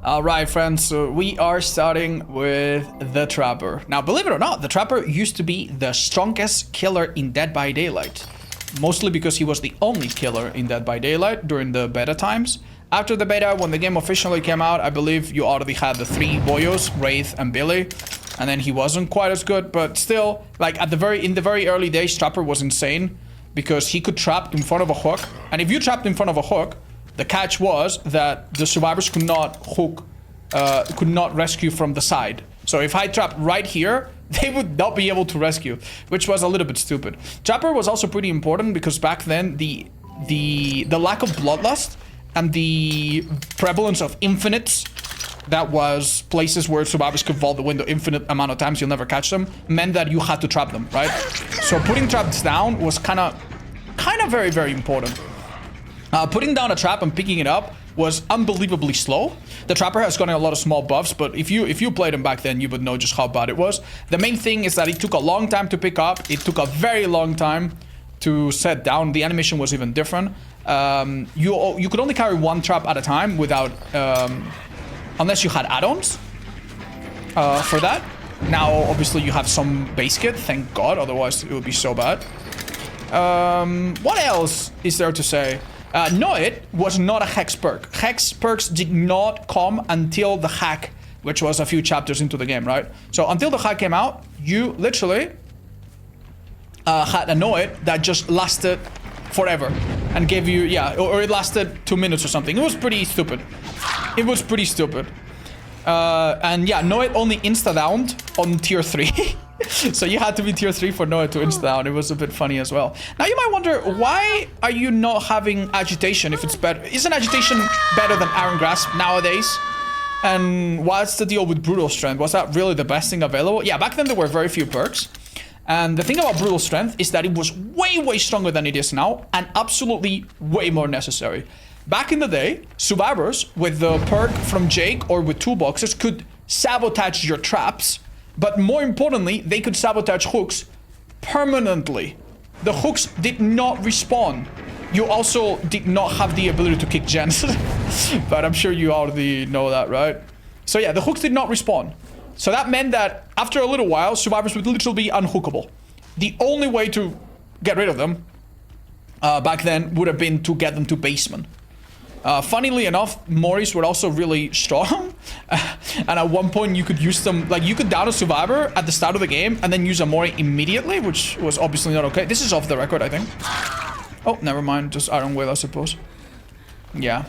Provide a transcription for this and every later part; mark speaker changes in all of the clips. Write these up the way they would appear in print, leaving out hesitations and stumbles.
Speaker 1: All right, friends, so we are starting with the Trapper. Now, believe it or not, the Trapper used to be the strongest killer in Dead by Daylight. Mostly because he was the only killer in Dead by Daylight during the beta times. After the beta, when the game officially came out, I believe you already had the 3 boyos, Wraith and Billy. And then he wasn't quite as good, but still, like in the very early days, Trapper was insane. Because he could trap in front of a hook. And if you trapped in front of a hook, the catch was that the survivors could not could not rescue from the side. So if I trapped right here, they would not be able to rescue, which was a little bit stupid. Trapper was also pretty important because back then the lack of bloodlust and the prevalence of infinites, that was places where survivors could vault the window infinite amount of times, you'll never catch them, meant that you had to trap them, right? So putting traps down was kind of very, very important. Putting down a trap and picking it up was unbelievably slow. The Trapper has gotten a lot of small buffs, but if you played him back then, you would know just how bad it was. The main thing is that it took a long time to pick up. It took a very long time to set down. The animation was even different. You could only carry 1 trap at a time without... unless you had add-ons for that. Now, obviously, you have some base kit, thank God, otherwise it would be so bad. What else is there to say? Know It was not a Hex perk. Hex perks did not come until the hack, which was a few chapters into the game, right? So until the hack came out, you literally had a Know It that just lasted forever and gave you, yeah, or it lasted 2 minutes or something. It was pretty stupid. It was pretty stupid. And yeah, Know It only insta-downed on tier 3. So you had to be tier 3 for Know It to insta-down. It was a bit funny as well. Now you might wonder, why are you not having agitation if it's better? Isn't agitation better than Iron Grasp nowadays? And what's the deal with Brutal Strength? Was that really the best thing available? Yeah, back then there were very few perks. And the thing about Brutal Strength is that it was way, way stronger than it is now, and absolutely way more necessary. Back in the day, survivors with the perk from Jake or with toolboxes could sabotage your traps, but more importantly, they could sabotage hooks permanently. The hooks did not respawn. You also did not have the ability to kick gens, but I'm sure you already know that, right? So yeah, the hooks did not respawn. So that meant that after a little while, survivors would literally be unhookable. The only way to get rid of them back then would have been to get them to basement. Funnily enough, Moris were also really strong. And at one point you could use them, like you could down a survivor at the start of the game and then use a Mori immediately, which was obviously not okay. This is off the record, I think. Oh, never mind. Just Iron Will, I suppose. Yeah.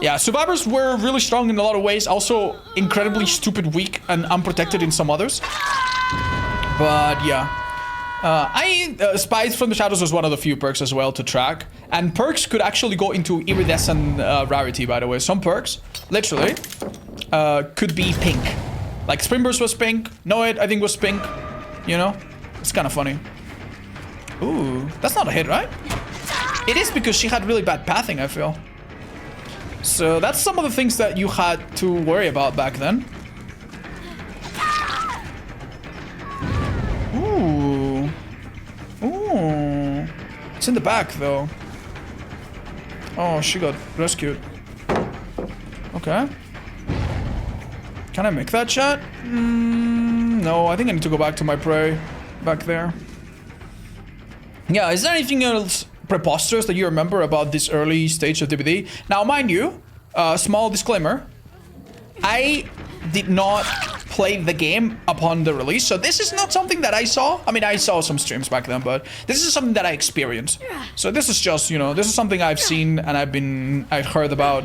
Speaker 1: Yeah, survivors were really strong in a lot of ways. Also incredibly stupid, weak, and unprotected in some others. But yeah. Spies from the Shadows was one of the few perks as well to track. And perks could actually go into iridescent rarity, by the way. Some perks, literally, could be pink. Like Spring Burst was pink. Know It, I think, was pink. You know? It's kind of funny. Ooh, that's not a hit, right? It is because she had really bad pathing, I feel. So that's some of the things that you had to worry about back then. Ooh. Ooh. It's in the back, though. Oh, she got rescued. Okay. Can I make that shot? No, I think I need to go back to my prey back there. Yeah, is there anything else preposterous that you remember about this early stage of DBD? Now, mind you, small disclaimer, I did not play the game upon the release, so this is not something that I saw. I mean, I saw some streams back then, but this is something that I experienced. So this is just, you know, this is something I've seen and I've heard about.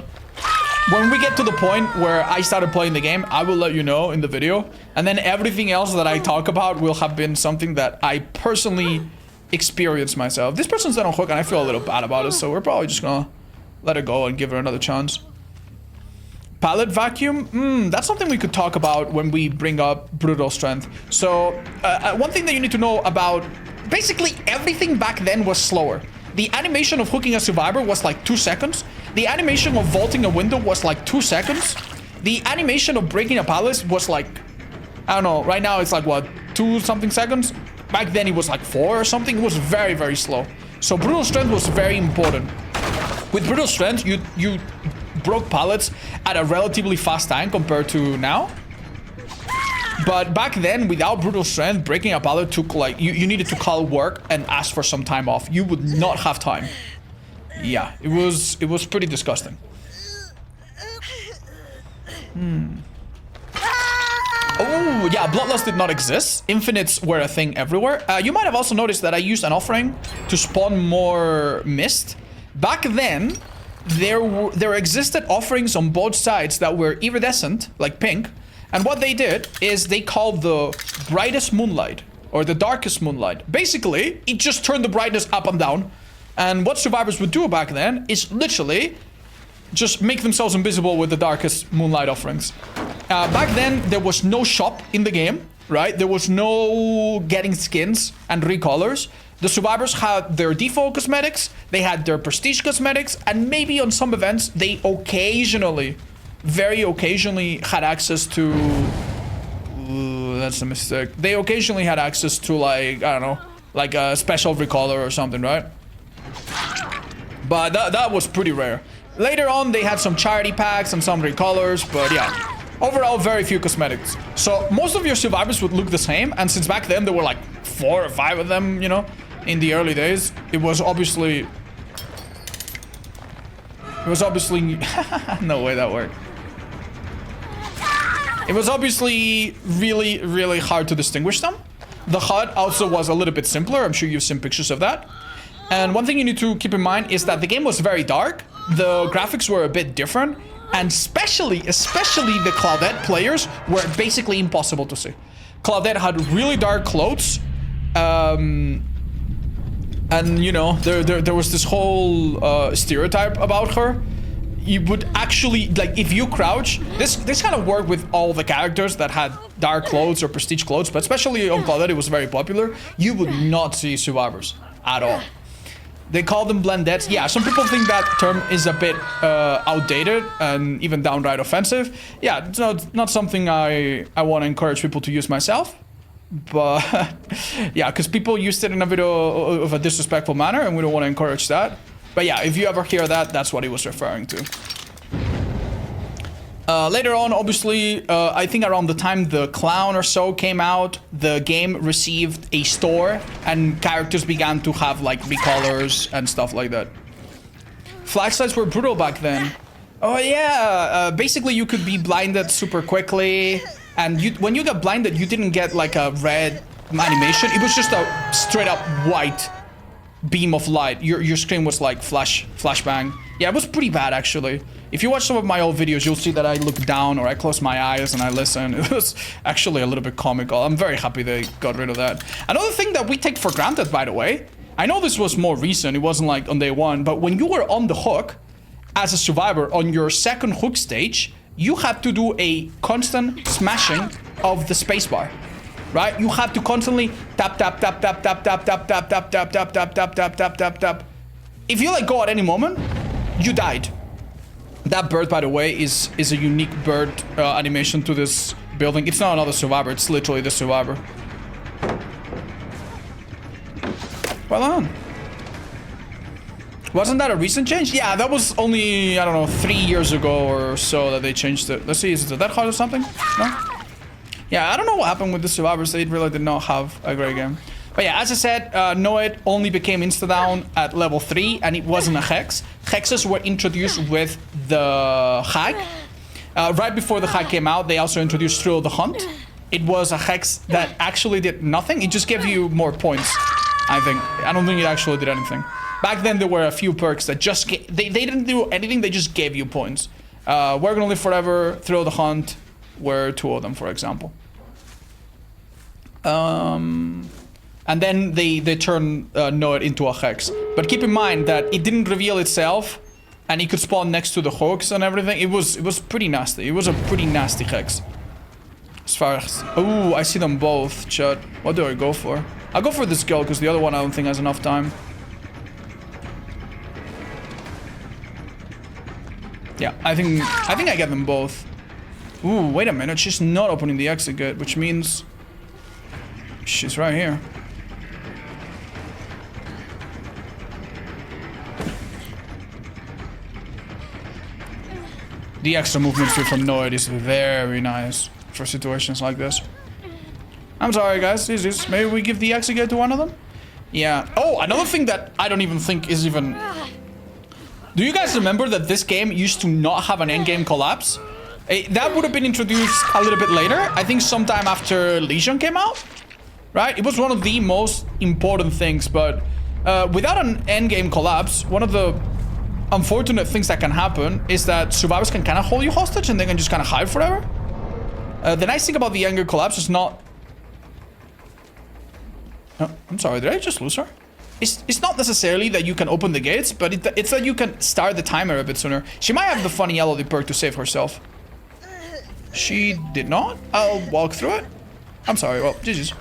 Speaker 1: When we get to the point where I started playing the game, I will let you know in the video, and then everything else that I talk about will have been something that I personally experience myself. This person's dead on hook and I feel a little bad about it, so we're probably just gonna let it go and give her another chance. Pallet vacuum? That's something we could talk about when we bring up Brutal Strength. So, one thing that you need to know about... Basically, everything back then was slower. The animation of hooking a survivor was like 2 seconds. The animation of vaulting a window was like 2 seconds. The animation of breaking a pallet was like... I don't know, right now it's like, what, 2-something seconds? Back then it was like 4 or something. It was very, very slow. So Brutal Strength was very important. With Brutal Strength, you broke pallets at a relatively fast time compared to now. But back then, without brutal strength, breaking a pallet took like you needed to call work and ask for some time off. You would not have time. Yeah, it was pretty disgusting. Oh, yeah, Bloodlust did not exist. Infinites were a thing everywhere. You might have also noticed that I used an offering to spawn more mist. Back then, there existed offerings on both sides that were iridescent, like pink. And what they did is they called the brightest moonlight, or the darkest moonlight. Basically, it just turned the brightness up and down. And what survivors would do back then is literally just make themselves invisible with the darkest moonlight offerings. Back then, there was no shop in the game, right? There was no getting skins and recolors. The survivors had their default cosmetics, they had their prestige cosmetics, and maybe on some events, they occasionally, very occasionally had access to... Ooh, that's a mistake. They occasionally had access to, like, I don't know, like a special recolor or something, right? But that was pretty rare. Later on, they had some charity packs and some recolors, but yeah. Overall, very few cosmetics. So most of your survivors would look the same, and since back then there were like 4 or 5 of them, you know, in the early days, it was obviously... no way that worked. It was obviously really, really hard to distinguish them. The HUD also was a little bit simpler. I'm sure you've seen pictures of that. And one thing you need to keep in mind is that the game was very dark. The graphics were a bit different. And especially the Claudette players were basically impossible to see. Claudette had really dark clothes. And, you know, there was this whole stereotype about her. You would actually, like, if you crouch, this kind of worked with all the characters that had dark clothes or prestige clothes, but especially on Claudette, it was very popular. You would not see survivors at all. They call them blendettes. Yeah, some people think that term is a bit outdated and even downright offensive. Yeah, it's not something I want to encourage people to use myself. But yeah, because people used it in a bit of a disrespectful manner, and we don't want to encourage that. But yeah, if you ever hear that, that's what he was referring to. Later on, obviously, I think around the time the clown or so came out, the game received a store and characters began to have like recolors and stuff like that. Flashlights were brutal back then. Oh yeah, basically you could be blinded super quickly, and when you got blinded, you didn't get like a red animation. It was just a straight up white beam of light. Your screen was like flashbang. Yeah, it was pretty bad actually. If you watch some of my old videos, you'll see that I look down or I close my eyes and I listen. It was actually a little bit comical. I'm very happy they got rid of that. Another thing that we take for granted, by the way, I know this was more recent, it wasn't like on day 1, but when you were on the hook as a survivor on your second hook stage, you had to do a constant smashing of the spacebar. Right? You have to constantly tap tap tap tap tap tap tap tap tap tap tap tap tap tap tap tap tap. If you let go at any moment, you died. That bird, by the way, is a unique bird animation to this building. It's not another survivor, it's literally the survivor. Well done. Wasn't that a recent change? Yeah, that was only, I don't know, 3 years ago or so that they changed it. Let's see, is it that hard or something? No? Yeah, I don't know what happened with the survivors. They really did not have a great game. But yeah, as I said, Know It only became insta-down at level 3, and it wasn't a hex. Hexes were introduced with the hack. Right before the hack came out, they also introduced Thrill the Hunt. It was a hex that actually did nothing. It just gave you more points, I think. I don't think it actually did anything. Back then, there were a few perks that just... They didn't do anything, they just gave you points. We're Gonna Live Forever, Thrill the Hunt were 2 of them, for example. And then they turn Know It into a hex. But keep in mind that it didn't reveal itself, and it could spawn next to the hooks and everything. It was pretty nasty. It was a pretty nasty hex. As far as... Oh, I see them both, chat. What do I go for? I'll go for this girl, because the other one I don't think has enough time. Yeah, I think I get them both. Ooh, wait a minute. She's not opening the exit gate, which means... She's right here. The extra movement speed from Noid is very nice for situations like this. I'm sorry, guys. Maybe we give the Exegate to one of them? Yeah. Oh, another thing that I don't even think is even... Do you guys remember that this game used to not have an endgame collapse? That would have been introduced a little bit later. I think sometime after Legion came out. Right? It was one of the most important things, but without an endgame collapse, one of the unfortunate things that can happen is that survivors can kind of hold you hostage and they can just kind of hide forever. The nice thing about the endgame collapse is not... Oh, I'm sorry, did I just lose her? It's not necessarily that you can open the gates, but it's that you can start the timer a bit sooner. She might have the funny yellow perk to save herself. She did not? I'll walk through it. I'm sorry, well, GG's.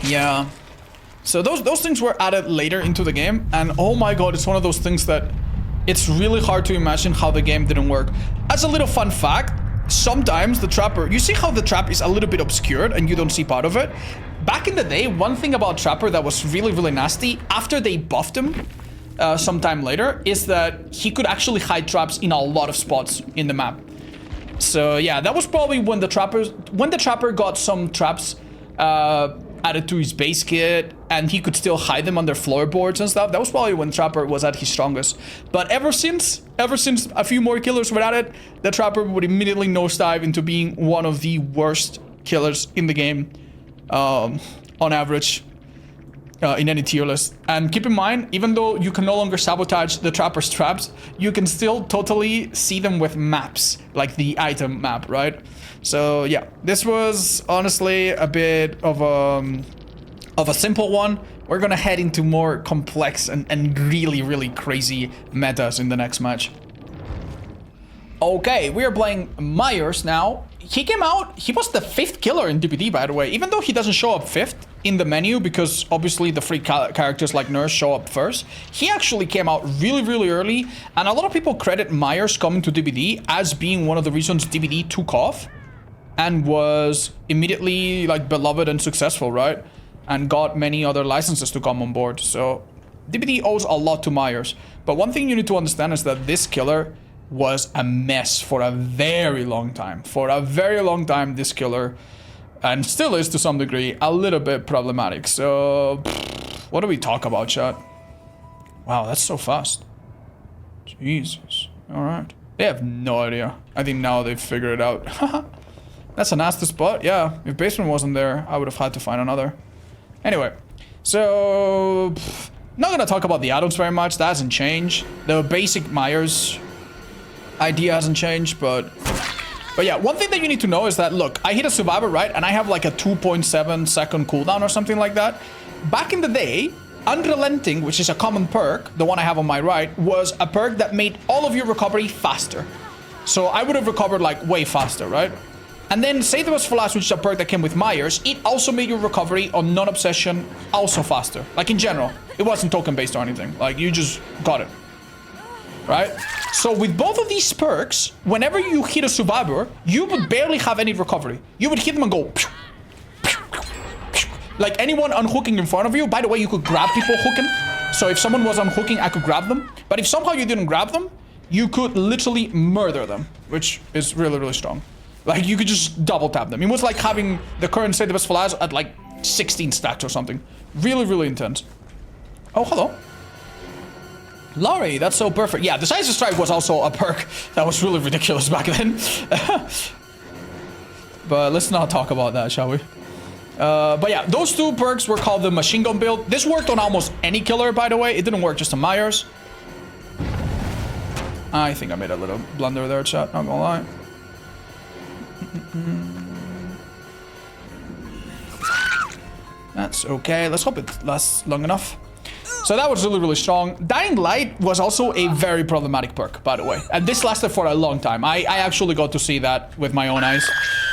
Speaker 1: Yeah. So those things were added later into the game, and oh my god, it's one of those things that it's really hard to imagine how the game didn't work. As a little fun fact, sometimes the Trapper, you see how the trap is a little bit obscured and you don't see part of it? Back in the day, one thing about Trapper that was really, really nasty, after they buffed him sometime later, is that he could actually hide traps in a lot of spots in the map. So yeah, that was probably when the Trapper got some traps added to his base kit, and he could still hide them under floorboards and stuff. That was probably when Trapper was at his strongest. But ever since a few more killers were added, the Trapper would immediately nosedive into being one of the worst killers in the game, on average, in any tier list. And keep in mind, even though you can no longer sabotage the Trapper's traps, you can still totally see them with maps, like the item map, right? So yeah, this was honestly a bit of a simple one. We're gonna head into more complex and really, really crazy metas in the next match. Okay, we are playing Myers now. He came out, he was the 5th killer in DBD, by the way, even though he doesn't show up 5th in the menu, because obviously the free characters like Nurse show up first. He actually came out really, really early, and a lot of people credit Myers coming to DBD as being one of the reasons DBD took off and was immediately like beloved and successful, right? And got many other licenses to come on board. So DBD owes a lot to Myers. But one thing you need to understand is that this killer was a mess for a very long time. For a very long time, this killer, and still is to some degree, a little bit problematic. So, what do we talk about, chat? Wow, that's so fast. Jesus. Alright. They have no idea. I think now they've figured it out. That's a nasty spot. Yeah, if basement wasn't there, I would have had to find another. Anyway, so... not gonna talk about the add-ons very much. That hasn't changed. The basic Myers idea hasn't changed, but yeah, one thing that you need to know is that, look, I hit a survivor, right? And I have like a 2.7 second cooldown or something like that. Back in the day, Unrelenting, which is a common perk, the one I have on my right, was a perk that made all of your recovery faster. So I would have recovered like way faster, right? And then Save the Best for Last, which is a perk that came with Myers, it also made your recovery on non-obsession also faster. Like in general, it wasn't token based or anything. Like you just got it. Right? So with both of these perks, whenever you hit a survivor, you would barely have any recovery. You would hit them and go pew, pew, pew, pew. Like anyone unhooking in front of you. By the way, you could grab people hooking. So if someone was unhooking, I could grab them. But if somehow you didn't grab them, you could literally murder them, which is really, really strong. Like you could just double tap them. It was like having the current Save the Best for Last at like 16 stacks or something. Really, really intense. Oh, hello. Laurie, that's so perfect. Yeah, Decisive Strike was also a perk that was really ridiculous back then. But let's not talk about that, shall we? But yeah, those two perks were called the machine gun build. This worked on almost any killer, by the way. It didn't work just on Myers. I think I made a little blunder there, chat. Not gonna lie. That's okay. Let's hope it lasts long enough. So that was really, really strong. Dying Light was also a very problematic perk, by the way. And this lasted for a long time. I actually got to see that with my own eyes.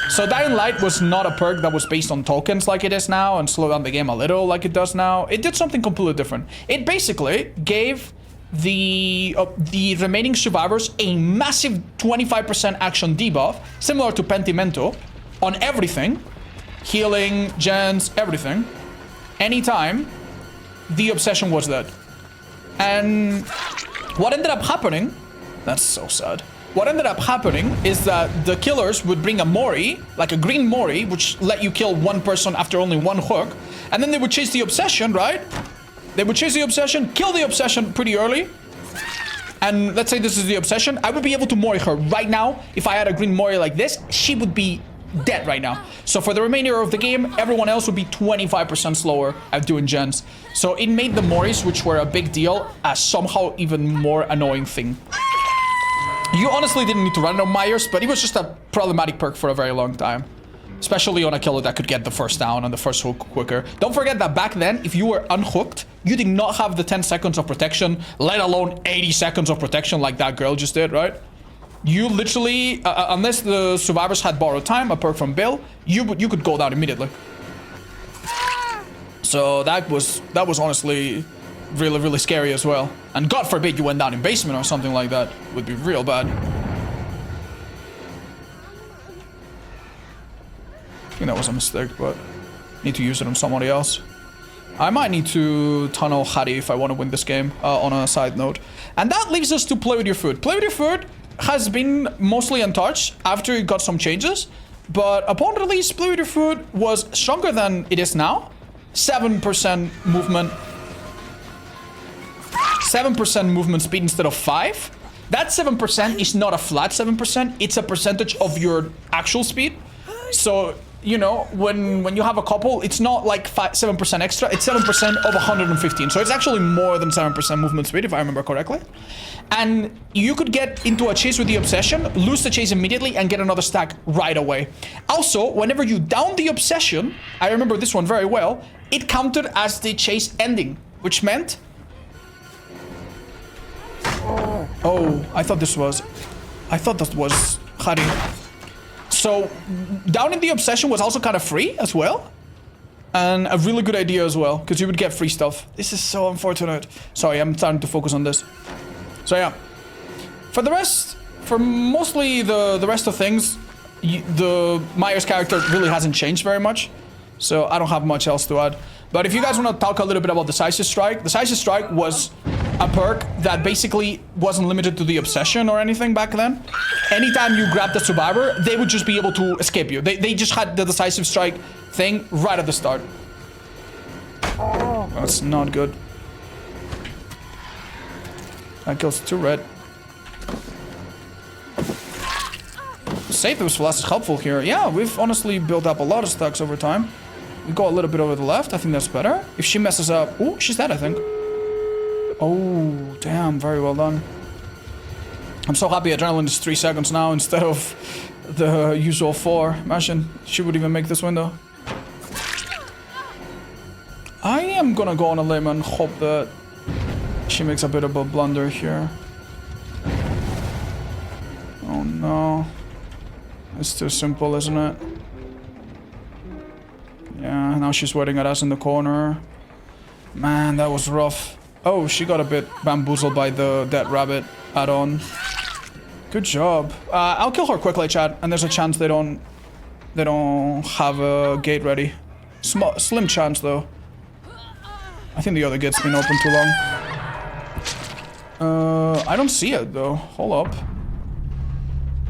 Speaker 1: So Dying Light was not a perk that was based on tokens like it is now and slowed down the game a little like it does now. It did something completely different. It basically gave the remaining survivors a massive 25% action debuff, similar to Pentimento, on everything. Healing, gens, everything. Anytime the obsession was dead. And what ended up happening That's so sad. What ended up happening is that the killers would bring a Mori, like a green Mori, which let you kill one person after only one hook. And then they would chase the obsession, right? They would chase the obsession, kill the obsession pretty early. And let's say this is the obsession. I would be able to Mori her right now. If I had a green Mori like this, she would be dead right now. So for the remainder of the game, everyone else would be 25% slower at doing gens. So it made the Moris, which were a big deal, a somehow even more annoying thing. You honestly didn't need to run it on Myers, but it was just a problematic perk for a very long time. Especially on a killer that could get the first down and the first hook quicker. Don't forget that back then, if you were unhooked, you did not have the 10 seconds of protection, let alone 80 seconds of protection like that girl just did, right? You literally, unless the survivors had borrowed time, a perk from Bill, you could go down immediately. So that was honestly really, really scary as well. And God forbid you went down in basement or something like that. It would be real bad. I think that was a mistake, but need to use it on somebody else. I might need to tunnel Hari if I want to win this game, on a side note. And that leaves us to Play With Your Food. Play With Your Food has been mostly untouched after it got some changes. But upon release, Play With Your Food was stronger than it is now. 7% movement. 7% movement speed instead of 5. That 7% is not a flat 7%. It's a percentage of your actual speed. So, you know, when you have a couple, it's not like 7% extra. It's 7% of 115. So it's actually more than 7% movement speed, if I remember correctly. And you could get into a chase with the obsession, lose the chase immediately, and get another stack right away. Also, whenever you down the obsession, I remember this one very well, it counted as the chase ending, which meant... Oh, I thought that was Hari. So, downing the obsession was also kind of free as well. And a really good idea as well, because you would get free stuff. This is so unfortunate. Sorry, I'm starting to focus on this. So yeah. For mostly the rest of things, the Myers character really hasn't changed very much. So I don't have much else to add. But if you guys want to talk a little bit about the Decisive Strike, the Decisive Strike was a perk that basically wasn't limited to the obsession or anything back then. Anytime you grabbed the survivor, they would just be able to escape you. They just had the Decisive Strike thing right at the start. That's not good. That kills 2 red. Safe was less helpful here. Yeah, we've honestly built up a lot of stacks over time. We go a little bit over the left. I think that's better. If she messes up... Oh, she's dead, I think. Oh, damn. Very well done. I'm so happy Adrenaline is 3 seconds now instead of the usual 4. Imagine she would even make this window. I am gonna go on a limb and hope that she makes a bit of a blunder here. Oh no. It's too simple, isn't it? Yeah, now she's waiting at us in the corner. Man, that was rough. Oh, she got a bit bamboozled by the dead rabbit add-on. Good job. I'll kill her quickly, chat, and there's a chance they don't have a gate ready. Slim chance though. I think the other gate's been open too long. I don't see it though. Hold up.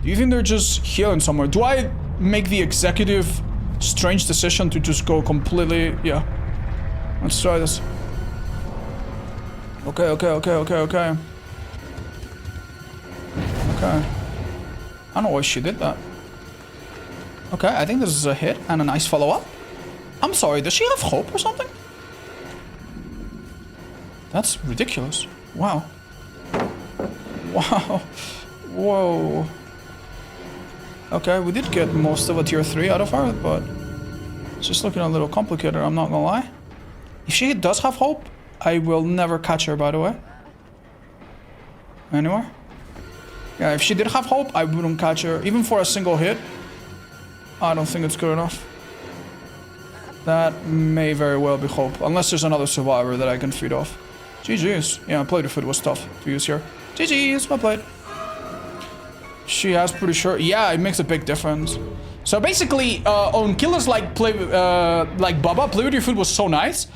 Speaker 1: Do you think they're just healing somewhere? Do I make the executive strange decision to just go completely... Yeah. Let's try this. Okay. Okay. I don't know why she did that. Okay, I think this is a hit and a nice follow-up. I'm sorry, does she have hope or something? That's ridiculous. Wow. Wow. Whoa. Okay, we did get most of a tier 3 out of her, but it's just looking a little complicated, I'm not gonna lie. If she does have hope, I will never catch her, by the way. Anywhere? Yeah, if she did have hope, I wouldn't catch her. Even for a single hit, I don't think it's good enough. That may very well be hope, unless there's another survivor that I can feed off. GG's. Yeah, Play With Your Food was tough to use here. GG's, well played. She has pretty sure. Yeah, it makes a big difference. So basically, on killers like Bubba, Play With Your Food was so nice,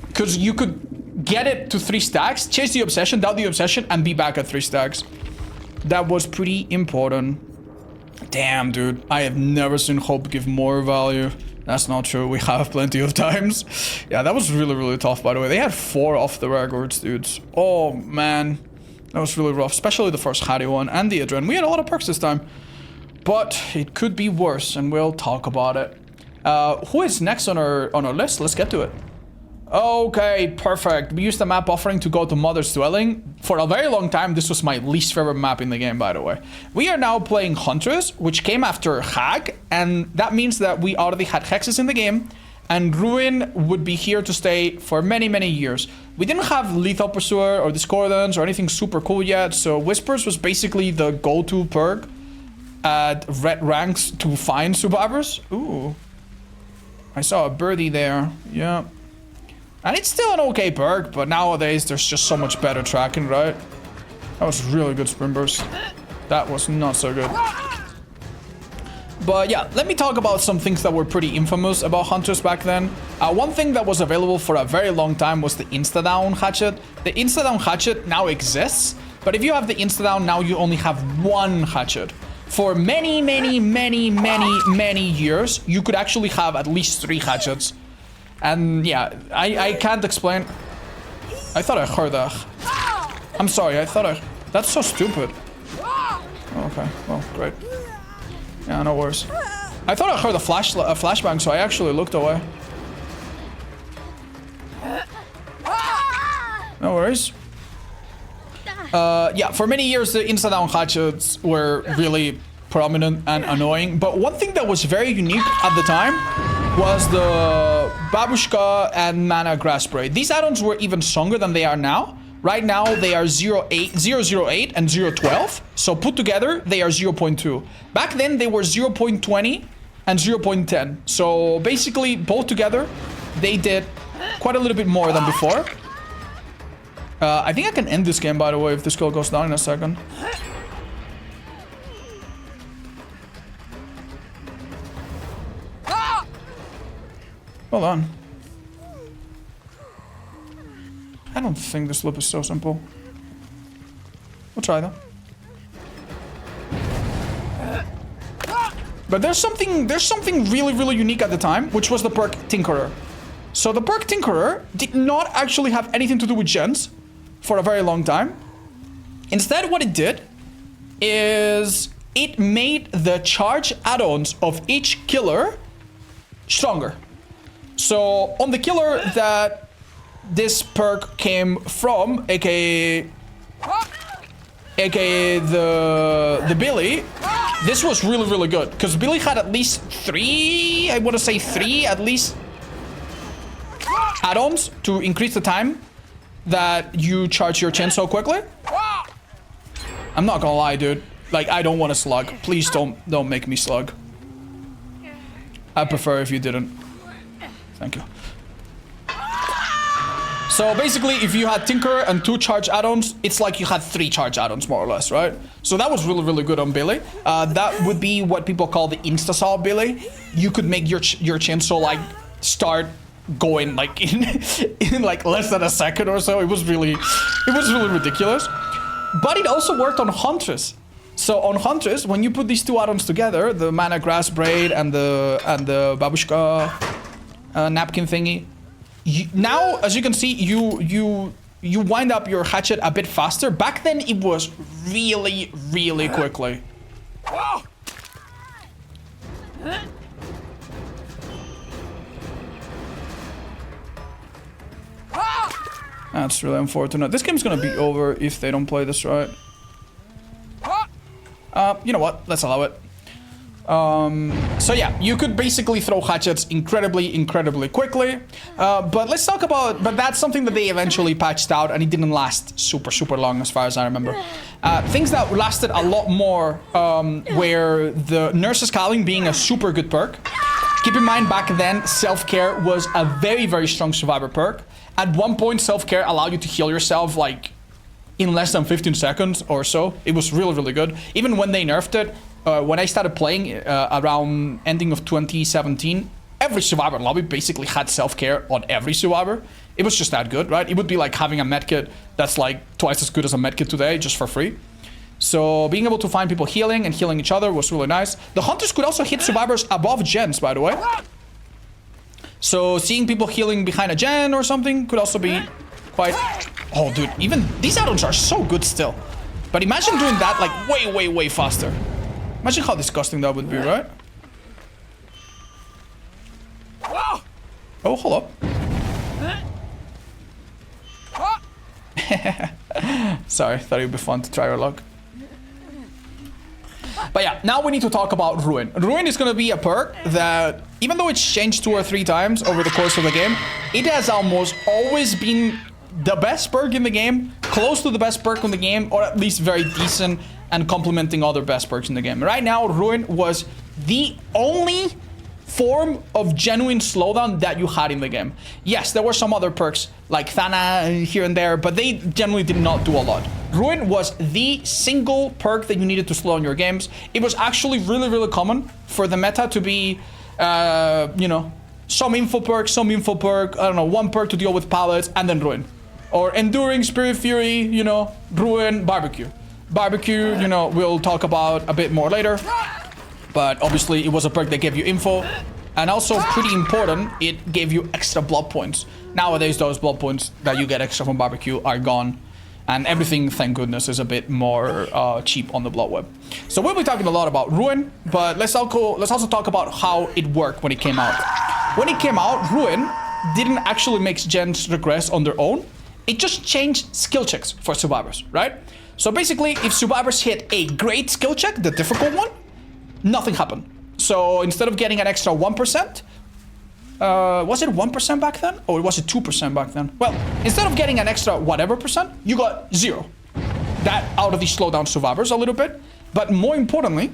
Speaker 1: because you could get it to 3 stacks, chase the obsession, down the obsession, and be back at 3 stacks. That was pretty important. Damn, dude. I have never seen Hope give more value. That's not true. We have plenty of times. Yeah, that was really, really tough, by the way. They had 4 off the records, dudes. Oh, man. That was really rough, especially the first Hattie one and the Adren. We had a lot of perks this time. But it could be worse, and we'll talk about it. Who is next on our list? Let's get to it. Okay, perfect. We used the map offering to go to Mother's Dwelling. For a very long time, this was my least favorite map in the game, by the way. We are now playing Huntress, which came after Hag, and that means that we already had Hexes in the game, and Ruin would be here to stay for many, many years. We didn't have Lethal Pursuer or Discordance or anything super cool yet, so Whispers was basically the go-to perk at red ranks to find survivors. Ooh. I saw a birdie there. Yeah. And it's still an okay perk, but nowadays there's just so much better tracking, right? That was really good sprint burst. That was not so good. But yeah, let me talk about some things that were pretty infamous about Hunters back then. One thing that was available for a very long time was the insta-down hatchet. The insta-down hatchet now exists, but if you have the insta-down, now you only have 1 hatchet. For many, many, many, many, many years, you could actually have at least 3 hatchets. And yeah, I can't explain. I thought I heard that. I'm sorry, I thought I... That's so stupid. Okay, well, great. Yeah, no worries. I thought I heard a flashbang, so I actually looked away. No worries. Yeah, for many years, the insta-down hatchets were really prominent and annoying. But one thing that was very unique at the time was the Babushka and Mana Grass Braid. These add-ons were even stronger than they are now. Right now, they are 0.08 and 0.12. So put together, they are 0.2. Back then, they were 0.20 and 0.10. So basically, both together, they did quite a little bit more than before. I think I can end this game, by the way, if this girl goes down in a second. Hold on. I don't think this loop is so simple. We'll try though. But there's something really, really unique at the time, which was the perk Tinkerer. So the perk Tinkerer did not actually have anything to do with gens for a very long time. Instead, what it did is it made the charge add-ons of each killer stronger. So on the killer that this perk came from, aka the Billy, this was really, really good because Billy had at least 3, I want to say 3 at least add-ons to increase the time that you charge your chin so quickly. I'm not gonna lie, dude. Like, I don't want to slug. Please don't make me slug. I'd prefer if you didn't. Thank you. So basically, if you had Tinker and 2 charge add-ons, it's like you had 3 charge add-ons, more or less, right? So that was really, really good on Billy. That would be what people call the Insta-Saw Billy. You could make your chainsaw like start going like in like less than a second or so. It was really ridiculous. But it also worked on Huntress. So on Huntress, when you put these 2 add-ons together, the Mana Grass Braid and the Babushka napkin thingy, now, as you can see, you wind up your hatchet a bit faster. Back then, it was really, really quickly. That's really unfortunate. This game's gonna be over if they don't play this right. You know what? Let's allow it. So yeah, you could basically throw hatchets incredibly quickly. But let's talk about, but that's something that they eventually patched out and it didn't last super long as far as I remember. Things that lasted a lot more were the Nurse's Calling being a super good perk. Keep in mind back then, self-care was a very strong survivor perk. At one point, self-care allowed you to heal yourself like in less than 15 seconds or so. It was really good. Even when they nerfed it, when I started playing around ending of 2017, every survivor lobby basically had self-care on every survivor. It was just that good, right? It would be like having a medkit that's like twice as good as a medkit today, just for free. So being able to find people healing and healing each other was really nice. The hunters could also hit survivors above gens, by the way. So seeing people healing behind a gen or something could also be quite... Oh, dude, even these add-ons are so good still. But imagine doing that like way, way, way faster. Imagine how disgusting that would be, right? Oh, hold up. Sorry, thought it would be fun to try your luck. But yeah, now we need to talk about Ruin. Ruin is going to be a perk that, even though it's changed 2 or 3 times over the course of the game, it has almost always been the best perk in the game, close to the best perk in the game, or at least very decent and complementing other best perks in the game. Right now, Ruin was the only form of genuine slowdown that you had in the game. Yes, there were some other perks like Thana here and there, but they generally did not do a lot. Ruin was the single perk that you needed to slow down your games. It was actually really, really common for the meta to be, you know, some info perk, I don't know, one perk to deal with pallets, and then Ruin. Or Enduring, Spirit Fury, you know, Ruin, Barbecue. Barbecue, you know, we'll talk about a bit more later. But obviously, it was a perk that gave you info. And also, pretty important, it gave you extra blood points. Nowadays, those blood points that you get extra from Barbecue are gone. And everything, thank goodness, is a bit more cheap on the blood web. So we'll be talking a lot about Ruin. But let's also talk about how it worked when it came out. When it came out, Ruin didn't actually make gens regress on their own. It just changed skill checks for survivors, right? So basically, if survivors hit a great skill check, the difficult one, nothing happened. So instead of getting an extra 1%, was it 1% back then? Or was it 2% back then? Well, instead of getting an extra whatever percent, you got 0. That out of the slowdown survivors a little bit. But more importantly,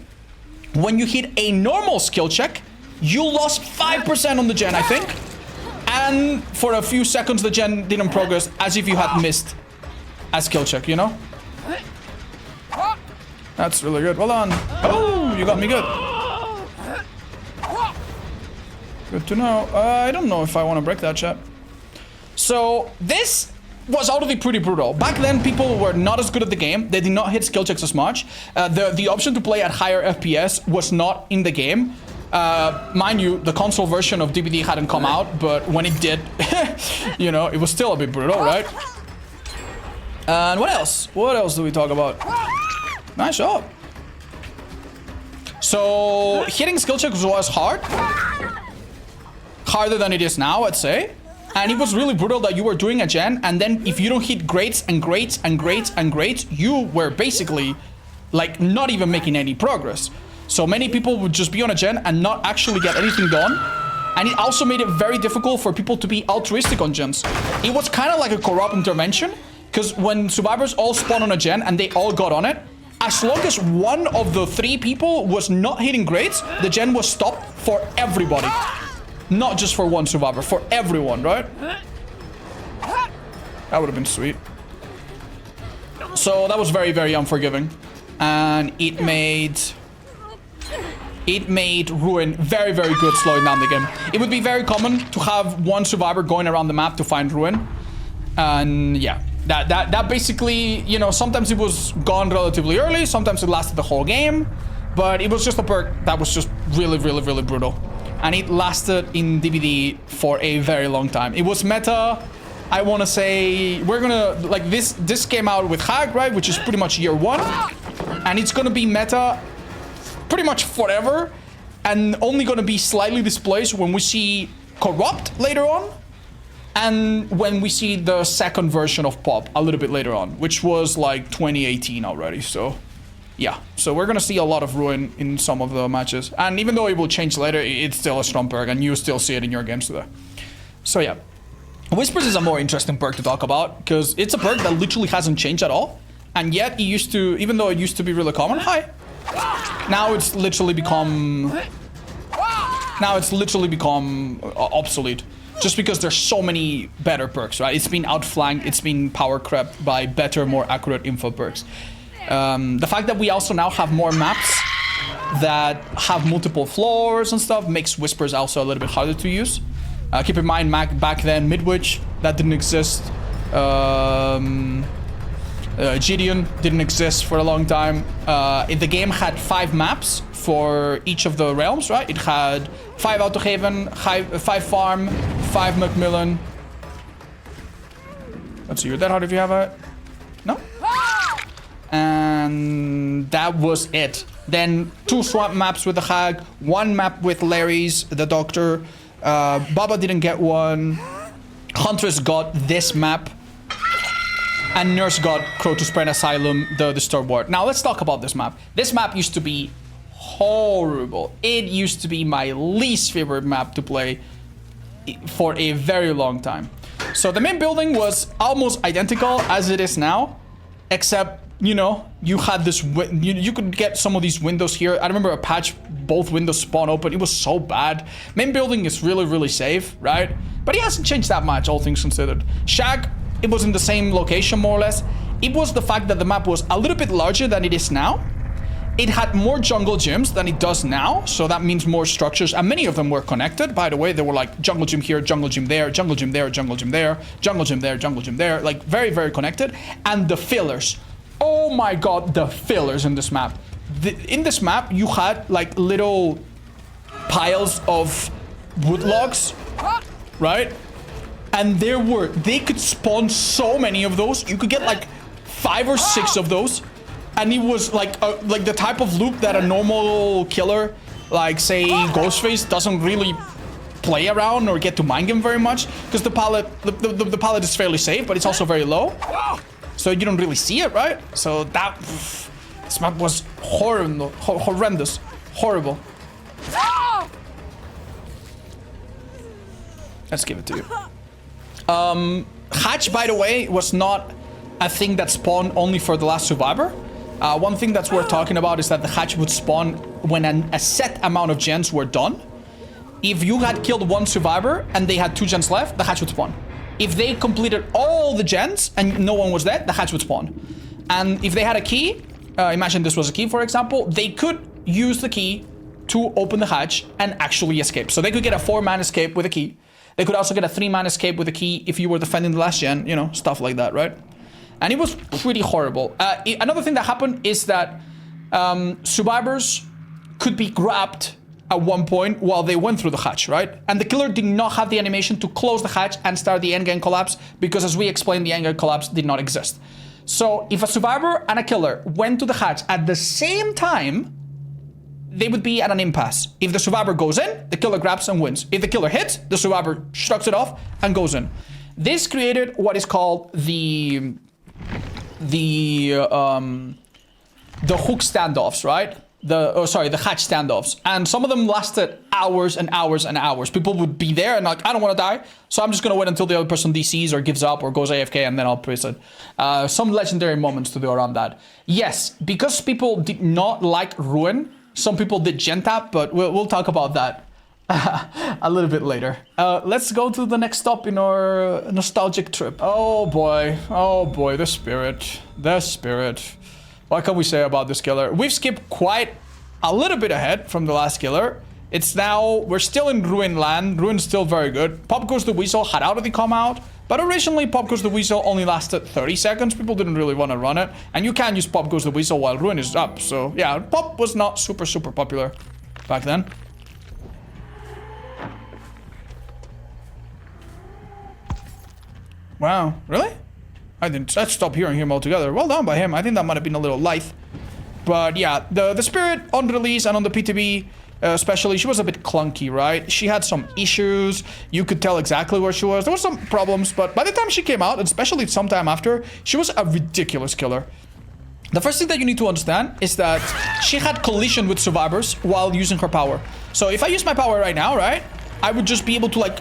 Speaker 1: when you hit a normal skill check, you lost 5% on the gen, I think. And for a few seconds, the gen didn't progress as if you had missed a skill check, you know? That's really good. Well done. Oh, you got me good. Good to know. I don't know if I want to break that, chat. So this was already pretty brutal. Back then, people were not as good at the game. They did not hit skill checks as much. The option to play at higher FPS was not in the game. Mind you, the console version of DBD hadn't come out, but when it did, you know, it was still a bit brutal, right? And what else? What else do we talk about? Nice job. So hitting skill checks was hard. Harder than it is now, I'd say. And it was really brutal that you were doing a gen, and then if you don't hit greats and greats and greats and greats, you were basically like not even making any progress. So many people would just be on a gen and not actually get anything done. And it also made it very difficult for people to be altruistic on gens. It was kind of like a corrupt intervention, because when survivors all spawned on a gen and they all got on it, as long as one of the 3 people was not hitting greats, the gen was stopped for everybody. Not just for one survivor, for everyone, right? That would have been sweet. So that was very, very unforgiving. And it made Ruin very, very good slowing down the game. It would be very common to have one survivor going around the map to find Ruin. And yeah, that basically, you know, sometimes it was gone relatively early, sometimes it lasted the whole game, but it was just a perk that was just really, really, really brutal. And it lasted in DBD for a very long time. It was meta, I want to say, we're gonna, like this came out with Hack, right, which is pretty much year 1. And it's gonna be meta pretty much forever, and only gonna be slightly displaced when we see Corrupt later on, and when we see the second version of Pop a little bit later on, which was like 2018 already. So yeah, so we're gonna see a lot of Ruin in some of the matches, and even though it will change later, it's still a strong perk and you still see it in your games today. So yeah, Whispers is a more interesting perk to talk about, because it's a perk that literally hasn't changed at all, and yet it used to, even though it used to be really common, now it's literally become obsolete, just because there's so many better perks, right? It's been outflanked, it's been power crept by better, more accurate info perks. The fact that we also now have more maps that have multiple floors and stuff makes Whispers also a little bit harder to use. Keep in mind, back then, Midwich, that didn't exist. Gideon didn't exist for a long time. The game had 5 maps for each of the realms, right? It had 5 Autohaven, 5 Farm, 5 Macmillan. Let's see, you're dead hard if you have it. No? And that was it. Then 2 swamp maps with the Hag, 1 map with Larry's, the Doctor. Baba didn't get one. Huntress got this map. And Nurse got Crotus Brain Asylum, the Disturb Ward. Now let's talk about this map. This map used to be horrible. It used to be my least favorite map to play for a very long time. So the main building was almost identical as it is now, except, you know, you had this, you could get some of these windows here. I remember a patch, both windows spawn open. It was so bad. Main building is really, really safe, right? But it hasn't changed that much, all things considered. Shag, it was in the same location, more or less. It was the fact that the map was a little bit larger than it is now. It had more jungle gyms than it does now, so that means more structures, and many of them were connected. By the way, they were like jungle gym here, jungle gym there, jungle gym there, jungle gym there, jungle gym there, jungle gym there, like very, very connected. And the fillers. Oh my god, the fillers in this map. In this map, you had like little piles of wood logs, right? And they could spawn so many of those. You could get like 5 or 6 of those. And it was like the type of loop that a normal killer, like say Ghostface, doesn't really play around or get to mind game very much. Because the pallet is fairly safe, but it's also very low. So you don't really see it, right? So this map was horrendous. Horrible. Let's give it to you. Hatch, by the way, was not a thing that spawned only for the last survivor. One thing that's worth talking about is that the hatch would spawn when a set amount of gens were done. If you had killed 1 survivor and they had 2 gens left, the hatch would spawn. If they completed all the gens and no one was dead, the hatch would spawn. And if they had a key, imagine this was a key, for example, they could use the key to open the hatch and actually escape. So they could get a 4-man escape with a key. They could also get a 3-man escape with a key if you were defending the last gen, you know, stuff like that, right? And it was pretty horrible. Another thing that happened is that survivors could be grabbed at one point while they went through the hatch, right? And the killer did not have the animation to close the hatch and start the endgame collapse because, as we explained, the endgame collapse did not exist. So if a survivor and a killer went to the hatch at the same time, they would be at an impasse. If the survivor goes in, the killer grabs and wins. If the killer hits, the survivor shrugs it off and goes in. This created what is called the hook standoffs, right? The hatch standoffs. And some of them lasted hours and hours and hours. People would be there and like, I don't want to die, so I'm just going to wait until the other person DCs or gives up or goes AFK and then I'll press it. Some legendary moments to do around that. Yes, because people did not like Ruin, some people did gen tap, but we'll talk about that a little bit later. Let's go to the next stop in our nostalgic trip. Oh boy, the spirit. What can we say about this killer? We've skipped quite a little bit ahead from the last killer. It's now, we're still in Ruin land. Ruin's still very good. Pop Goes the Weasel had already come out, but originally Pop Goes the Weasel only lasted 30 seconds. People didn't really want to run it. And you can use Pop Goes the Weasel while Ruin is up. So yeah, Pop was not super popular back then. Wow, really? Let's stop hearing him altogether. Well done by him. I think that might have been a little lithe. But yeah, the spirit on release and on the PTB, especially, she was a bit clunky, right? She had some issues. You could tell exactly where she was. There were some problems, but by the time she came out, especially sometime after, she was a ridiculous killer. The first thing that you need to understand is that she had collision with survivors while using her power. So if I use my power right now, right, I would just be able to like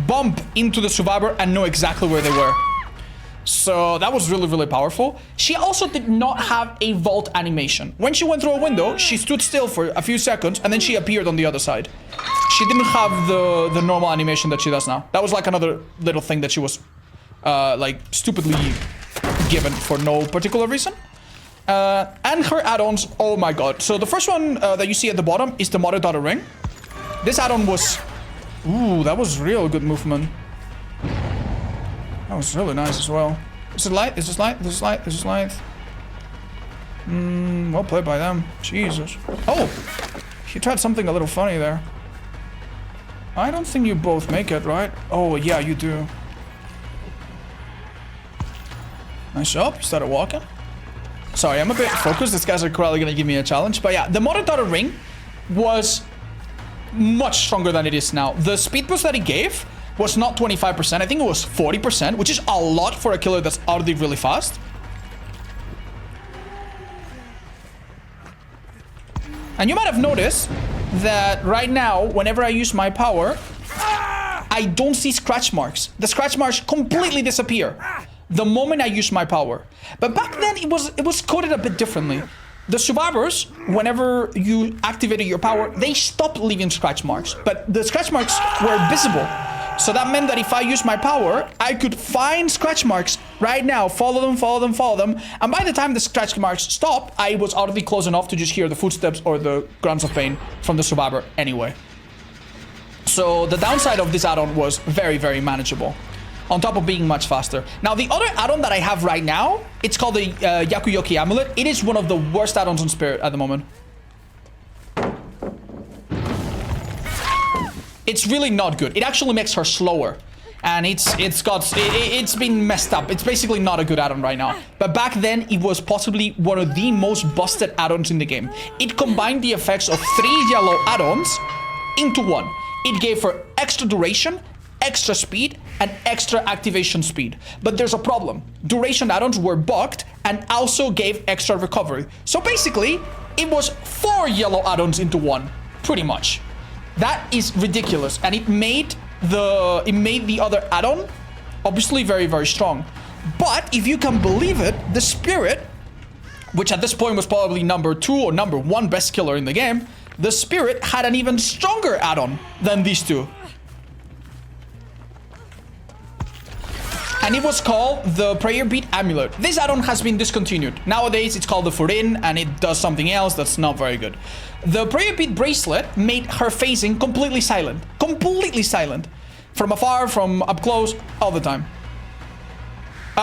Speaker 1: bump into the survivor and know exactly where they were. So that was really powerful. She also did not have a vault animation. When she went through a window, she stood still for a few seconds and then she appeared on the other side. She didn't have the normal animation that she does now. That was like another little thing that she was like stupidly given for no particular reason. And her add-ons, oh my god. So the first one that you see at the bottom is the Mother-Daughter Ring. This add-on was... Ooh, that was real good movement. That was really nice as well. Is it light? Is this light? This is light? This is light? Well played by them. Jesus. Oh! He tried something a little funny there. I don't think you both make it, right? Oh, yeah, you do. Nice job. You started walking. Sorry, I'm a bit focused. These guys are probably going to give me a challenge. But yeah, the modern daughter ring was much stronger than it is now. The speed boost that he gave was not 25%. I think it was 40%, which is a lot for a killer that's already really fast. And you might have noticed that right now, whenever I use my power, I don't see scratch marks. The scratch marks completely disappear the moment I use my power. But back then, it was coded a bit differently. The survivors, whenever you activated your power, they stopped leaving scratch marks. But the scratch marks were visible. So that meant that if I used my power, I could find scratch marks right now, follow them, follow them, follow them. And by the time the scratch marks stopped, I was already close enough to just hear the footsteps or the grunts of pain from the survivor anyway. So the downside of this add-on was very, very manageable, on top of being much faster. Now, the other add-on that I have right now, it's called the Yakuyoki Amulet. It is one of the worst add-ons on Spirit at the moment. It's really not good. It actually makes her slower. And it's been messed up. It's basically not a good add-on right now. But back then, it was possibly one of the most busted add-ons in the game. It combined the effects of 3 yellow add-ons into one. It gave her extra duration, extra speed, and extra activation speed. But there's a problem. Duration add-ons were bugged and also gave extra recovery. So basically, it was 4 yellow add-ons into one, pretty much. That is ridiculous, and it made the other add-on obviously very, very strong. But if you can believe it, the Spirit, which at this point was probably number 2 or number 1 best killer in the game, the Spirit had an even stronger add-on than these two. And it was called the Prayer Beat Amulet. This add-on has been discontinued. Nowadays, it's called the Furin, and it does something else that's not very good. The Prayer Beat Bracelet made her phasing completely silent. Completely silent. From afar, from up close, all the time.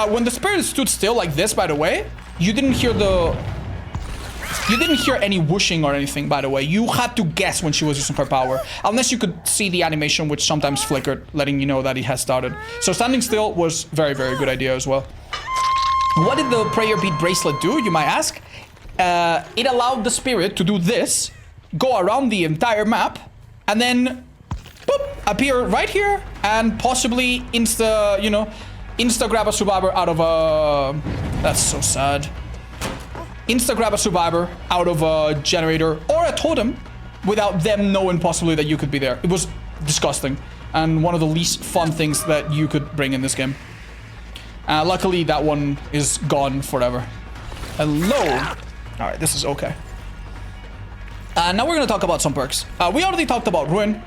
Speaker 1: When the Spirit stood still like this, by the way, you didn't hear any whooshing or anything, by the way. You had to guess when she was using her power. Unless you could see the animation, which sometimes flickered, letting you know that it has started. So standing still was very, very good idea as well. What did the Prayer Beat Bracelet do, you might ask? It allowed the Spirit to do this, go around the entire map, and then boop, appear right here, and possibly insta-grab a survivor out of a... That's so sad. Insta-grab a survivor out of a generator or a totem without them knowing possibly that you could be there. It was disgusting and one of the least fun things that you could bring in this game. Luckily, that one is gone forever. Hello. All right, this is okay. Now we're going to talk about some perks. We already talked about Ruin.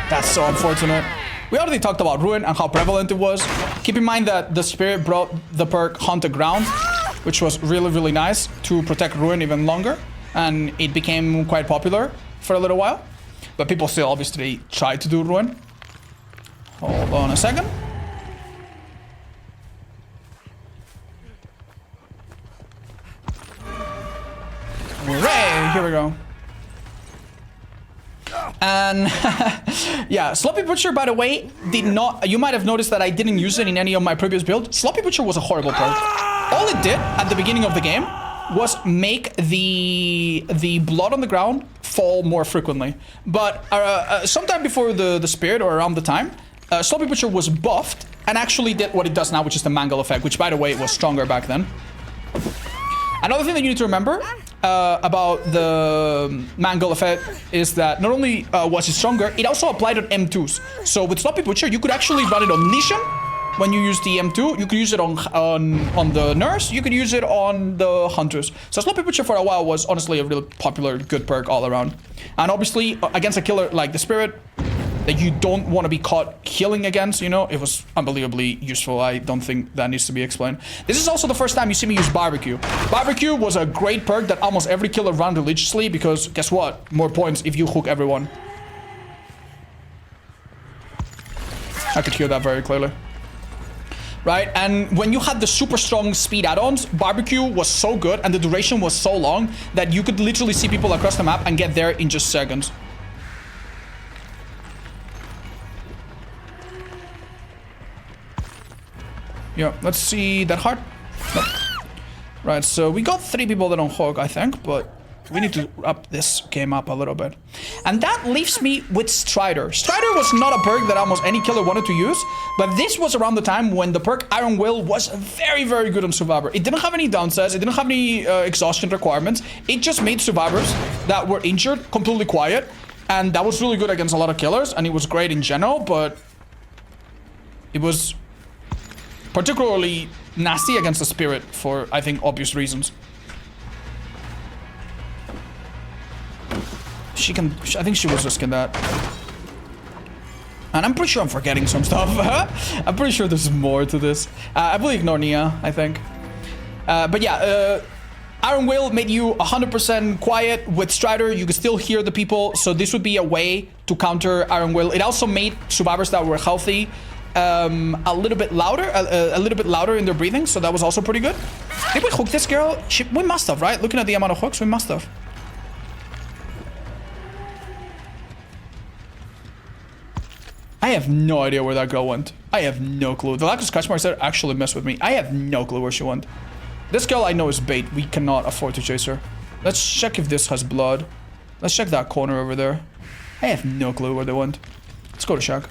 Speaker 1: That's so unfortunate. We already talked about Ruin and how prevalent it was. Keep in mind that the Spirit brought the perk Haunted Ground, which was really, really nice to protect Ruin even longer. And it became quite popular for a little while. But people still obviously tried to do Ruin. Hold on a second. Hooray! Here we go. And yeah, Sloppy Butcher, by the way, did not... You might have noticed that I didn't use it in any of my previous builds. Sloppy Butcher was a horrible perk. All it did at the beginning of the game was make the blood on the ground fall more frequently. But sometime before the Spirit, or around the time, Sloppy Butcher was buffed and actually did what it does now, which is the Mangle effect, which, by the way, was stronger back then. Another thing that you need to remember about the Mangle effect is that not only was it stronger, it also applied on M2s. So with Sloppy Butcher, you could actually run it on Lesion when you use the M2. You could use it on the Nurse. You could use it on the Hunters. So Sloppy Butcher for a while was honestly a really popular, good perk all around. And obviously, against a killer like the Spirit, that you don't want to be caught healing against, you know, it was unbelievably useful. I don't think that needs to be explained. This is also the first time you see me use Barbecue. Barbecue was a great perk that almost every killer ran religiously because, guess what? More points if you hook everyone. I could hear that very clearly. Right, and when you had the super strong speed add-ons, barbecue was so good and the duration was so long that you could literally see people across the map and get there in just seconds. Yeah, let's see that heart. Nope. Right, so we got 3 people that on Hog, I think, but we need to up this game up a little bit. And that leaves me with Strider. Strider was not a perk that almost any killer wanted to use, but this was around the time when the perk Iron Will was very, very good on Survivor. It didn't have any downsides, it didn't have any exhaustion requirements. It just made survivors that were injured completely quiet, and that was really good against a lot of killers, and it was great in general, but it was particularly nasty against the Spirit for, I think, obvious reasons. I think she was risking that. And I'm pretty sure I'm forgetting some stuff. I'm pretty sure there's more to this. I will ignore Nia, I think. But yeah, Iron Will made you 100% quiet. With Strider, you could still hear the people. So this would be a way to counter Iron Will. It also made survivors that were healthy a little bit louder in their breathing. So that was also pretty good. Did we hook this girl? We must have, right? Looking at the amount of hooks, we must have. I have no idea where that girl went. I have no clue. The lack of scratch marks there actually messed with me. I have no clue where she went. This girl I know is bait. We cannot afford to chase her. Let's check if this has blood. Let's check that corner over there. I have no clue where they went. Let's go to Shack.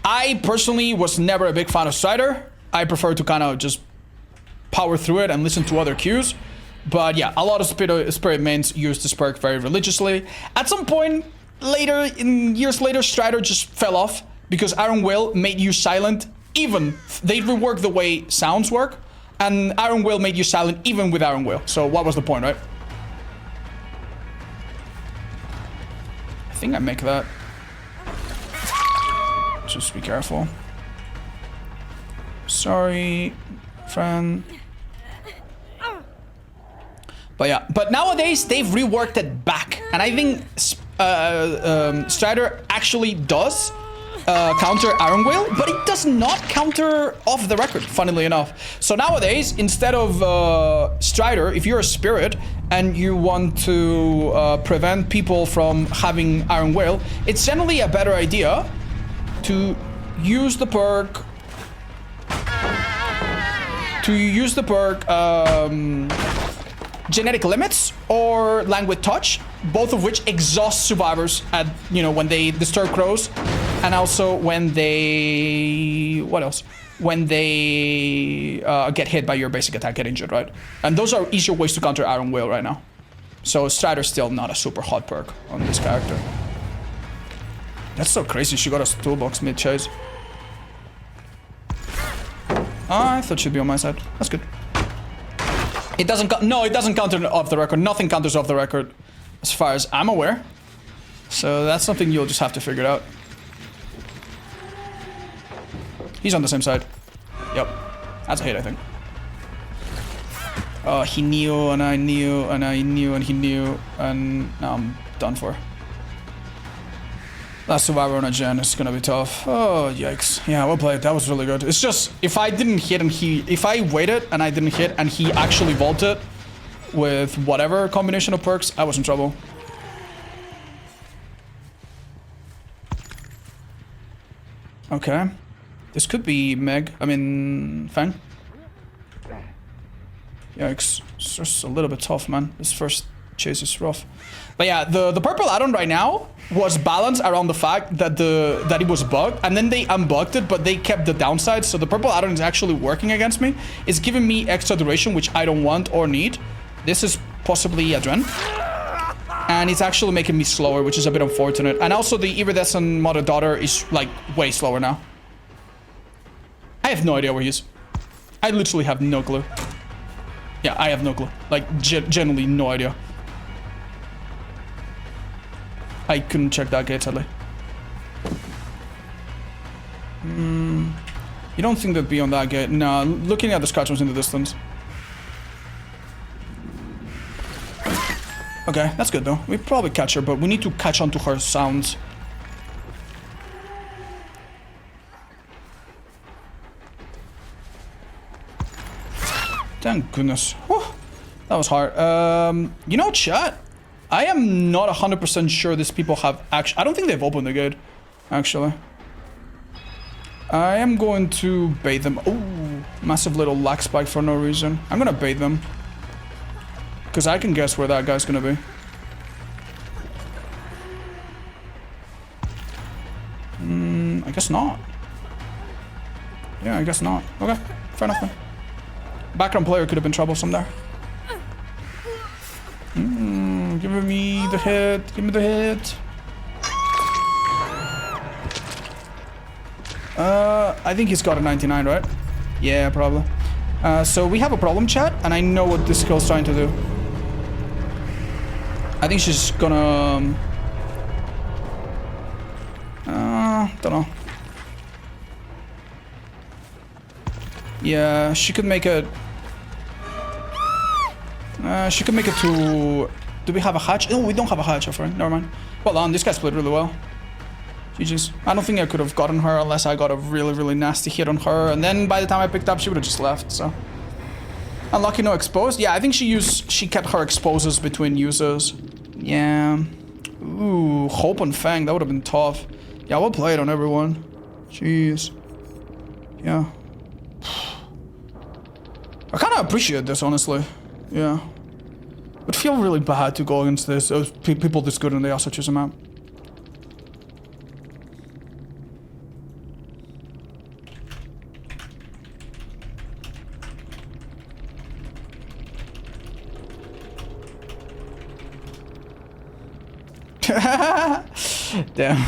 Speaker 1: I personally was never a big fan of Strider. I prefer to kind of just power through it and listen to other cues. But yeah, a lot of spirit mains use this perk very religiously. At some point later, years later, Strider just fell off because Iron Will made you silent. Even they reworked the way sounds work, and Iron Will made you silent even with Iron Will. So what was the point, right? I think I make that. Just be careful. Sorry, friend. But yeah, but nowadays they've reworked it back, and I think Strider actually does counter Iron Will, but it does not counter off the record, funnily enough. So nowadays, instead of Strider, if you're a Spirit and you want to prevent people from having Iron Will, it's generally a better idea to use the perk. Genetic Limits or Languid Touch, both of which exhaust survivors at, you know, when they disturb crows, and also when they, what else? When they get hit by your basic attack, get injured, right? And those are easier ways to counter Iron Will right now. So Strider's still not a super hot perk on this character. That's so crazy, she got a toolbox mid-chase. I thought she'd be on my side. That's good. It doesn't no, it doesn't counter off the record. Nothing counters off the record as far as I'm aware. So that's something you'll just have to figure out. He's on the same side. Yep. That's a hit, I think. Oh, he knew, and I knew, and I knew, and he knew, and now I'm done for. Last survivor on a gen is gonna be tough. Oh, yikes. Yeah, well played. That was really good. It's just, if I didn't hit and if I waited and I didn't hit and he actually vaulted with whatever combination of perks, I was in trouble. Okay. This could be Fang. Yikes. It's just a little bit tough, man. This first chase is rough. But yeah, the purple add-on right now was balanced around the fact that it was bugged, and then they unbugged it, but they kept the downside. So the purple add-on is actually working against me. It's giving me extra duration, which I don't want or need. This is possibly a Dren. And it's actually making me slower, which is a bit unfortunate. And also the iridescent mother-daughter is like way slower now. I have no idea where he is. I literally have no clue. Yeah, I have no clue. Like, genuinely no idea. I couldn't check that gate, sadly. You don't think they'd be on that gate? No, looking at the scratch marks in the distance. Okay, that's good though. We probably catch her, but we need to catch on to her sounds. Thank goodness. Whew, that was hard. You know, chat, I am not 100% sure these people have actually... I don't think they've opened the gate, actually. I am going to bait them. Oh, massive little lag spike for no reason. I'm gonna bait them. Because I can guess where that guy's gonna be. I guess not. Yeah, I guess not. Okay, fair enough then. Background player could have been troublesome there. Give me the hit. Give me the hit. I think he's got a 99, right? Yeah, probably. So we have a problem, chat, and I know what this girl's trying to do. I think she's gonna... don't know. Yeah, she could make it... she could make it to... Do we have a hatch? Oh, we don't have a hatch, offering. Never mind. Well done, this guy played really well. GG's. I don't think I could have gotten her unless I got a really, really nasty hit on her. And then by the time I picked up, she would have just left, so... Unlucky, no exposed. Yeah, I think she kept her exposes between users. Yeah. Ooh, Hope on Fang. That would have been tough. Yeah, well played on everyone. Jeez. Yeah. I kind of appreciate this, honestly. Yeah. Would feel really bad to go against this. People this good and they also choose a map. Damn.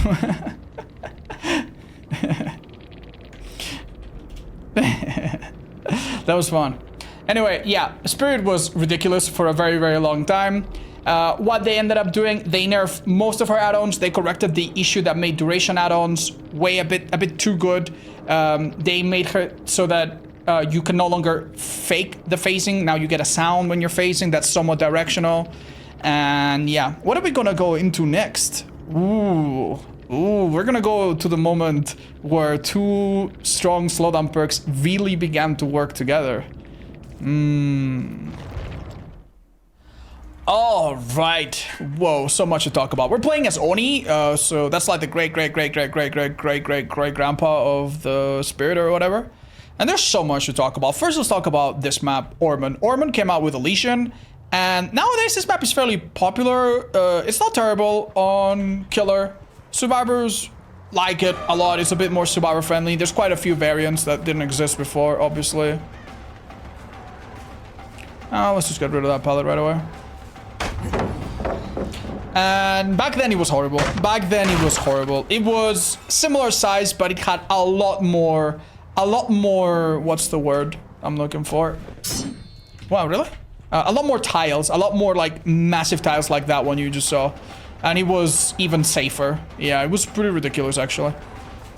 Speaker 1: That was fun. Anyway, yeah, Spirit was ridiculous for a very, very long time. What they ended up doing, they nerfed most of her add-ons. They corrected the issue that made duration add-ons a bit too good. They made her so that you can no longer fake the phasing. Now you get a sound when you're phasing that's somewhat directional. And yeah, what are we gonna go into next? Ooh, we're gonna go to the moment where two strong slowdown perks really began to work together. All right. Whoa, so much to talk about. We're playing as Oni, so that's like the great grandpa of the Spirit or whatever. And there's so much to talk about. First, let's talk about this map, Orman. Orman came out with Elysian. And nowadays, this map is fairly popular. It's not terrible on Killer. Survivors like it a lot. It's a bit more survivor friendly. There's quite a few variants that didn't exist before, obviously. Let's just get rid of that pallet right away. And back then, it was horrible. It was similar size, but it had a lot more, what's the word I'm looking for? Wow, really? A lot more tiles, a lot more like massive tiles like that one you just saw. And it was even safer. Yeah, it was pretty ridiculous actually.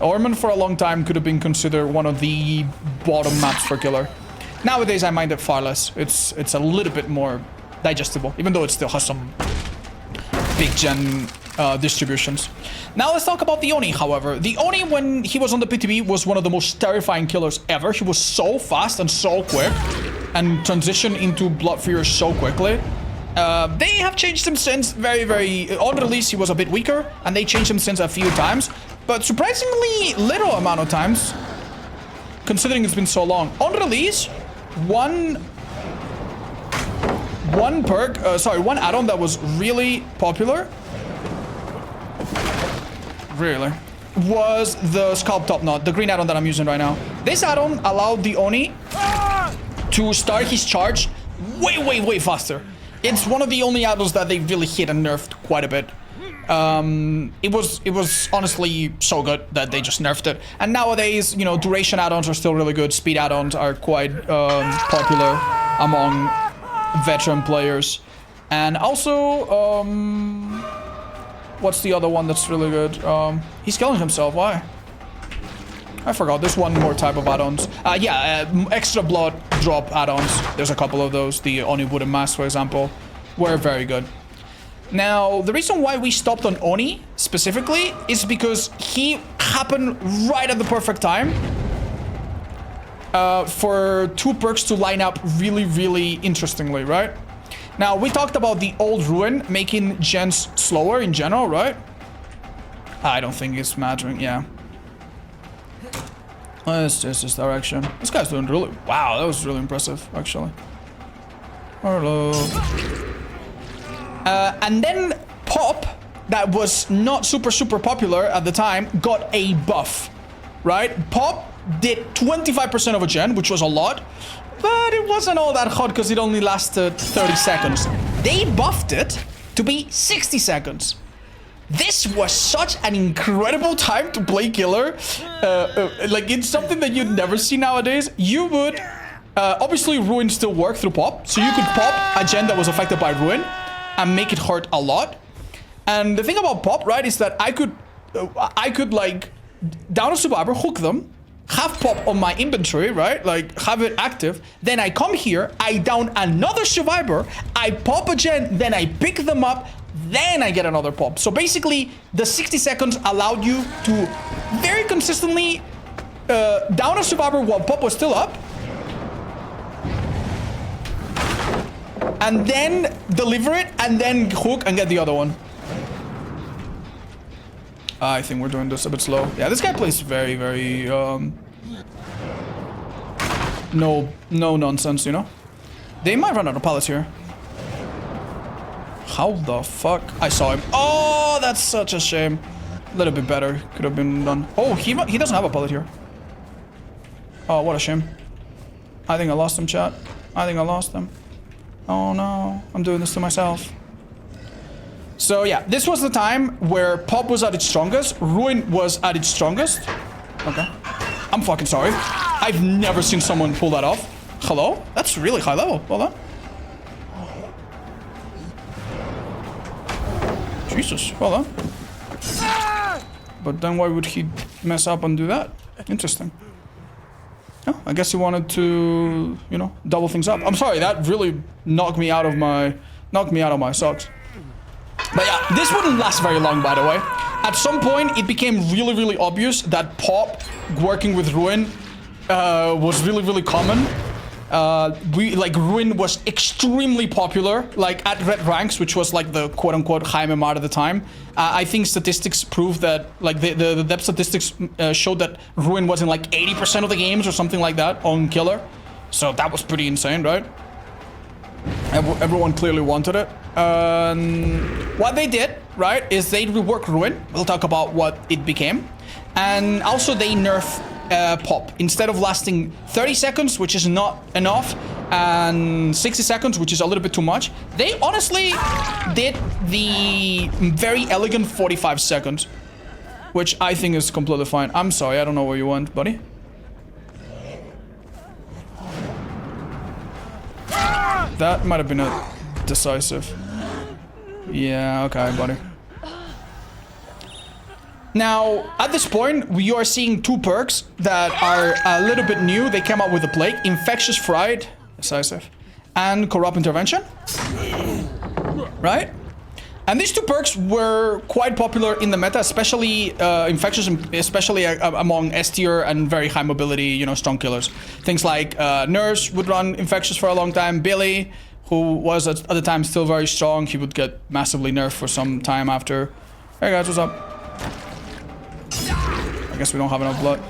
Speaker 1: Orman for a long time could have been considered one of the bottom maps for Killer. Nowadays I mind it far less. It's a little bit more digestible, even though it still has some big gen distributions. Now let's talk about the Oni, however. The Oni, when he was on the PTB, was one of the most terrifying killers ever. He was so fast and so quick, and transitioned into Blood Fear so quickly. They have changed him since very... On release, he was a bit weaker, and they changed him since a few times. But surprisingly little amount of times, considering it's been so long. On release, one add-on that was really popular, was the Scalp Top Knot, the green add-on that I'm using right now. This add-on allowed the Oni to start his charge way faster. It's one of the only add-ons that they really hit and nerfed quite a bit. It was honestly so good that they just nerfed it. And nowadays, you know, duration add-ons are still really good. Speed add-ons are quite popular among veteran players. And also, what's the other one that's really good? He's killing himself. Why? I forgot. There's one more type of add-ons. Extra blood drop add-ons. There's a couple of those. The Oni Wooden Mask, for example, were very good. Now, the reason why we stopped on Oni specifically is because he happened right at the perfect time for 2 perks to line up really, really interestingly, right? Now, we talked about the old Ruin making gens slower in general, right? I don't think it's mattering, yeah. Let's just this direction. This guy's doing really... Wow, that was really impressive, actually. Hello. And then Pop, that was not super popular at the time, got a buff, right? Pop did 25% of a gen, which was a lot, but it wasn't all that hot because it only lasted 30 seconds. They buffed it to be 60 seconds. This was such an incredible time to play killer. Like, it's something that you'd never see nowadays. You would... obviously, Ruin still worked through Pop, so you could pop a gen that was affected by Ruin and make it hurt a lot. And the thing about Pop, right, is that I could like, down a survivor, hook them, have Pop on my inventory, right, like, have it active, then I come here, I down another survivor, I pop a gen, then I pick them up, then I get another Pop. So basically, the 60 seconds allowed you to very consistently down a survivor while Pop was still up, and then deliver it, and then hook and get the other one. I think we're doing this a bit slow. Yeah, this guy plays very, very, no nonsense, you know? They might run out of pallets here. How the fuck? I saw him. Oh, that's such a shame. A little bit better. Could have been done. Oh, he doesn't have a pallet here. Oh, what a shame. I think I lost him, chat. I think I lost him. Oh no, I'm doing this to myself. So yeah, this was the time where Pop was at its strongest, Ruin was at its strongest. Okay. I'm fucking sorry. I've never seen someone pull that off. Hello? That's really high level. Hold on. Jesus, hold on. But then why would he mess up and do that? Interesting. Oh, I guess he wanted to, you know, double things up. I'm sorry, that really knocked me out of my socks. But yeah, this wouldn't last very long, by the way. At some point, it became really, really obvious that Pop working with Ruin was really, really common. Ruin was extremely popular, like at red ranks, which was like the quote-unquote high MMR at the time. I think statistics prove that, like the depth statistics showed that Ruin was in like 80% of the games or something like that on killer. So that was pretty insane, right? Everyone clearly wanted it. What they did, right, is they reworked Ruin. We'll talk about what it became. And also they nerf Pop. Instead of lasting 30 seconds, which is not enough, and 60 seconds, which is a little bit too much, they honestly did the very elegant 45 seconds, which I think is completely fine. I'm sorry, I don't know where you went, buddy. That might have been a decisive. Yeah, okay, buddy. Now, at this point, we are seeing 2 perks that are a little bit new. They came out with the plague. Infectious Fright, decisive, and Corrupt Intervention. Right? And these 2 perks were quite popular in the meta, especially Infectious, especially among S tier and very high mobility, you know, strong killers. Things like Nurse would run Infectious for a long time. Billy, who was at the time still very strong, he would get massively nerfed for some time after. Hey guys, what's up? I guess we don't have enough blood.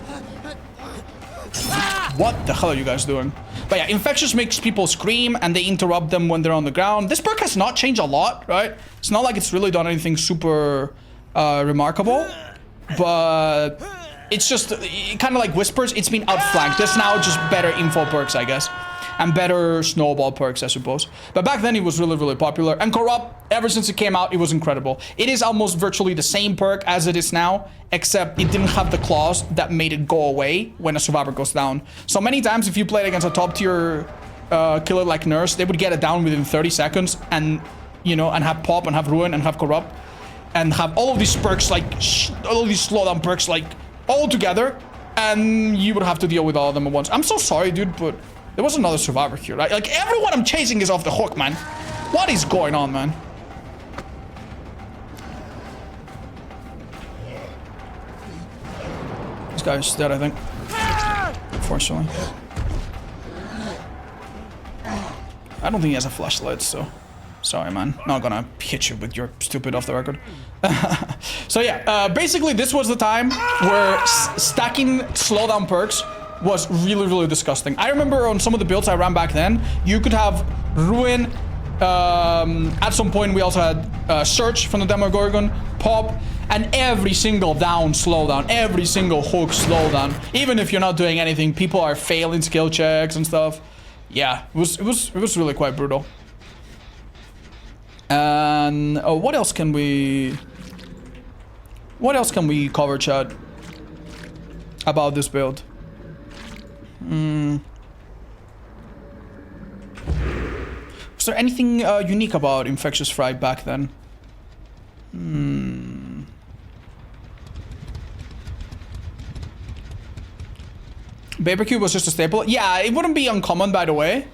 Speaker 1: What the hell are you guys doing? But yeah, Infectious makes people scream and they interrupt them when they're on the ground. This perk has not changed a lot, right? It's not like it's really done anything super remarkable. But it's just kind of like Whispers. It's been outflanked. There's now just better info perks, I guess. And better snowball perks, I suppose. But back then, it was really, really popular. And Corrupt, ever since it came out, it was incredible. It is almost virtually the same perk as it is now, except it didn't have the clause that made it go away when a survivor goes down. So many times, if you played against a top-tier killer like Nurse, they would get it down within 30 seconds and, you know, and have Pop and have Ruin and have Corrupt and have all of these perks, like, all of these slowdown perks, like, all together, and you would have to deal with all of them at once. I'm so sorry, dude, but there was another survivor here, right? Like, everyone I'm chasing is off the hook, man. What is going on, man? guy's dead, I think. Unfortunately. I don't think he has a flashlight, so... Sorry, man. Not gonna hit you with your stupid off the record. So yeah, basically this was the time where stacking slowdown perks was really, really disgusting. I remember on some of the builds I ran back then, you could have Ruin. At some point we also had Search from the Demogorgon, Pop, and every single down slowdown, every single hook slowdown. Even if you're not doing anything, people are failing skill checks and stuff. Yeah, it was really quite brutal. And what else can we cover, chat, about this build? Was there anything unique about Infectious Fry back then? Barbecue was just a staple. Yeah, it wouldn't be uncommon, by the way,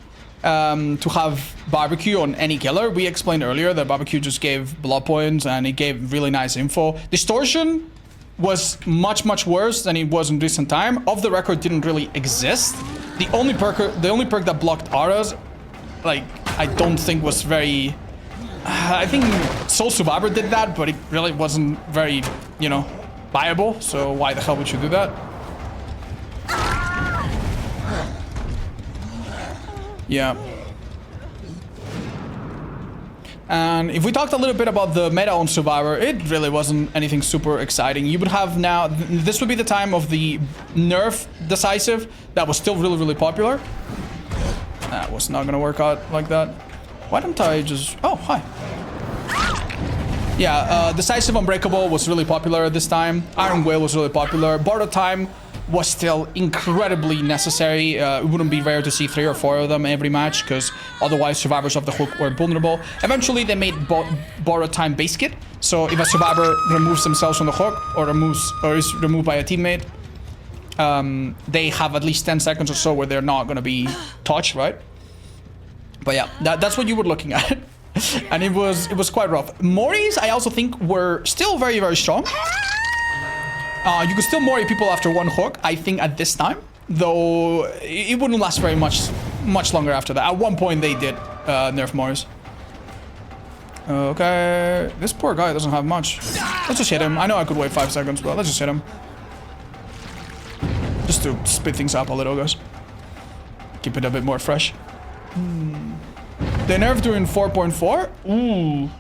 Speaker 1: to have barbecue on any killer. We explained earlier that barbecue just gave blood points and it gave really nice info. Distortion was much, much worse than it was in recent time. Off the record didn't really exist. The only perk that blocked auras, like, I don't think was very... I think Soul Survivor did that, but it really wasn't very, you know, viable. So why the hell would you do that? Yeah. And if we talked a little bit about the meta on Survivor, it really wasn't anything super exciting. You would have now... This would be the time of the nerf decisive that was still really, really popular. That was not gonna work out like that. Why don't I just... Oh, hi. Yeah, Decisive Unbreakable was really popular at this time. Iron Whale was really popular. Border Time was still incredibly necessary. It wouldn't be rare to see 3 or 4 of them every match, because otherwise survivors of the hook were vulnerable. Eventually they made Border Time base kit, so if a survivor removes themselves from the hook or is removed by a teammate, they have at least 10 seconds or so where they're not going to be touched, right? But yeah, that's what you were looking at. And it was quite rough. Moris, I also think, were still very, very strong. You could still Mori people after one hook, I think, at this time. Though it wouldn't last very much longer after that. At one point they did nerf Moris. Okay, this poor guy doesn't have much. Let's just hit him. I know I could wait 5 seconds, but let's just hit him. Just to speed things up a little, guys. Keep it a bit more fresh. They nerfed during 4.4? Ooh.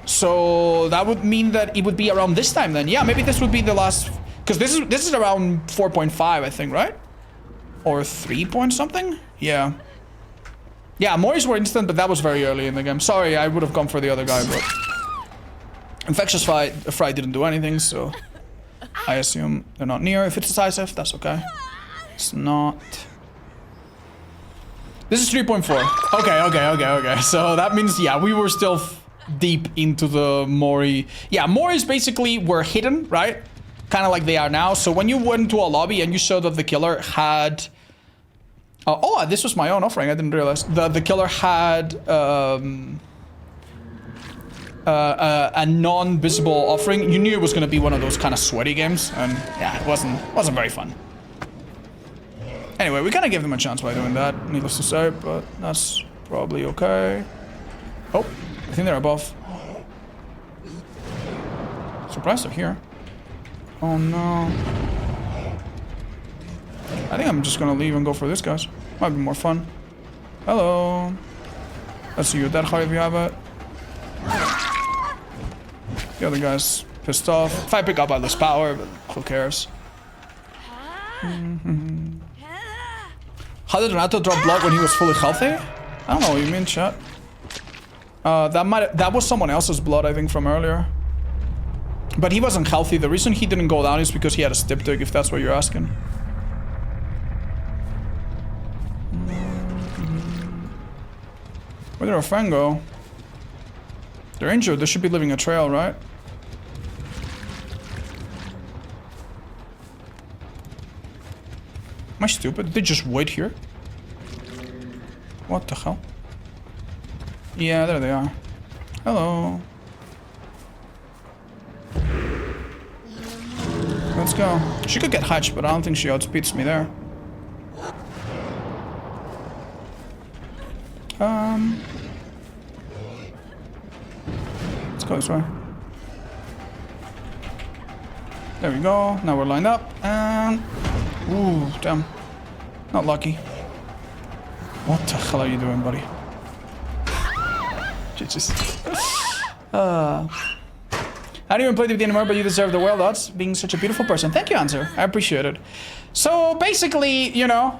Speaker 1: So that would mean that it would be around this time then. Yeah, maybe this would be the last... Because this is around 4.5, I think, right? Or 3 point something? Yeah. Yeah, Moris were instant, but that was very early in the game. Sorry, I would have gone for the other guy, but... Infectious Fry didn't do anything, so... I assume they're not near. If it's decisive, that's okay. It's not... This is 3.4. Okay. So that means, yeah, we were still deep into the Mori. Yeah, Moris basically were hidden, right? Kind of like they are now. So when you went into a lobby and you saw that the killer had... oh, this was my own offering. I didn't realize. The killer had a non-visible offering. You knew it was going to be one of those kind of sweaty games. And yeah, it wasn't very fun. Anyway, we kind of gave them a chance by doing that, needless to say, but that's probably okay. Oh, I think they're above. Surprised they're here. Oh no. I think I'm just gonna leave and go for this, guys. Might be more fun. Hello. Let's see you that high if you have it. The other guy's pissed off. If I pick up, I lose power, but who cares? How did Renato drop blood when he was fully healthy? I don't know what you mean, chat. That was someone else's blood, I think, from earlier. But he wasn't healthy. The reason he didn't go down is because he had a styptic, if that's what you're asking. Where did our friend go? They're injured. They should be leaving a trail, right? Am I stupid? Did they just wait here? What the hell? Yeah, there they are. Hello. Let's go. She could get hatched, but I don't think she outspeeds me there. Let's go this way. There we go. Now we're lined up. And... Ooh, damn. Not lucky. What the hell are you doing, buddy? Jesus. How do you even play DBD anymore, but you deserve the world odds, being such a beautiful person? Thank you, Answer. I appreciate it. So, basically, you know,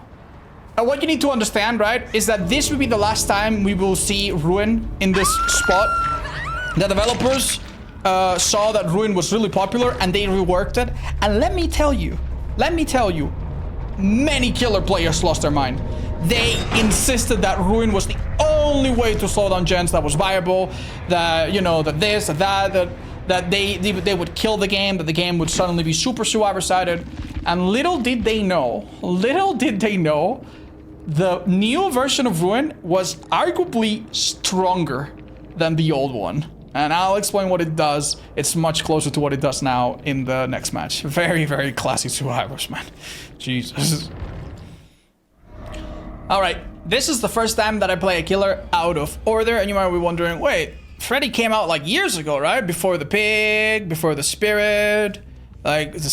Speaker 1: what you need to understand, right, is that this will be the last time we will see Ruin in this spot. The developers saw that Ruin was really popular and they reworked it. And let me tell you, many killer players lost their mind. They insisted that Ruin was the only way to slow down gens that was viable, that, you know, that this, that they would kill the game, that the game would suddenly be super survivor-sided. And little did they know, the new version of Ruin was arguably stronger than the old one. And I'll explain what it does. It's much closer to what it does now in the next match. Very, very classy survivors, man. Jesus. Alright, this is the first time that I play a killer out of order, and you might be wondering, wait, Freddy came out like years ago, right? Before the pig, before the spirit, like the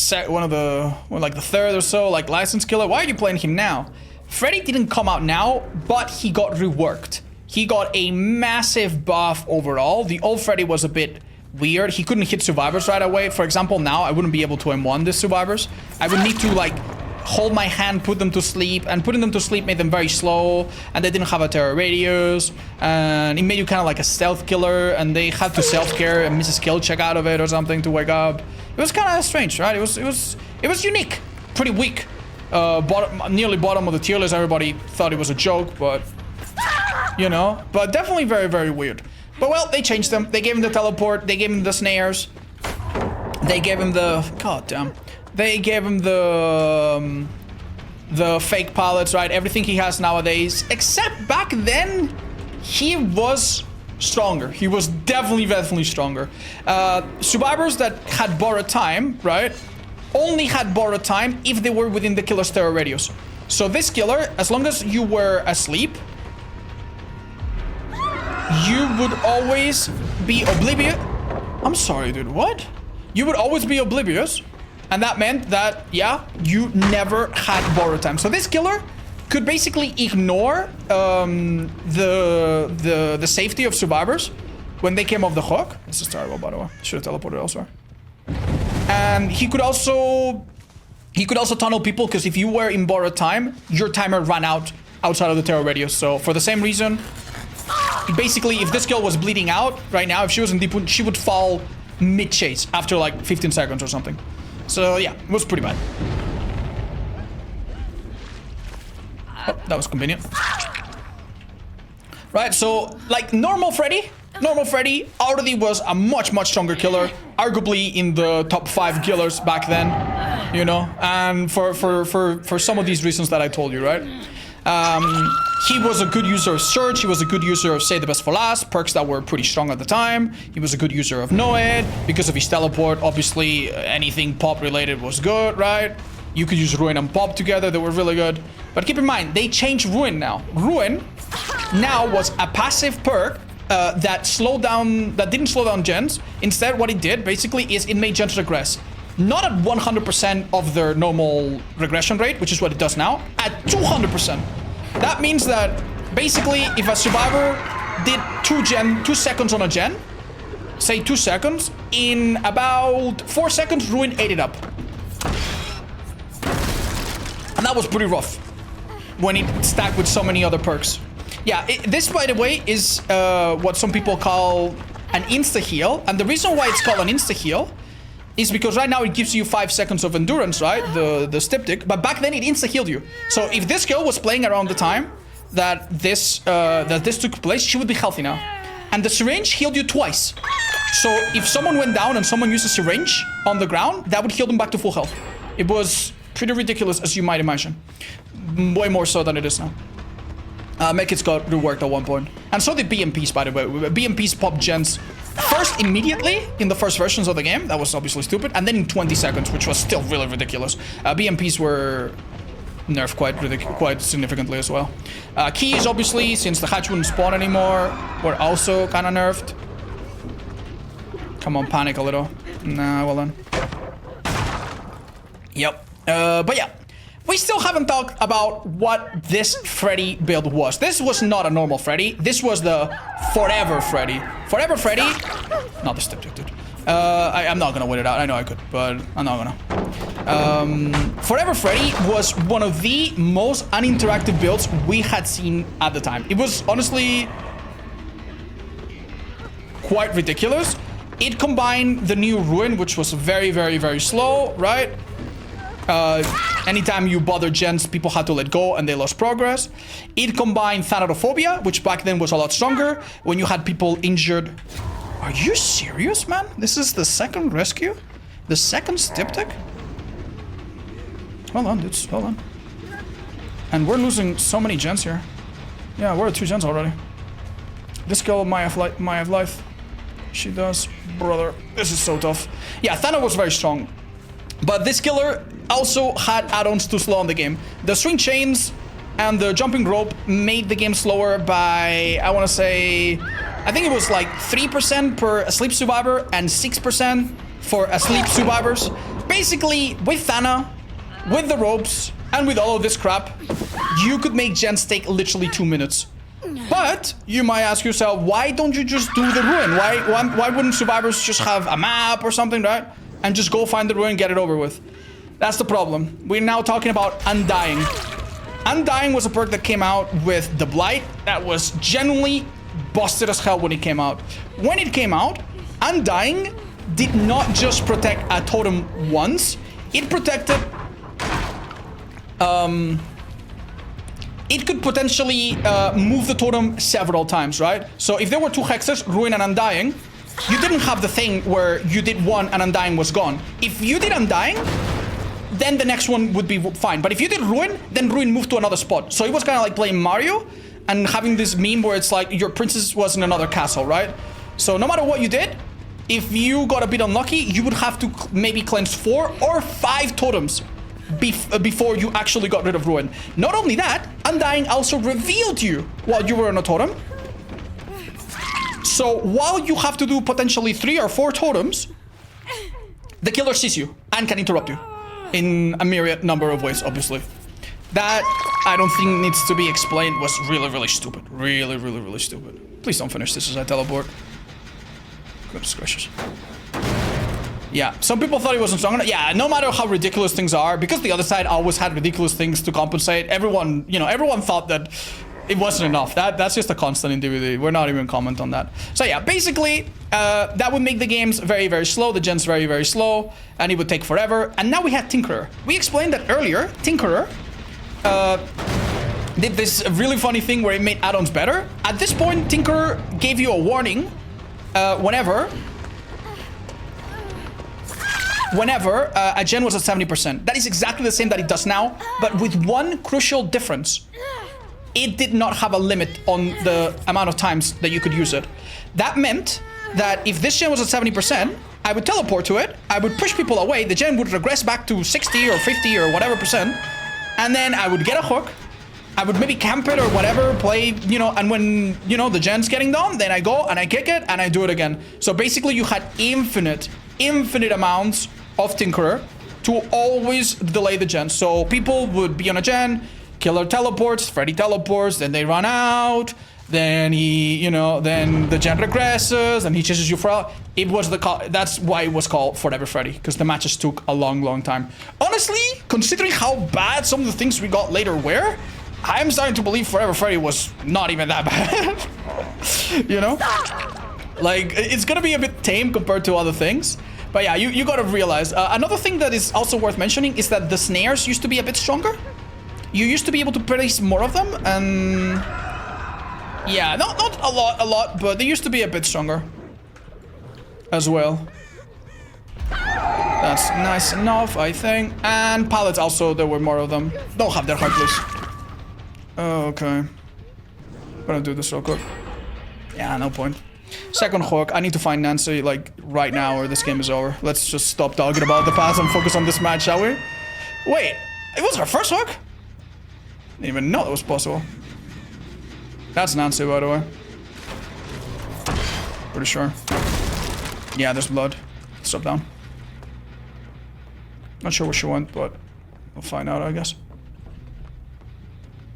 Speaker 1: third or so, like licensed killer. Why are you playing him now? Freddy didn't come out now, but he got reworked. He got a massive buff overall. The old Freddy was a bit weird. He couldn't hit survivors right away. For example, now I wouldn't be able to M1 these survivors. I would need to like hold my hand, put them to sleep, and putting them to sleep made them very slow, and they didn't have a terror radius, and it made you kind of like a stealth killer, and they had to self-care and miss a skill check out of it or something to wake up. It was kind of strange, right? It was unique, pretty weak. Nearly bottom of the tier list. Everybody thought it was a joke, but you know, but definitely very, very weird. But well, they changed them. They gave him the teleport. They gave him the snares. They gave him the They gave him the fake pallets, right? Everything he has nowadays, except back then, he was stronger. He was definitely stronger. Survivors that had borrowed time, right, only had borrowed time if they were within the killer's terror radius. So this killer, as long as you were asleep, you would always be oblivious. I'm sorry, dude, what? You would always be oblivious. And that meant that, yeah, you never had borrowed time. So this killer could basically ignore the safety of survivors when they came off the hook. This is terrible, by the way. Should have teleported elsewhere. And he could also tunnel people, because if you were in borrowed time, your timer ran out outside of the terror radius. So for the same reason, basically, if this girl was bleeding out right now, if she was in deep wound, she would fall mid-chase after like 15 seconds or something. So yeah, it was pretty bad. Oh, that was convenient. Right, so like normal Freddy already was a much stronger killer, arguably in the top 5 killers back then, you know, and for some of these reasons that I told you, right? He was a good user of Search, he was a good user of Save the Best for Last, perks that were pretty strong at the time. He was a good user of Know It, because of his teleport, obviously anything pop related was good, right? You could use Ruin and Pop together, they were really good. But keep in mind, they changed Ruin now. Ruin now was a passive perk that didn't slow down gens. Instead, what it did, basically, is it made gens regress. Not at 100% of their normal regression rate, which is what it does now, at 200%. That means that, basically, if a survivor did 2 seconds on a gen, say 2 seconds, in about 4 seconds, Ruin ate it up. And that was pretty rough when it stacked with so many other perks. Yeah, this, by the way, is what some people call an insta-heal. And the reason why it's called an insta-heal is because right now it gives you 5 seconds of endurance, right? The styptic. But back then it insta-healed you. So if this girl was playing around the time that this took place, she would be healthy now. And the syringe healed you twice. So if someone went down and someone used a syringe on the ground, that would heal them back to full health. It was pretty ridiculous, as you might imagine. Way more so than it is now. Medkits got reworked at one point. And so did BMPs, by the way. BMPs pop gens First, immediately, in the first versions of the game, that was obviously stupid, and then in 20 seconds, which was still really ridiculous. BMPs were nerfed quite significantly as well. Keys, obviously, since the hatch wouldn't spawn anymore, were also kind of nerfed. Come on, panic a little. Nah, well done. Yep. But yeah. We still haven't talked about what this Freddy build was. This was not a normal Freddy. This was the Forever Freddy. Forever Freddy... Not the step dude. I'm not gonna wait it out. I know I could, but I'm not gonna. Forever Freddy was one of the most uninteractive builds we had seen at the time. It was honestly quite ridiculous. It combined the new Ruin, which was very, very, very slow, right? Anytime you bother gens, people had to let go and they lost progress. It combined Thanatophobia, which back then was a lot stronger when you had people injured. Are you serious, man? This is the second rescue? The second Styptic? Hold on, dudes, hold on. And we're losing so many gens here. Yeah, we're at 2 gens already. This girl might have life. She does, brother. This is so tough. Yeah, Thana was very strong. But this killer also had add-ons to slow on the game. The swing chains and the jumping rope made the game slower by, I want to say, I think it was like 3% per asleep survivor and 6% for asleep survivors. Basically, with Thana, with the ropes, and with all of this crap, you could make gens take literally 2 minutes. But you might ask yourself, why don't you just do the Ruin? Why wouldn't survivors just have a map or something, right? And just go find the Ruin and get it over with. That's the problem. We're now talking about Undying. Undying was a perk that came out with the Blight that was genuinely busted as hell when it came out. When it came out, Undying did not just protect a totem once. It protected... it could potentially move the totem several times, right? So if there were 2 hexes, Ruin and Undying, you didn't have the thing where you did one and Undying was gone. If you did Undying, then the next one would be fine. But if you did Ruin, then Ruin moved to another spot. So it was kind of like playing Mario and having this meme where it's like your princess was in another castle, right? So no matter what you did, if you got a bit unlucky, you would have to maybe cleanse 4 or 5 totems before you actually got rid of Ruin. Not only that, Undying also revealed you while you were on a totem. So while you have to do potentially 3 or 4 totems, the killer sees you and can interrupt you in a myriad number of ways, obviously. That, I don't think needs to be explained, was really, really stupid. Really, really, really stupid. Please don't finish this as I teleport. Goodness gracious. Yeah, some people thought it wasn't strong enough. Yeah, no matter how ridiculous things are, because the other side always had ridiculous things to compensate, everyone, you know, everyone thought that it wasn't enough. That's just a constant in DBD. We're not even comment on that. So yeah, basically, that would make the games very, very slow. The gens very, very slow. And it would take forever. And now we had Tinkerer. We explained that earlier. Tinkerer did this really funny thing where it made add-ons better. At this point, Tinkerer gave you a warning whenever a gen was at 70%. That is exactly the same that it does now, but with one crucial difference. It did not have a limit on the amount of times that you could use it. That meant that if this gen was at 70%, I would teleport to it, I would push people away, the gen would regress back to 60 or 50 or whatever percent, and then I would get a hook, I would maybe camp it or whatever, play, you know, and when, you know, the gen's getting done, then I go and I kick it and I do it again. So basically you had infinite amounts of Tinkerer to always delay the gen. So people would be on a gen, killer teleports, Freddy teleports, then they run out, then he, you know, then the gen regresses, and he chases you for... It was that's why it was called Forever Freddy, because the matches took a long, long time. Honestly, considering how bad some of the things we got later were, I'm starting to believe Forever Freddy was not even that bad. You know? Like, it's gonna be a bit tame compared to other things. But yeah, you gotta realize, another thing that is also worth mentioning is that the snares used to be a bit stronger. You used to be able to place more of them, and yeah, not a lot, but they used to be a bit stronger as well. That's nice enough, I think. And pallets also, there were more of them. Don't have their heart, please. Okay. I'm gonna do this real quick. Yeah, no point. Second hook. I need to find Nancy, like, right now or this game is over. Let's just stop talking about the past and focus on this match, shall we? Wait, it was her first hook? Didn't even know that was possible. That's Nancy, by the way. Pretty sure. Yeah, there's blood. Let's drop down. Not sure where she went, but we'll find out, I guess.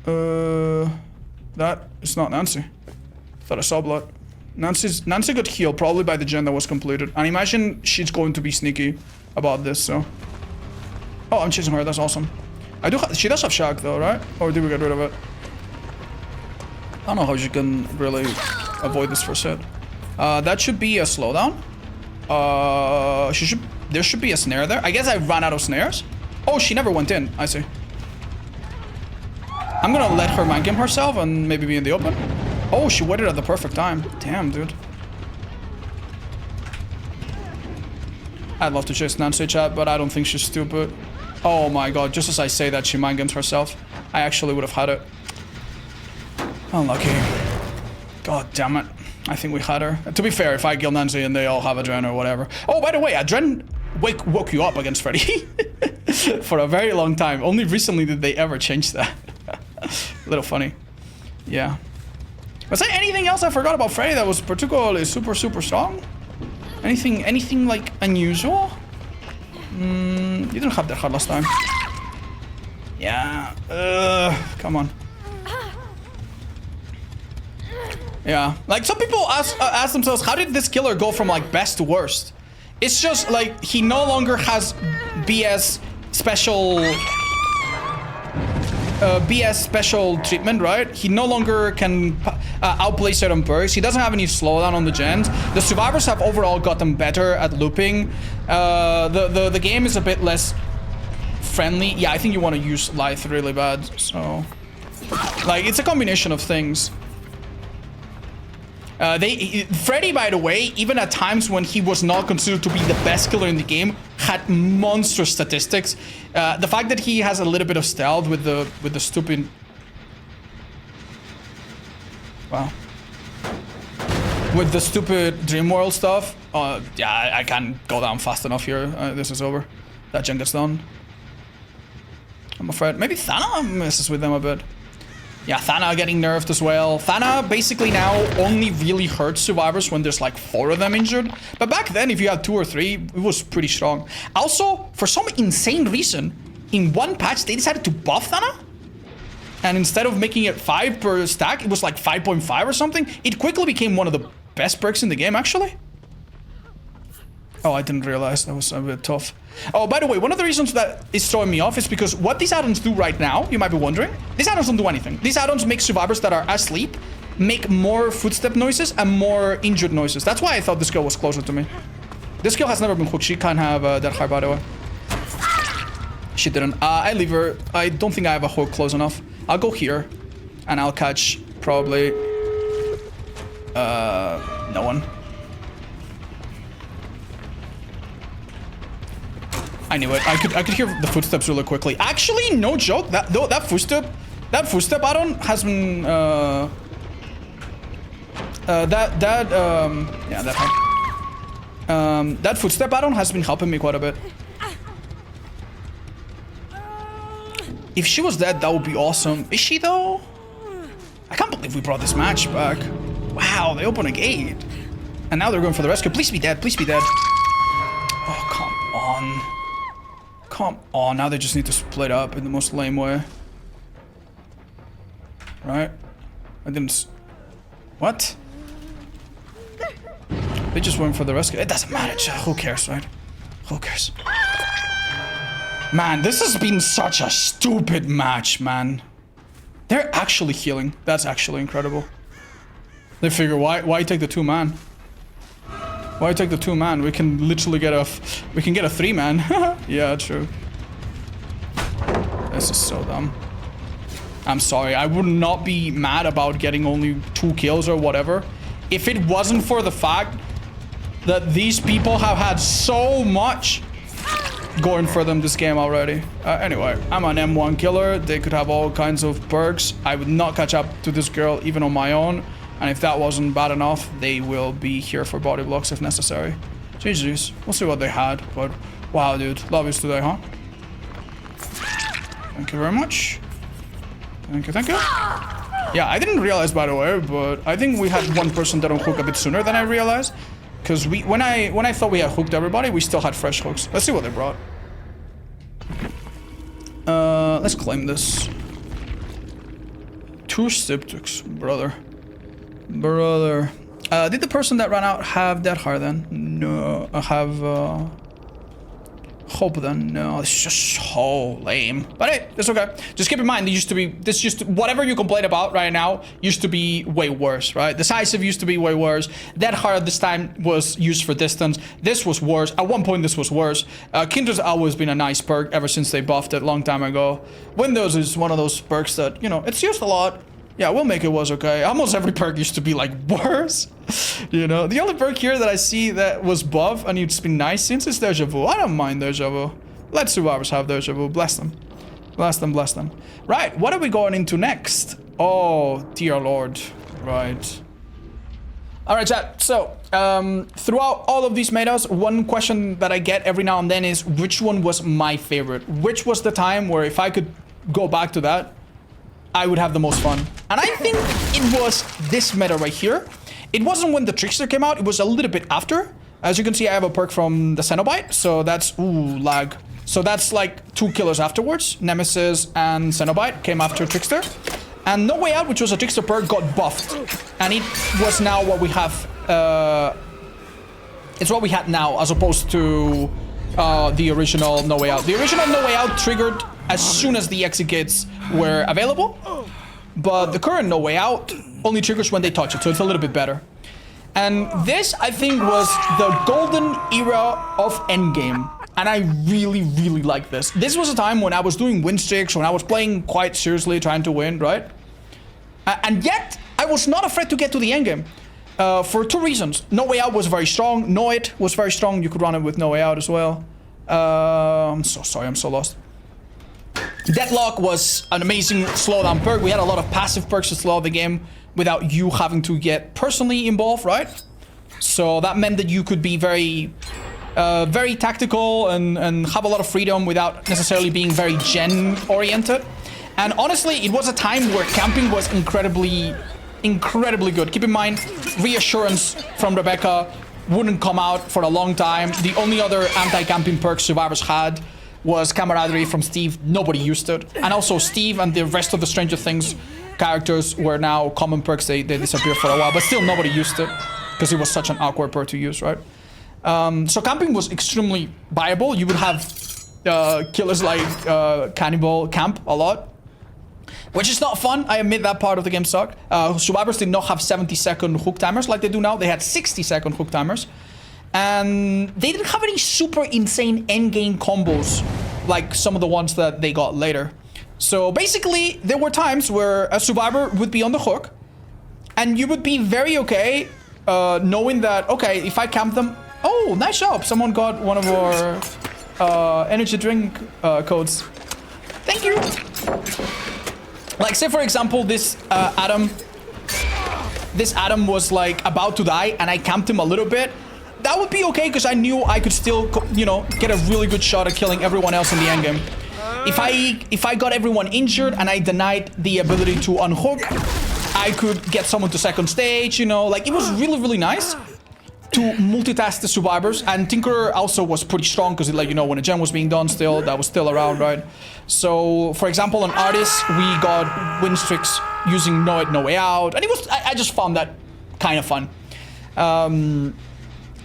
Speaker 1: That is not Nancy. Thought I saw blood. Nancy got healed probably by the gen that was completed. And imagine she's going to be sneaky about this, so. Oh, I'm chasing her. That's awesome. She does have shock though, right? Or did we get rid of it? I don't know how she can really avoid this first hit. That should be a slowdown. There should be a snare there. I guess I ran out of snares. Oh, she never went in. I see. I'm gonna let her mind game herself and maybe be in the open. Oh, she waited at the perfect time. Damn, dude. I'd love to chase Nancy chat, but I don't think she's stupid. Oh my god, just as I say that, she mind games herself. I actually would have had it. Unlucky. God damn it. I think we had her. To be fair, if I kill Nancy and they all have Adren or whatever. Oh, by the way, Adren woke you up against Freddy for a very long time. Only recently did they ever change that. A little funny. Yeah. Was there anything else I forgot about Freddy that was particularly super strong? Anything like unusual? You didn't have that hard last time. Yeah. Come on. Yeah. Like some people ask themselves, how did this killer go from like best to worst? It's just like he no longer has BS special treatment, right? He no longer can outplay certain perks. He doesn't have any slowdown on the gens. The survivors have overall gotten better at looping. The game is a bit less friendly. Yeah, I think you want to use Lithe really bad. So, like, it's a combination of things. Freddy, by the way, even at times when he was not considered to be the best killer in the game, had monstrous statistics. The fact that he has a little bit of stealth with the stupid. Wow. With the stupid Dream World stuff. Yeah, I can't go down fast enough here. This is over. That gen gets done. I'm afraid. Maybe Thana messes with them a bit. Yeah, Thana getting nerfed as well. Thana basically now only really hurts survivors when there's like 4 of them injured. But back then, if you had 2 or 3, it was pretty strong. Also, for some insane reason, in one patch, they decided to buff Thana. And instead of making it 5 per stack, it was like 5.5 or something. It quickly became one of the best perks in the game, actually. Oh, I didn't realize that was a bit tough. Oh, by the way, one of the reasons that is throwing me off is because what these add-ons do right now, you might be wondering, these add-ons don't do anything. These add-ons make survivors that are asleep make more footstep noises and more injured noises. That's why I thought this girl was closer to me. This girl has never been hooked. She can't have that high, by the way. She didn't. I leave her. I don't think I have a hook close enough. I'll go here and I'll catch probably no one. I knew it. I could hear the footsteps really quickly. Actually, no joke. That footstep add-on has been that footstep add-on has been helping me quite a bit. If she was dead, that would be awesome. Is she though? I can't believe we brought this match back. Wow, they open a gate. And now they're going for the rescue. Please be dead. Please be dead. Oh, come on. Come on, now they just need to split up in the most lame way. Right? I didn't... What? They just went for the rescue. It doesn't matter. Who cares, right? Who cares? Man, this has been such a stupid match, man. They're actually healing. That's actually incredible. They figure, why take the 2-man? Why take the 2-man? We can literally get a 3-man. Yeah, true. This is so dumb. I'm sorry. I would not be mad about getting only 2 kills or whatever if it wasn't for the fact that these people have had so much going for them this game already. Anyway, I'm an M1 killer. They could have all kinds of perks. I would not catch up to this girl even on my own. And if that wasn't bad enough, they will be here for body blocks if necessary. GG's. We'll see what they had, but wow, dude. Love is today, huh? Thank you very much. Thank you, thank you. Yeah, I didn't realize, by the way, but I think we had one person that on hook a bit sooner than I realized. Because when I thought we had hooked everybody, we still had fresh hooks. Let's see what they brought. Let's claim this. 2 Styptics, brother. Brother. Did the person that ran out have that heart then? No. I have hope then. No, it's just so lame. But hey, it's okay. Just keep in mind, whatever you complain about right now used to be way worse, right? Decisive used to be way worse. That heart this time was used for distance. This was worse. At one point, this was worse. Kindred's always been a nice perk ever since they buffed it a long time ago. Windows is one of those perks that, you know, it's used a lot. Yeah, we'll make it was okay. Almost every perk used to be like worse. You know, the only perk here that I see that was buff and it's been nice since is Deja Vu. I don't mind Deja Vu. Let survivors have Deja Vu. Bless them. Bless them, bless them. Right, what are we going into next? Oh, dear Lord. Right. Alright, chat. So, throughout all of these metas, one question that I get every now and then is which one was my favorite? Which was the time where if I could go back to that, I would have the most fun. And I think it was this meta right here. It wasn't when the Trickster came out, it was a little bit after. As you can see, I have a perk from the Cenobite, so that's, ooh, lag. So that's like 2 killers afterwards. Nemesis and Cenobite came after Trickster. And No Way Out, which was a Trickster perk, got buffed. And it was now what we have, it's what we had now, as opposed to the original No Way Out. The original No Way Out triggered as soon as the exit gates were available, but the current No Way Out only triggers when they touch it, so it's a little bit better. And this, I think, was the golden era of endgame, and I really, really like this. This was a time when I was doing win streaks, when I was playing quite seriously, trying to win, right? And yet, I was not afraid to get to the endgame. For 2 reasons. No Way Out was very strong. Know It was very strong. You could run it with No Way Out as well. I'm so sorry, I'm so lost. Deadlock was an amazing slowdown perk. We had a lot of passive perks to slow the game without you having to get personally involved, right? So that meant that you could be very tactical and have a lot of freedom without necessarily being very gen-oriented. And honestly, it was a time where camping was incredibly good. Keep in mind, Reassurance from Rebecca wouldn't come out for a long time. The only other anti-camping perk survivors had was Camaraderie from Steve. Nobody used it. And also Steve and the rest of the Stranger Things characters were now common perks. They disappeared for a while, but still nobody used it because it was such an awkward perk to use, right? So camping was extremely viable. You would have killers like Cannibal camp a lot, which is not fun. I admit that part of the game sucked. Survivors did not have 70-second hook timers like they do now. They had 60-second hook timers. And they didn't have any super insane endgame combos like some of the ones that they got later. So basically, there were times where a survivor would be on the hook, and you would be very okay knowing that, okay, if I camp them... Oh, nice job! Someone got one of our energy drink codes. Thank you! Like, say for example, this Adam was like about to die, and I camped him a little bit. That would be okay because I knew I could still, you know, get a really good shot at killing everyone else in the endgame. If I got everyone injured and I denied the ability to unhook, I could get someone to second stage, you know, like it was really, really nice to multitask the survivors. And Tinkerer also was pretty strong because, like, you know, when a gen was being done still, that was still around, right? So, for example, on Artist, we got win streaks using No It, No Way Out. And it was, I just found that kind of fun.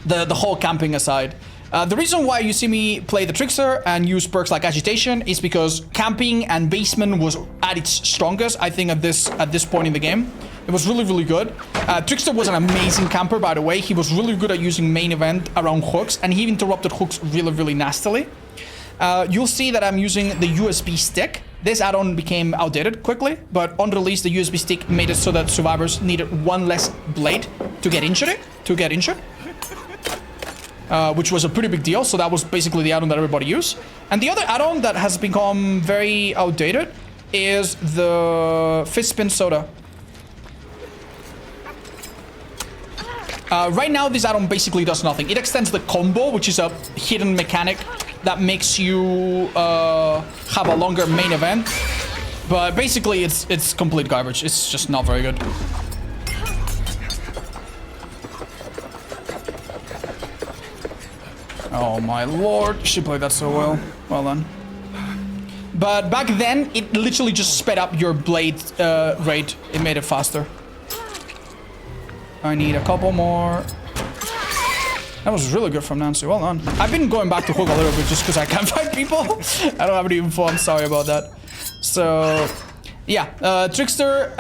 Speaker 1: The whole camping aside. The reason why you see me play the Trickster and use perks like Agitation is because camping and basement was at its strongest, I think, at this point in the game. It was really, really good. Trickster was an amazing camper, by the way. He was really good at using main event around hooks, and he interrupted hooks really, really nastily. You'll see that I'm using the USB stick. This add-on became outdated quickly, but on release, the USB stick made it so that survivors needed one less blade to get injured. Which was a pretty big deal, so that was basically the add-on that everybody used. And the other add-on that has become very outdated is the Fist Spin Soda. Right now, this add-on basically does nothing. It extends the combo, which is a hidden mechanic that makes you have a longer main event. But basically, it's complete garbage. It's just not very good. Oh my lord, she played that so well. Well done. But back then, it literally just sped up your blade rate. It made it faster. I need a couple more. That was really good from Nancy. Well done. I've been going back to hook a little bit just because I can't find people. I don't have any info. I'm sorry about that. So, yeah. Trickster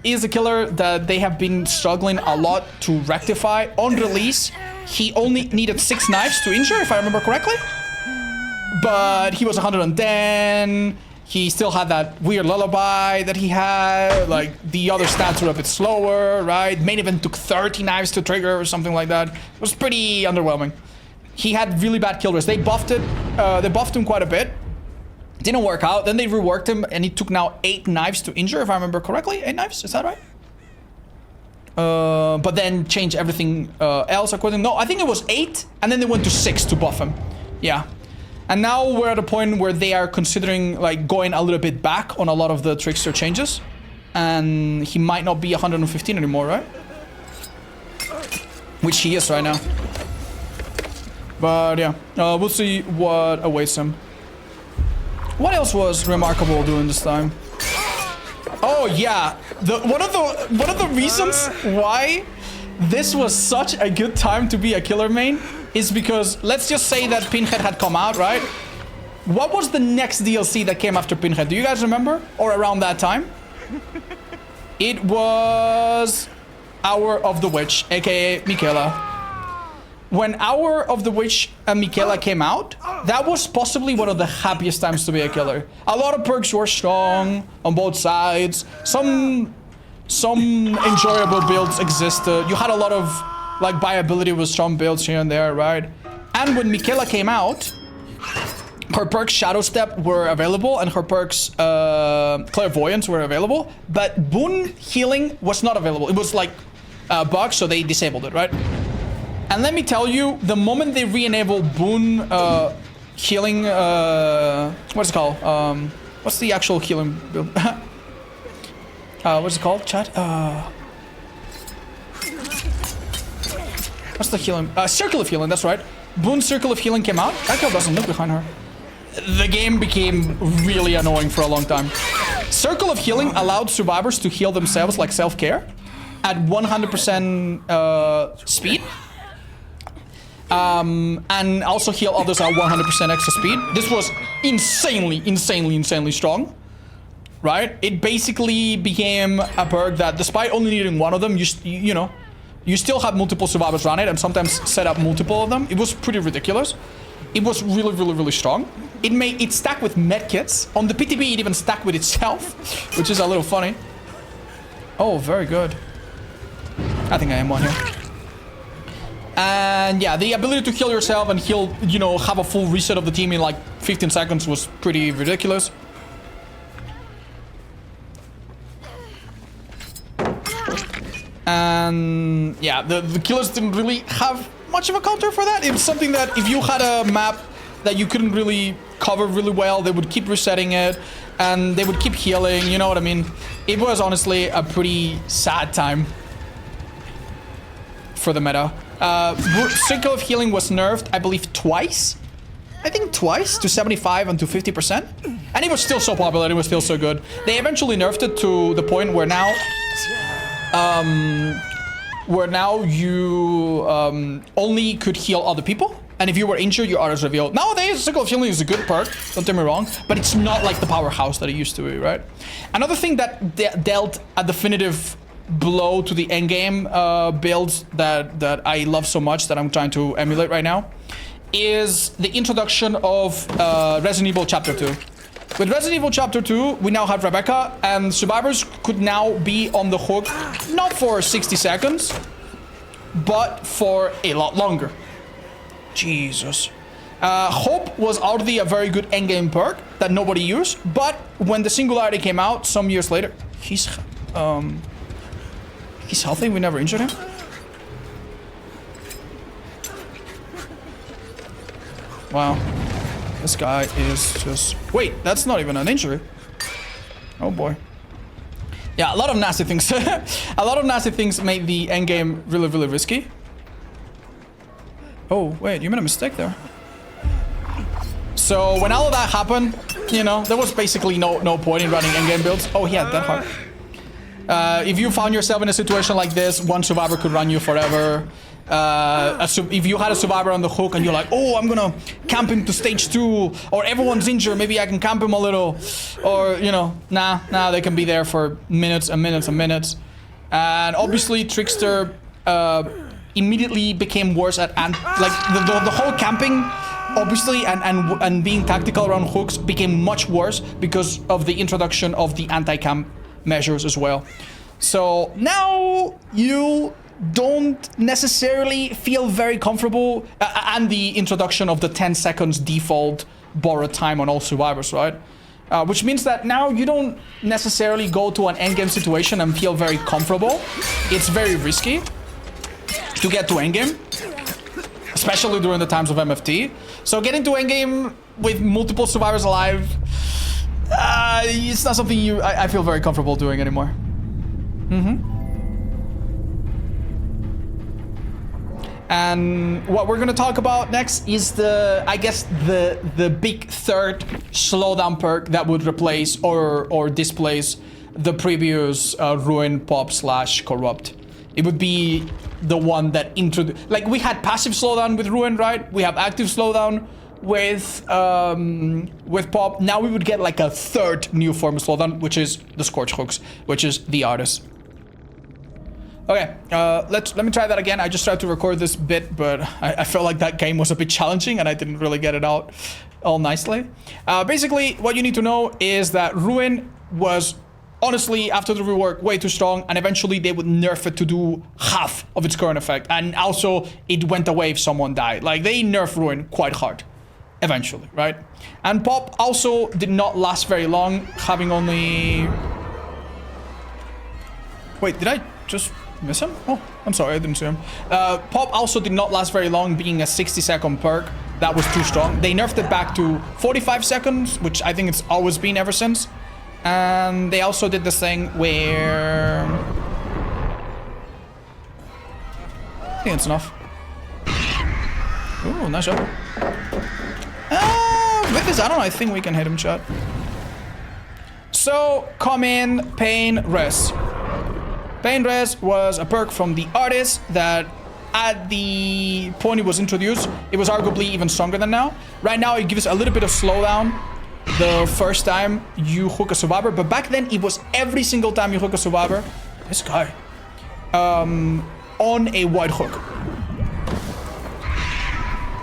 Speaker 1: is a killer that they have been struggling a lot to rectify. On release, he only needed 6 knives to injure, if I remember correctly. But he was 110. He still had that weird lullaby that he had. Like, the other stats were a bit slower, right? Main event took 30 knives to trigger or something like that. It was pretty underwhelming. He had really bad kill rates. They buffed it. They buffed him quite a bit. Didn't work out. Then they reworked him, and he took now 8 knives to injure, if I remember correctly. 8 knives? Is that right? But then changed everything else according. No, I think it was 8, and then they went to 6 to buff him. Yeah. And now we're at a point where they are considering like going a little bit back on a lot of the Trickster changes. And he might not be 115 anymore, right? Which he is right now. But yeah, we'll see what awaits him. What else was remarkable doing this time? Oh yeah, one of the reasons why this was such a good time to be a killer main is because, let's just say that Pinhead had come out, right? What was the next DLC that came after Pinhead? Do you guys remember? Or around that time? It was Hour of the Witch, aka Michaela. When Hour of the Witch and Michaela came out, that was possibly one of the happiest times to be a killer. A lot of perks were strong on both sides. Some enjoyable builds existed. You had a lot of like viability with strong builds here and there, right? And when Michaela came out, her perks Shadow Step were available and her perks Clairvoyance were available, but Boon Healing was not available. It was like bugged, so they disabled it, right? And let me tell you, the moment they re-enable Boon Healing, what's it called? What's the actual healing build? What's it called, chat? What's the healing? Circle of Healing, that's right. Boon Circle of Healing came out. That girl doesn't look behind her. The game became really annoying for a long time. Circle of Healing allowed survivors to heal themselves like self-care at 100% speed. And also heal others at 100% extra speed. This was insanely strong. Right? It basically became a perk that, despite only needing one of them, you know, you still had multiple survivors run it and sometimes set up multiple of them. It was pretty ridiculous. It was really strong. It stacked with medkits. On the PTB, it even stacked with itself, which is a little funny. Oh, very good. I think I am one here. And yeah, the ability to heal yourself and heal, you know, have a full reset of the team in like 15 seconds was pretty ridiculous. And yeah, the killers didn't really have much of a counter for that. It was something that if you had a map that you couldn't really cover really well, they would keep resetting it and they would keep healing, you know what I mean? It was honestly a pretty sad time for the meta. Circle of Healing was nerfed, I believe, twice. I think twice, to 75 and to 50%. And it was still so popular, it was still so good. They eventually nerfed it to the point where now you only could heal other people, and if you were injured, your autos reveal. Nowadays, Circle of Healing is a good perk, don't get me wrong, but it's not like the powerhouse that it used to be, right? Another thing that dealt a definitive blow to the endgame builds that I love so much that I'm trying to emulate right now is the introduction of Resident Evil Chapter 2. With Resident Evil Chapter 2, we now have Rebecca, and survivors could now be on the hook, not for 60 seconds, but for a lot longer. Jesus. Hope was already a very good endgame perk that nobody used, but when the Singularity came out some years later, he's healthy, we never injured him. Wow. This guy is just... Wait, that's not even an injury. Oh boy. Yeah, a lot of nasty things. A lot of nasty things made the endgame really, really risky. Oh, wait, you made a mistake there. So when all of that happened, you know, there was basically no point in running endgame builds. Oh, he had that heart. If you found yourself in a situation like this, one survivor could run you forever. If you had a survivor on the hook and you're like, oh, I'm gonna camp him to stage 2, or everyone's injured, maybe I can camp him a little, or, you know, nah, they can be there for minutes and minutes and minutes. And obviously Trickster immediately became worse at, like, the whole camping, obviously, and being tactical around hooks became much worse because of the introduction of the anti-camp measures as well. So now you don't necessarily feel very comfortable, and the introduction of the 10 seconds default borrowed time on all survivors, right? Which means that now you don't necessarily go to an endgame situation and feel very comfortable. It's very risky to get to endgame, especially during the times of MFT. So getting to endgame with multiple survivors alive, it's not something I feel very comfortable doing anymore. And what we're gonna talk about next is I guess the big third slowdown perk that would replace or displace the previous Ruin, Pop / Corrupt. It would be the one that introduced, like, we had passive slowdown with Ruin, right? We have active slowdown with Pop. Now we would get like a third new form of slowdown, which is the Scorch Hooks, which is the Artist. Okay, let me try that again. I just tried to record this bit, but I felt like that game was a bit challenging and I didn't really get it out all nicely. Basically, what you need to know is that Ruin was, honestly, after the rework, way too strong, and eventually they would nerf it to do half of its current effect. And also, it went away if someone died. Like, they nerfed Ruin quite hard, eventually, right? And Pop also did not last very long, having only... Wait, did I just miss him? Oh, I'm sorry, I didn't see him. Pop also did not last very long, being a 60-second perk. That was too strong. They nerfed it back to 45 seconds, which I think it's always been ever since. And they also did this thing where... I think it's enough. Ooh, nice shot. With this add-on, I think we can hit him, chat. So, come in, Pain, Res. Pain Res was a perk from the Artist that at the point it was introduced, it was arguably even stronger than now. Right now, it gives a little bit of slowdown the first time you hook a survivor, but back then it was every single time you hook a survivor, this guy, on a wide hook.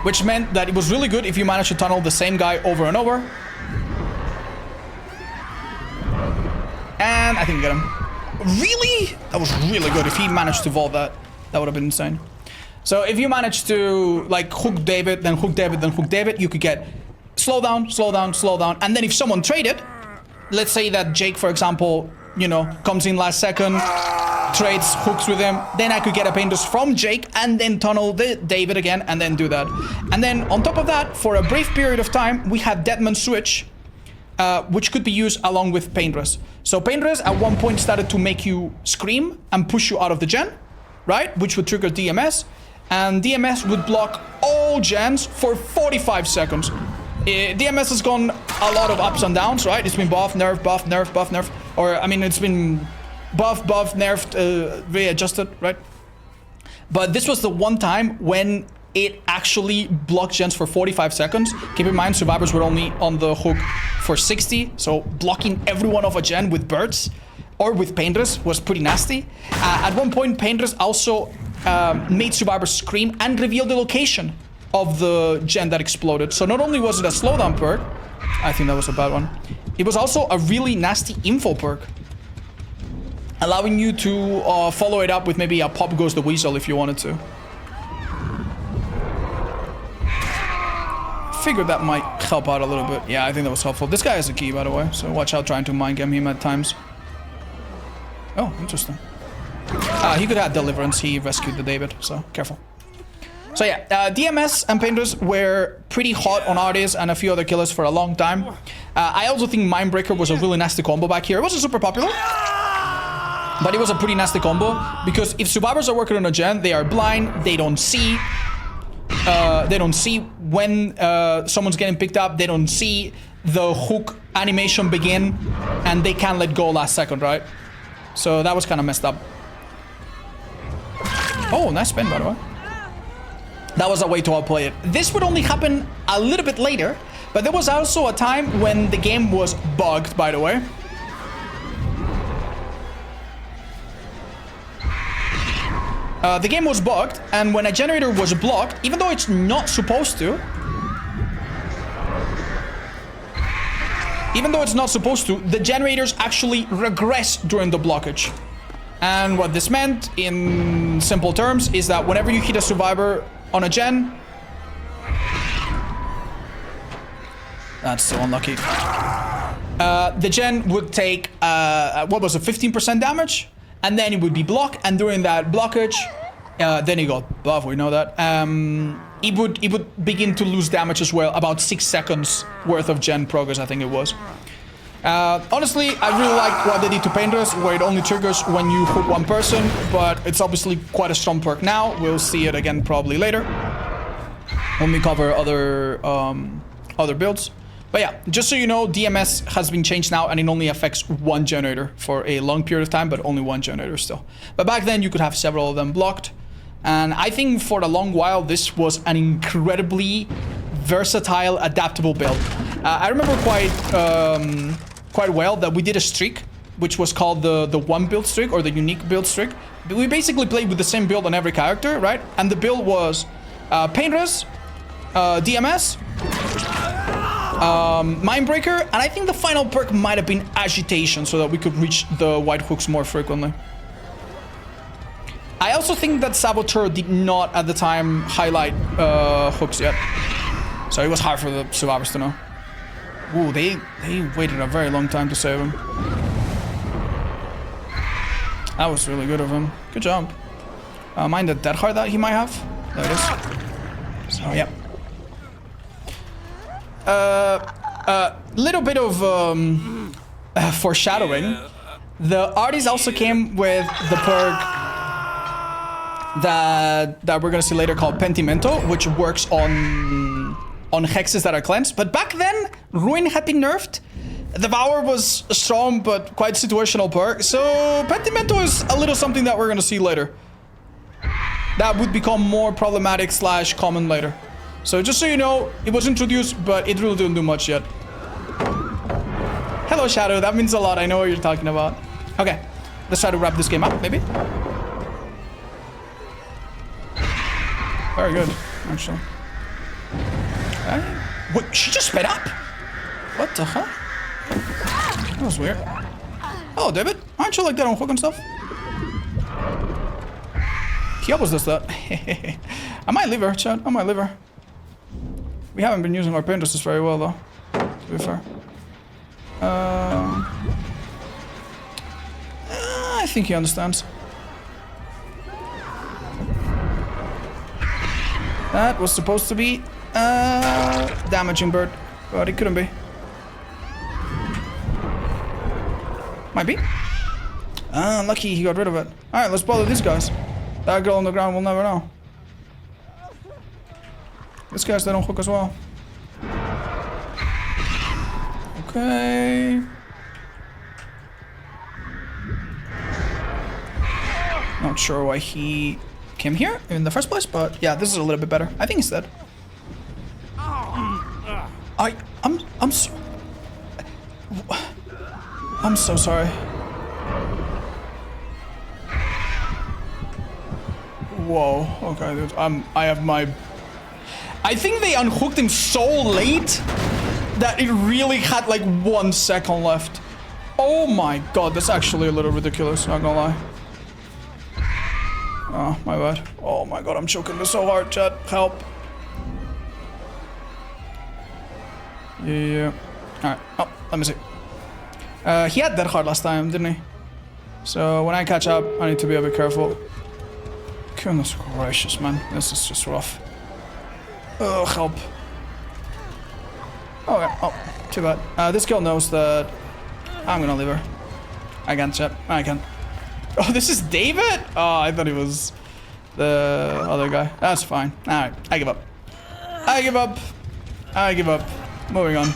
Speaker 1: Which meant that it was really good if you managed to tunnel the same guy over and over. And I think we get him. Really? That was really good. If he managed to vault that, that would have been insane. So if you managed to, like, hook David, then hook David, then hook David, you could get slow down, slow down, slow down. And then if someone traded, let's say that Jake, for example, you know, comes in last second, trades hooks with him, then I could get a Pain Res from Jake and then tunnel the David again and then do that. And then on top of that, for a brief period of time, we had Deadman Switch, which could be used along with Pain Res. So Pain Res at one point started to make you scream and push you out of the gen, right? Which would trigger DMS. And DMS would block all gens for 45 seconds. DMS has gone a lot of ups and downs, right? It's been buff, nerf, buff, nerf, buff, nerf. Or, I mean, it's been buff, nerfed, readjusted, right? But this was the one time when it actually blocked gens for 45 seconds. Keep in mind, survivors were only on the hook for 60. So blocking everyone off a gen with birds or with Pain Res was pretty nasty. At one point, Pain Res also made survivors scream and reveal the location of the gen that exploded. So not only was it a slowdown perk, I think that was a bad one, it was also a really nasty info perk, allowing you to follow it up with maybe a Pop Goes the Weasel if you wanted to. Figured that might help out a little bit. Yeah, I think that was helpful. This guy has a key, by the way, so watch out trying to mind game him at times. Oh, interesting. He could have Deliverance. He rescued the David, so careful. So yeah, DMS and Painters were pretty hot on Artis and a few other killers for a long time. I also think Mindbreaker was a really nasty combo back here. It wasn't super popular, but it was a pretty nasty combo because if survivors are working on a gen, they are blind, they don't see when someone's getting picked up, they don't see the hook animation begin, and they can't let go last second, right? So that was kind of messed up. Oh, nice spin, by the way. That was a way to outplay it. This would only happen a little bit later, but there was also a time when the game was bugged, by the way. The game was bugged, and when a generator was blocked, even though it's not supposed to, the generators actually regress during the blockage. And what this meant, in simple terms, is that whenever you hit a survivor on a gen... That's so unlucky. The gen would take, what was it, 15% damage? And then it would be blocked, and during that blockage, then it got buff, we know that. It would begin to lose damage as well, about 6 seconds worth of gen progress, I think it was. Honestly, I really like what they did to Painters, where it only triggers when you hook one person, but it's obviously quite a strong perk now. We'll see it again probably later when we cover other builds. But yeah, just so you know, DMS has been changed now, and it only affects one generator for a long period of time, but only one generator still. But back then, you could have several of them blocked. And I think for a long while, this was an incredibly versatile, adaptable build. I remember quite well that we did a streak, which was called the one build streak, or the unique build streak. We basically played with the same build on every character, right? And the build was Painters, DMS, Mindbreaker, and I think the final perk might have been Agitation, so that we could reach the white hooks more frequently. I also think that Saboteur did not at the time highlight hooks yet, so it was hard for the survivors to know. Ooh, they waited a very long time to save him. That was really good of him. Good job. Mind the dead heart that he might have. There it is. So yeah. Little bit of foreshadowing. The artist also came with the perk that we're gonna see later called Pentimento, which works on hexes that are cleansed. But back then, Ruin had been nerfed. Devour was a strong but quite situational perk. So Pentimento is a little something that we're gonna see later. That would become more problematic / common later. So just so you know, it was introduced, but it really didn't do much yet. Hello, Shadow. That means a lot. I know what you're talking about. Okay, let's try to wrap this game up, maybe. Very good, actually. Wait, she just sped up? What the hell? That was weird. Oh, David, aren't you like that on hook and stuff? He always does that. I might leave her, chat. I might leave her. We haven't been using our painters very well, though, to be fair. I think he understands. That was supposed to be damaging bird, but it couldn't be. Might be. Lucky he got rid of it. Alright, let's bother these guys. That girl on the ground will never know. These guys, they don't hook as well. Okay. Not sure why he came here in the first place, but yeah, this is a little bit better. I think he's dead. I'm so sorry. Whoa. Okay, dude. I think they unhooked him so late that it really had like 1 second left. Oh my god, that's actually a little ridiculous, not gonna lie. Oh, my bad. Oh my god, I'm choking this so hard, chat. Help. Yeah. Alright. Oh, let me see. He had that hard last time, didn't he? So when I catch up, I need to be a bit careful. Goodness gracious, man. This is just rough. Oh, help. Okay. Oh, too bad. This girl knows that I'm gonna leave her. I can't, chat. I can't. Oh, this is David? Oh, I thought he was the other guy. That's fine. Alright, I give up. I give up. I give up. Moving on.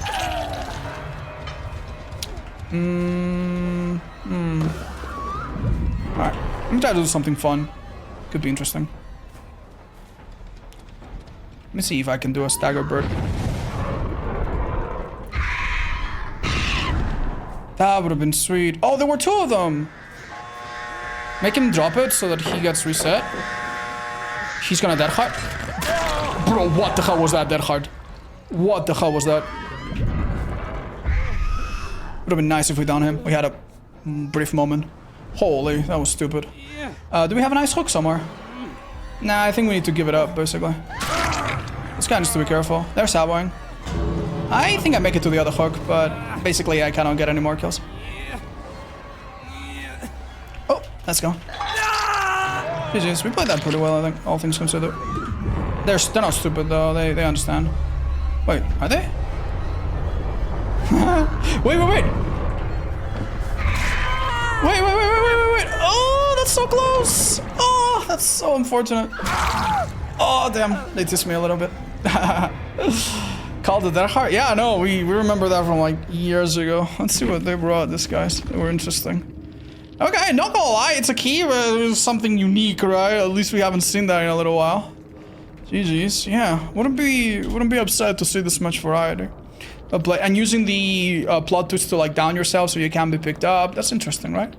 Speaker 1: Alright. Let me try to do something fun. Could be interesting. Let me see if I can do a stagger bird. That would have been sweet. Oh, there were 2 of them. Make him drop it so that he gets reset. He's gonna dead hard. Bro, what the hell was that dead hard? What the hell was that? Would have been nice if we down him. We had a brief moment. Holy, that was stupid. Do we have an ice hook somewhere? Nah, I think we need to give it up, basically. This guy needs to be careful. They're saboing. I think I make it to the other hook, but basically I cannot get any more kills. Oh, let's go. GG's, we played that pretty well, I think, all things considered. They're not stupid, though. They understand. Wait, are they? Wait. Wait. Oh, that's so close. Oh, that's so unfortunate. Oh, damn. They dissed me a little bit. Called it that hard? Yeah, no, we remember that from like years ago. Let's see what they brought, these guys. They were interesting. Okay, not gonna lie, it's a key, but it was something unique, right? At least we haven't seen that in a little while. GG's, yeah. Wouldn't be upset to see this much variety. And using the plot twist to like down yourself so you can be picked up. That's interesting, right?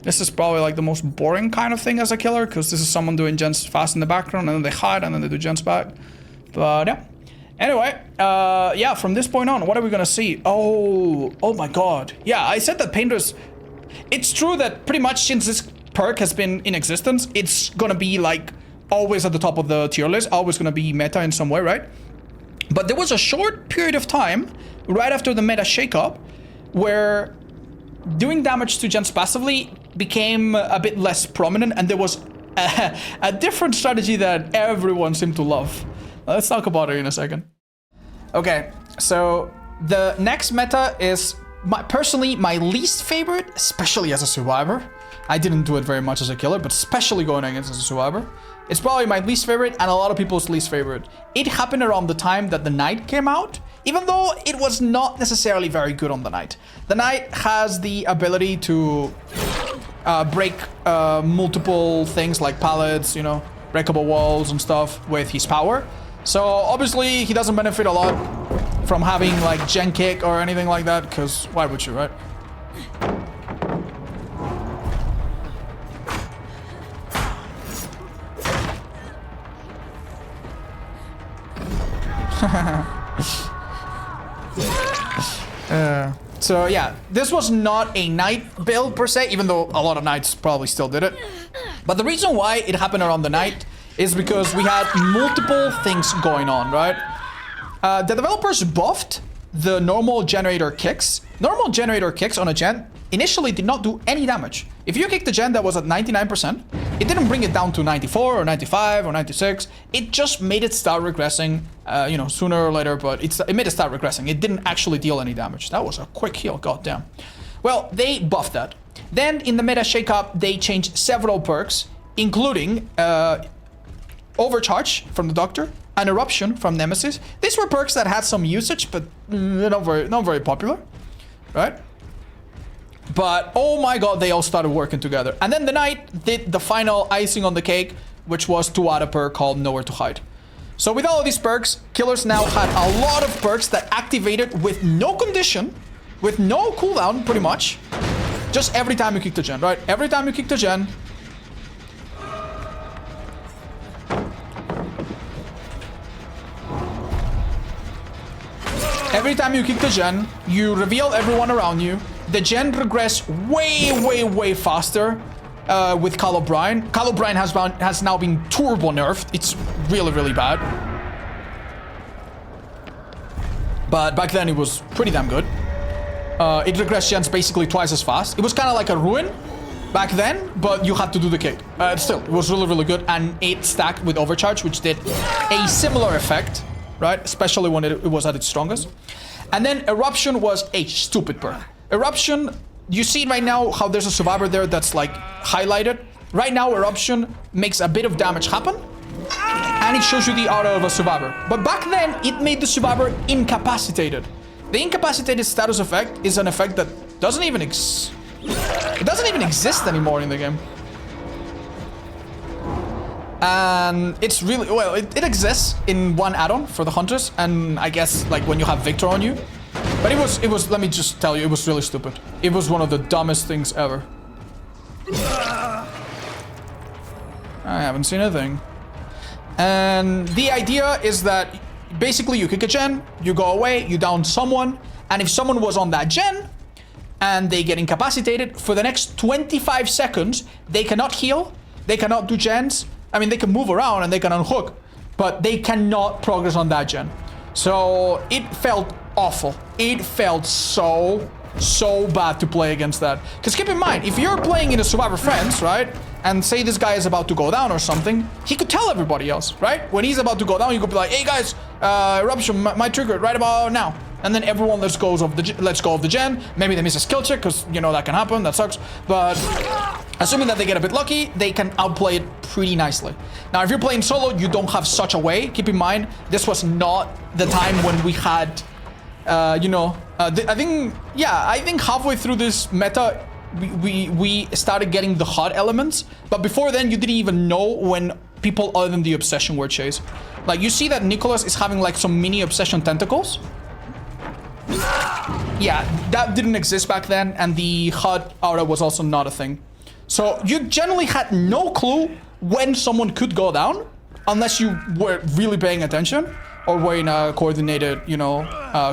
Speaker 1: This is probably like the most boring kind of thing as a killer, because this is someone doing gens fast in the background and then they hide and then they do gens back. But yeah. Anyway, yeah, from this point on, what are we gonna see? Oh my god. Yeah, I said that Painter's... It's true that pretty much since this perk has been in existence, it's gonna be like always at the top of the tier list, always gonna be meta in some way, right? But there was a short period of time, right after the meta shakeup, where doing damage to gens passively became a bit less prominent, and there was a different strategy that everyone seemed to love. Let's talk about it in a second. Okay, so the next meta is personally my least favorite, especially as a survivor. I didn't do it very much as a killer, but especially going against as a survivor. It's probably my least favorite and a lot of people's least favorite. It happened around the time that the Knight came out, even though it was not necessarily very good on the Knight. The Knight has the ability to break multiple things like pallets, you know, breakable walls and stuff with his power. So obviously he doesn't benefit a lot from having like gen kick or anything like that, because why would you, right? So yeah, this was not a Knight build per se, even though a lot of Knights probably still did it. But the reason why it happened around the Knight is because we had multiple things going on, right? The developers buffed the normal generator kicks. Normal generator kicks on a gen initially did not do any damage. If you kicked the gen that was at 99%, it didn't bring it down to 94 or 95 or 96. It just made it start regressing, you know, sooner or later, but it made it start regressing. It didn't actually deal any damage. That was a quick heal, goddamn. Well, they buffed that. Then in the meta shakeup, they changed several perks, including Overcharge from the Doctor, an Eruption from Nemesis. These were perks that had some usage, but not very popular, right? But oh my god, they all started working together. And then the Knight did the final icing on the cake, which was to add a perk called Nowhere to Hide. So with all of these perks, killers now had a lot of perks that activated with no condition, with no cooldown, pretty much. Just every time you kick the gen, right? Every time you kick the gen, you reveal everyone around you. The gen regress way faster with Call O'Brien. Call O'Brien has now been turbo nerfed. It's really bad. But back then it was pretty damn good. It regressed gens basically twice as fast. It was kind of like a ruin back then, but you had to do the kick. Still, it was really good, and it stacked with Overcharge, which did a similar effect right? Especially when it was at its strongest. And then Eruption was a stupid perk. Eruption, you see right now how there's a survivor there that's like highlighted. Right now, Eruption makes a bit of damage happen, and it shows you the aura of a survivor. But back then, it made the survivor incapacitated. The incapacitated status effect is an effect that doesn't even exist anymore in the game. And it's really, well, it exists in one add-on for the hunters, and I guess like when you have Victor on you. But it was, let me just tell you, it was really stupid. It was one of the dumbest things ever. I haven't seen a thing. And the idea is that basically you kick a gen, you go away, you down someone, and if someone was on that gen and they get incapacitated, for the next 25 seconds, they cannot heal, they cannot do gens. I mean, they can move around and they can unhook, but they cannot progress on that gen. So it felt awful. It felt so bad to play against that. Because keep in mind, if you're playing in a Survivor Friends, right? And say this guy is about to go down or something, he could tell everybody else, right? When he's about to go down, you could be like, hey guys, Eruption, my trigger right about now. And then everyone lets go of the gen. Maybe they miss a skill check, because, you know, that can happen, that sucks. But assuming that they get a bit lucky, they can outplay it pretty nicely. Now, if you're playing solo, you don't have such a way. Keep in mind, this was not the time when we had, I think halfway through this meta, we started getting the hot elements, but before then you didn't even know when people other than the obsession were chased. Like, you see that Nicholas is having like some mini obsession tentacles. Yeah, that didn't exist back then, and the hot aura was also not a thing. So you generally had no clue when someone could go down unless you were really paying attention or were in a coordinated,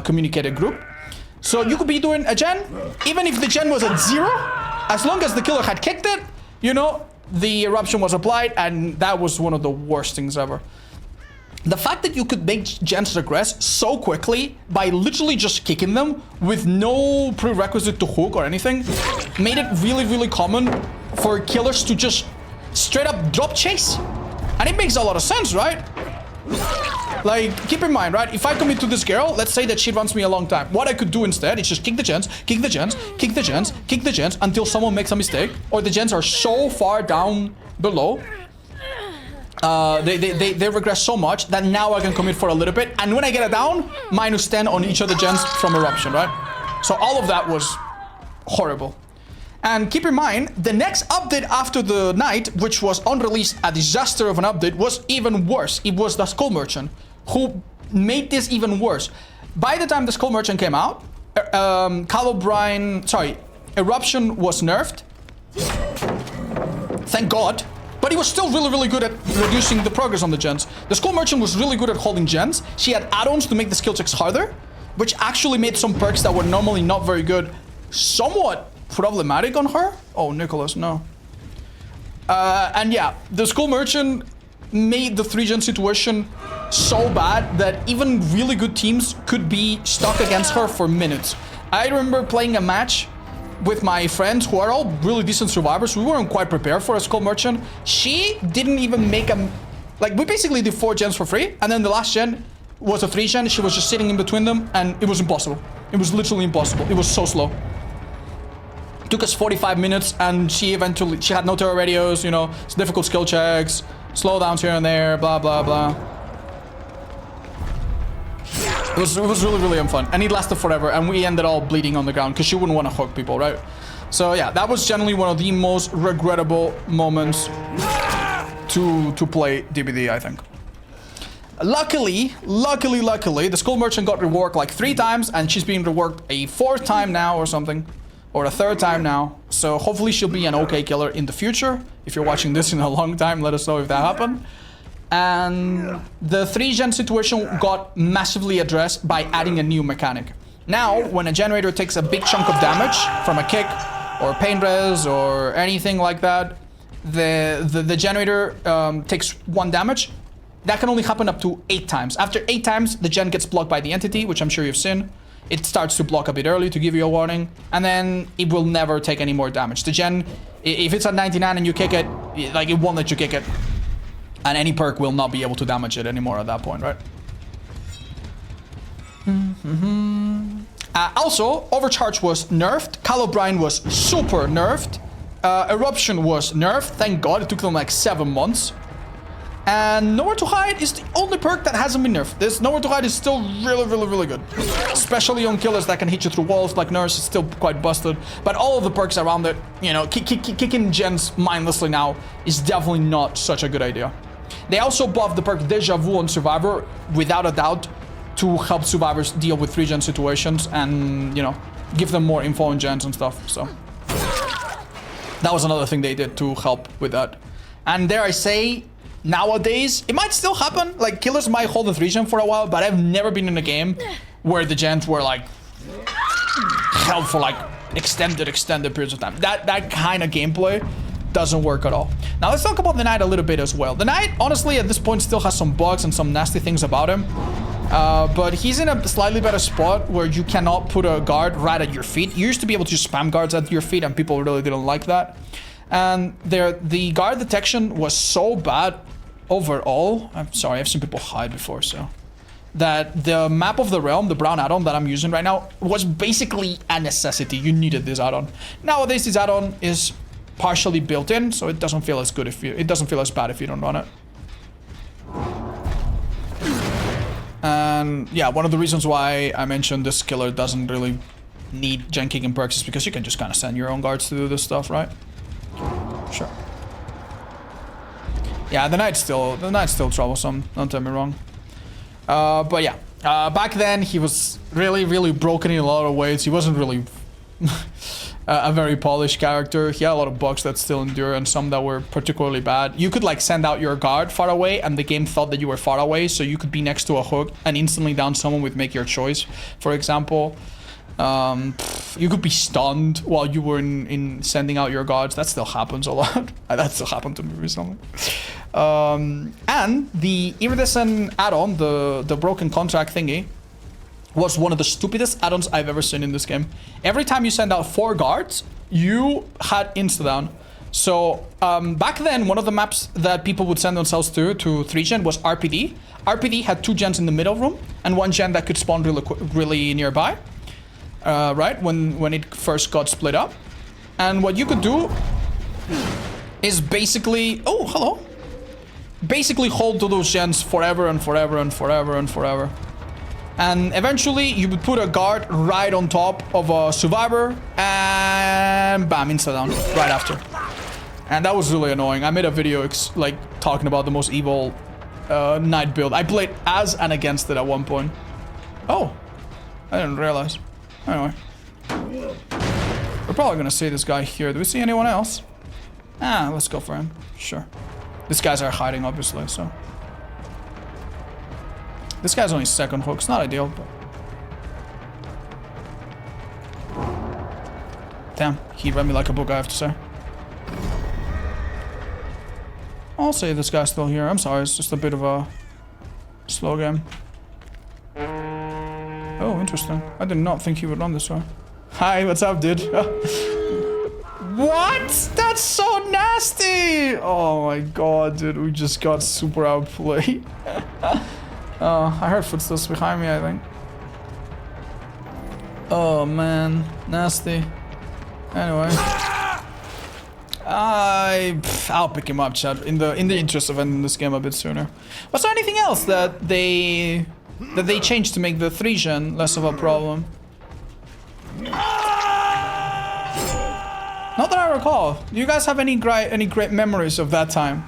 Speaker 1: communicated group. So you could be doing a gen, even if the gen was at 0, as long as the killer had kicked it, the eruption was applied, and that was one of the worst things ever. The fact that you could make gens regress so quickly by literally just kicking them with no prerequisite to hook or anything made it really, really common for killers to just straight up drop chase. And it makes a lot of sense, right? Like, keep in mind, right? If I commit to this girl, let's say that she runs me a long time. What I could do instead is just kick the gens, kick the gens, kick the gens, kick the gens until someone makes a mistake, or the gens are so far down below. They regress so much that now I can commit for a little bit. And when I get it down, -10 on each of the gens from eruption, right? So all of that was horrible. And keep in mind, the next update after the night, which was unreleased, a disaster of an update, was even worse. It was the Skull Merchant who made this even worse. By the time the Skull Merchant came out, Eruption was nerfed. Thank God. But he was still really, really good at reducing the progress on the gens. The Skull Merchant was really good at holding gens. She had add-ons to make the skill checks harder, which actually made some perks that were normally not very good somewhat problematic on her. Oh, Nicholas, no. And yeah, the Skull Merchant made the 3-gen situation so bad that even really good teams could be stuck against her for minutes. I remember playing a match with my friends who are all really decent survivors. We weren't quite prepared for a Skull Merchant. She didn't even make a... Like, we basically did 4 gens for free, and then the last gen was a 3-gen. She was just sitting in between them, and it was impossible. It was literally impossible. It was so slow. It took us 45 minutes, and she had no terror radios, difficult skill checks, slowdowns here and there, blah, blah, blah. It was really, really unfun, and it lasted forever, and we ended all bleeding on the ground because she wouldn't want to hook people, right? So yeah, that was generally one of the most regrettable moments to play DBD, I think. Luckily, the Skull Merchant got reworked like 3 times, and she's being reworked a 4th time now or something, or a 3rd time now. So hopefully she'll be an okay killer in the future. If you're watching this in a long time, let us know if that happened. And the 3-gen situation got massively addressed by adding a new mechanic. Now, when a generator takes a big chunk of damage from a kick or pain res or anything like that, the generator takes 1 damage. That can only happen up to 8 times. After 8 times, the gen gets blocked by the entity, which I'm sure you've seen. It starts to block a bit early to give you a warning, and then it will never take any more damage. The gen, if it's at 99 and you kick it, like, it won't let you kick it. And any perk will not be able to damage it anymore at that point, right? Also, Overcharge was nerfed. Cal O'Brien was super nerfed. Eruption was nerfed. Thank God, it took them like 7 months. And Nowhere to Hide is the only perk that hasn't been nerfed. This Nowhere to Hide is still really good. Especially on killers that can hit you through walls like Nurse, is still quite busted. But all of the perks around it, you know, kicking gens mindlessly now is definitely not such a good idea. They also buffed the perk Deja Vu on Survivor, without a doubt, to help survivors deal with 3-gen situations and, you know, give them more info on gens and stuff. So that was another thing they did to help with that. And dare I say, nowadays, it might still happen. Like, killers might hold the 3-gen for a while, but I've never been in a game where the gens were, like, held for, like, extended periods of time. That kind of gameplay doesn't work at all. Now, let's talk about the Knight a little bit as well. The Knight, honestly, at this point, still has some bugs and some nasty things about him. But he's in a slightly better spot where you cannot put a guard right at your feet. You used to be able to just spam guards at your feet, and people really didn't like that. And the guard detection was so bad overall. I'm sorry, I've seen people hide before, so that the map of the realm, the brown add-on that I'm using right now, was basically a necessity. You needed this add-on. Nowadays, this add-on is partially built in, so it doesn't feel as good if it doesn't feel as bad if you don't run it. And yeah, one of the reasons why I mentioned this killer doesn't really need gen kicking perks is because you can just kind of send your own guards to do this stuff, right? Sure. Yeah, the Knight's still troublesome, don't get me wrong. But yeah, back then he was really broken in a lot of ways. He wasn't really a very polished character. He had a lot of bugs that still endure and some that were particularly bad. You could like send out your guard far away and the game thought that you were far away, so you could be next to a hook and instantly down someone with Make Your Choice, for example. You could be stunned while you were in sending out your guards. That still happens a lot. That still happened to me recently. And the Iridescent add-on, the broken contract thingy, was one of the stupidest add-ons I've ever seen in this game. Every time you send out 4 guards, you had insta-down. So back then, one of the maps that people would send themselves to 3-gen was RPD. RPD had 2 gens in the middle room and 1 gen that could spawn really nearby. Right, when it first got split up. And what you could do is basically... Oh, hello. Basically hold to those gens forever and forever and forever and forever. And eventually you would put a guard right on top of a survivor and bam, insta-down right after. And that was really annoying. I made a video like talking about the most evil Knight build. I played as and against it at one point. Oh, I didn't realize. Anyway, we're probably gonna see this guy here. Do we see anyone else? Ah, let's go for him. Sure. These guys are hiding, obviously, so. This guy's only second hook. It's not ideal, but. Damn, he read me like a book, I have to say. I'll say this guy's still here. I'm sorry, it's just a bit of a slow game. Oh, interesting. I did not think he would run this way. Hi, what's up, dude? What? That's so nasty! Oh my god, dude. We just got super outplayed. I heard footsteps behind me, I think. Oh, man. Nasty. Anyway. I'll pick him up, Chad. In the interest of ending this game a bit sooner. Was there anything else that they changed to make the 3-gen less of a problem? Not that I recall. Do you guys have any great memories of that time?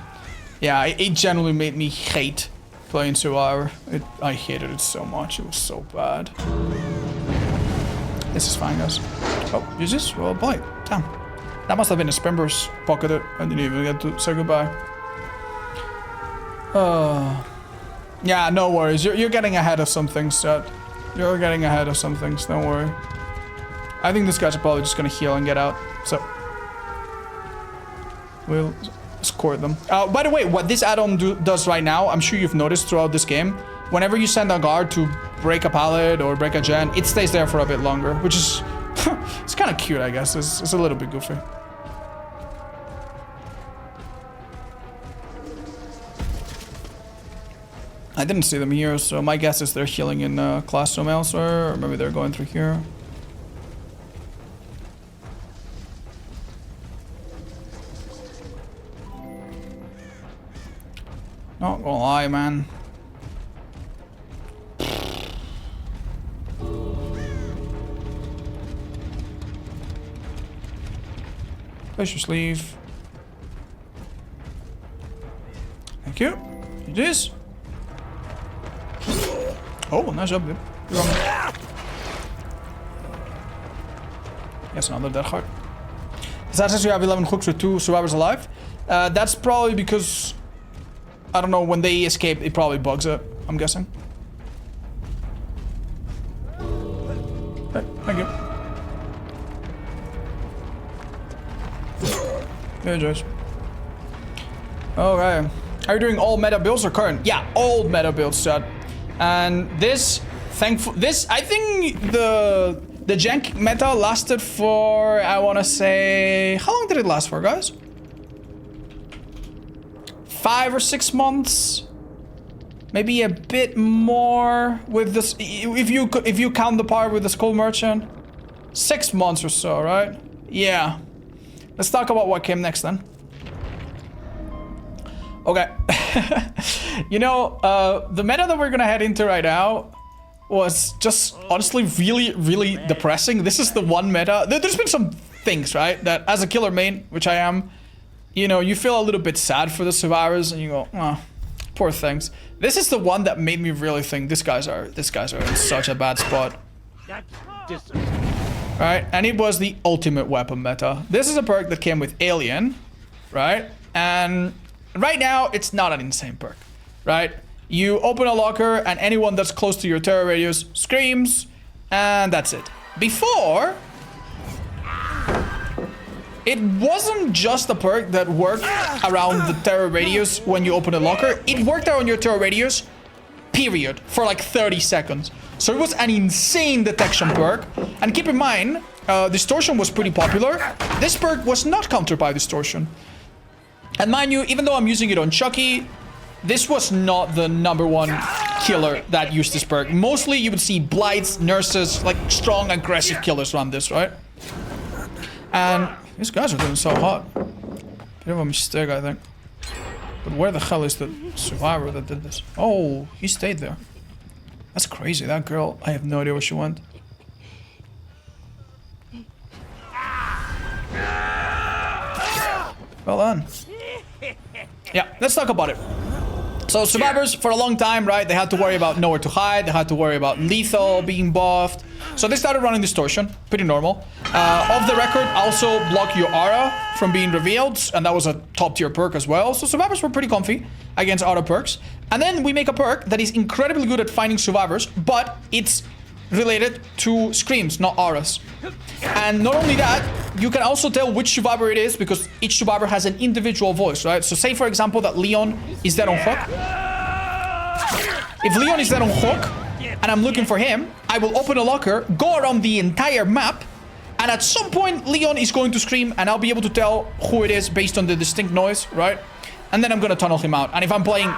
Speaker 1: Yeah, it generally made me hate playing Survivor. I hated it so much. It was so bad. This is fine, guys. Oh, is this? Well, boy, damn. That must have been a Spember's pocketed. I didn't even get to say goodbye. Yeah, no worries. You're getting ahead of some things, Chat. You're getting ahead of some things. Don't worry. I think this guy's probably just gonna heal and get out. So we'll escort them. By the way, what this add-on does right now, I'm sure you've noticed throughout this game, whenever you send a guard to break a pallet or break a gen, it stays there for a bit longer, which is it's kind of cute, I guess. It's a little bit goofy. I didn't see them here, so my guess is they're healing in classroom elsewhere, or maybe they're going through here. Not gonna lie, man. Place your sleeve. Thank you. It is. Oh, nice job, dude. You're wrong. Yes, another dead heart. That says you have 11 hooks with 2 survivors alive. That's probably because, I don't know, when they escape, it probably bugs it, I'm guessing. Okay, thank you. Hey, Joyce. Okay. Are you doing all meta builds or current? Yeah, old meta builds, chat. And this, I think the jank meta lasted for, I want to say, how long did it last for, guys? 5 or 6 months, maybe a bit more with this. If you count the part with the Skull Merchant, 6 months or so, right? Yeah. Let's talk about what came next then. Okay. You know, the meta that we're gonna head into right now was just honestly really depressing. This is the one meta. There's been some things, right, that as a killer main, which I am, you know, you feel a little bit sad for the survivors and you go, oh, poor things. This is the one that made me really think these guys are in such a bad spot. Right? And it was the ultimate weapon meta. This is a perk that came with Alien, right? And right now, it's not an insane perk, right? You open a locker and anyone that's close to your terror radius screams, and that's it. Before, it wasn't just a perk that worked around the terror radius when you open a locker. It worked around your terror radius, period, for like 30 seconds. So it was an insane detection perk. And keep in mind, distortion was pretty popular. This perk was not countered by distortion. And mind you, even though I'm using it on Chucky, this was not the #1 killer that used this perk. Mostly you would see blights, nurses, like strong, aggressive killers run this, right? And these guys are doing so hot. Bit of a mistake, I think. But where the hell is the survivor that did this? Oh, he stayed there. That's crazy. That girl, I have no idea where she went. Well done. Yeah, let's talk about it. So survivors, for a long time, right, they had to worry about nowhere to hide. They had to worry about lethal being buffed. So they started running distortion. Pretty normal. Off the record, also block your aura from being revealed. And that was a top tier perk as well. So survivors were pretty comfy against aura perks. And then we make a perk that is incredibly good at finding survivors, but it's related to screams, not auras. And not only that, you can also tell which survivor it is because each survivor has an individual voice, right? So say, for example, that Leon is dead on hook. If Leon is dead on hook and I'm looking for him, I will open a locker, go around the entire map, and at some point, Leon is going to scream and I'll be able to tell who it is based on the distinct noise, right? And then I'm gonna tunnel him out. And if I'm playing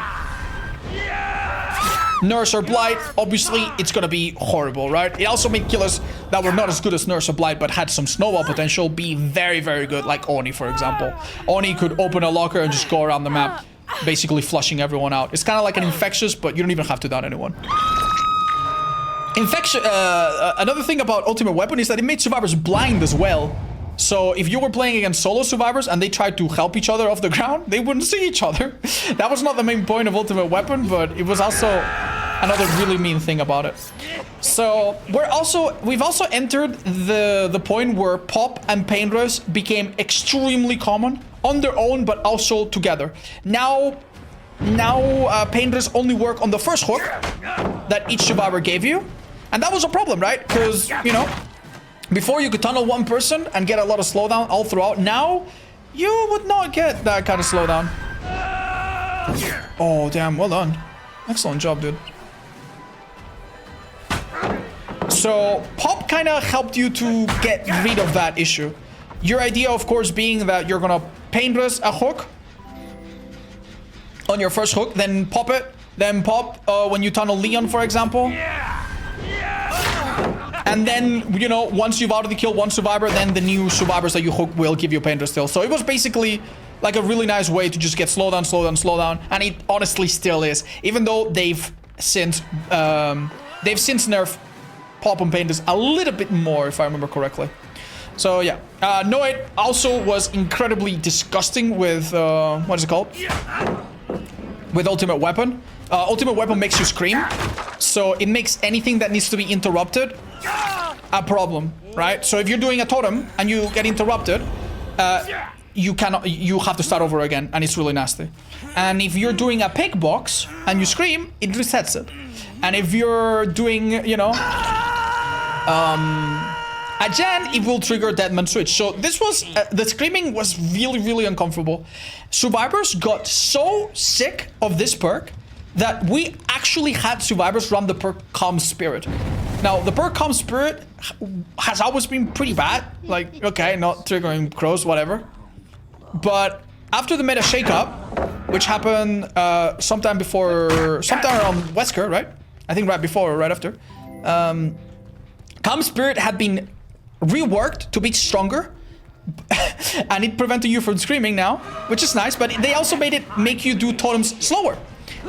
Speaker 1: Nurse or Blight, obviously it's gonna be horrible, right? It also made killers that were not as good as Nurse or Blight but had some snowball potential be very good, like Oni, for example. Oni could open a locker and just go around the map, basically flushing everyone out. It's kind of like an infectious, but you don't even have to down anyone. Infection. Another thing about Ultimate Weapon is that it made survivors blind as well. So if you were playing against solo survivors and they tried to help each other off the ground, they wouldn't see each other. That was not the main point of Ultimate Weapon, but it was also another really mean thing about it. So we've also entered the point where Pop and Pain Rush became extremely common on their own, but also together. Now Pain Rush only work on the first hook that each survivor gave you. And that was a problem, right? Because, you know, before you could tunnel one person and get a lot of slowdown all throughout. Now, you would not get that kind of slowdown. Oh, damn. Well done. Excellent job, dude. So, Pop kind of helped you to get rid of that issue. Your idea, of course, being that you're going to Pain Rush a hook on your first hook, then pop it, then pop when you tunnel Leon, for example. And then, you know, once you've already killed one survivor, then the new survivors that you hook will give you painter still. So it was basically like a really nice way to just get slow down, slow down, slow down. And it honestly still is. Even though they've since nerfed pop and painters a little bit more, if I remember correctly. So yeah, Noid also was incredibly disgusting with, what is it called? With Ultimate Weapon. Ultimate Weapon makes you scream. So it makes anything that needs to be interrupted a problem, right? So if you're doing a totem and you get interrupted, you have to start over again, and it's really nasty. And if you're doing a pick box and you scream, it resets it. And if you're doing, you know, a gen, it will trigger Deadman Switch. So this was, the screaming was really, really uncomfortable. Survivors got so sick of this perk that we actually had survivors run the perk Calm Spirit. Now, the perk Calm Spirit has always been pretty bad. Like, okay, not triggering crows, whatever. But after the meta shakeup, which happened sometime around Wesker, right? I think right before or right after. Calm Spirit had been reworked to be stronger. And it prevented you from screaming now, which is nice. But they also made it make you do totems slower.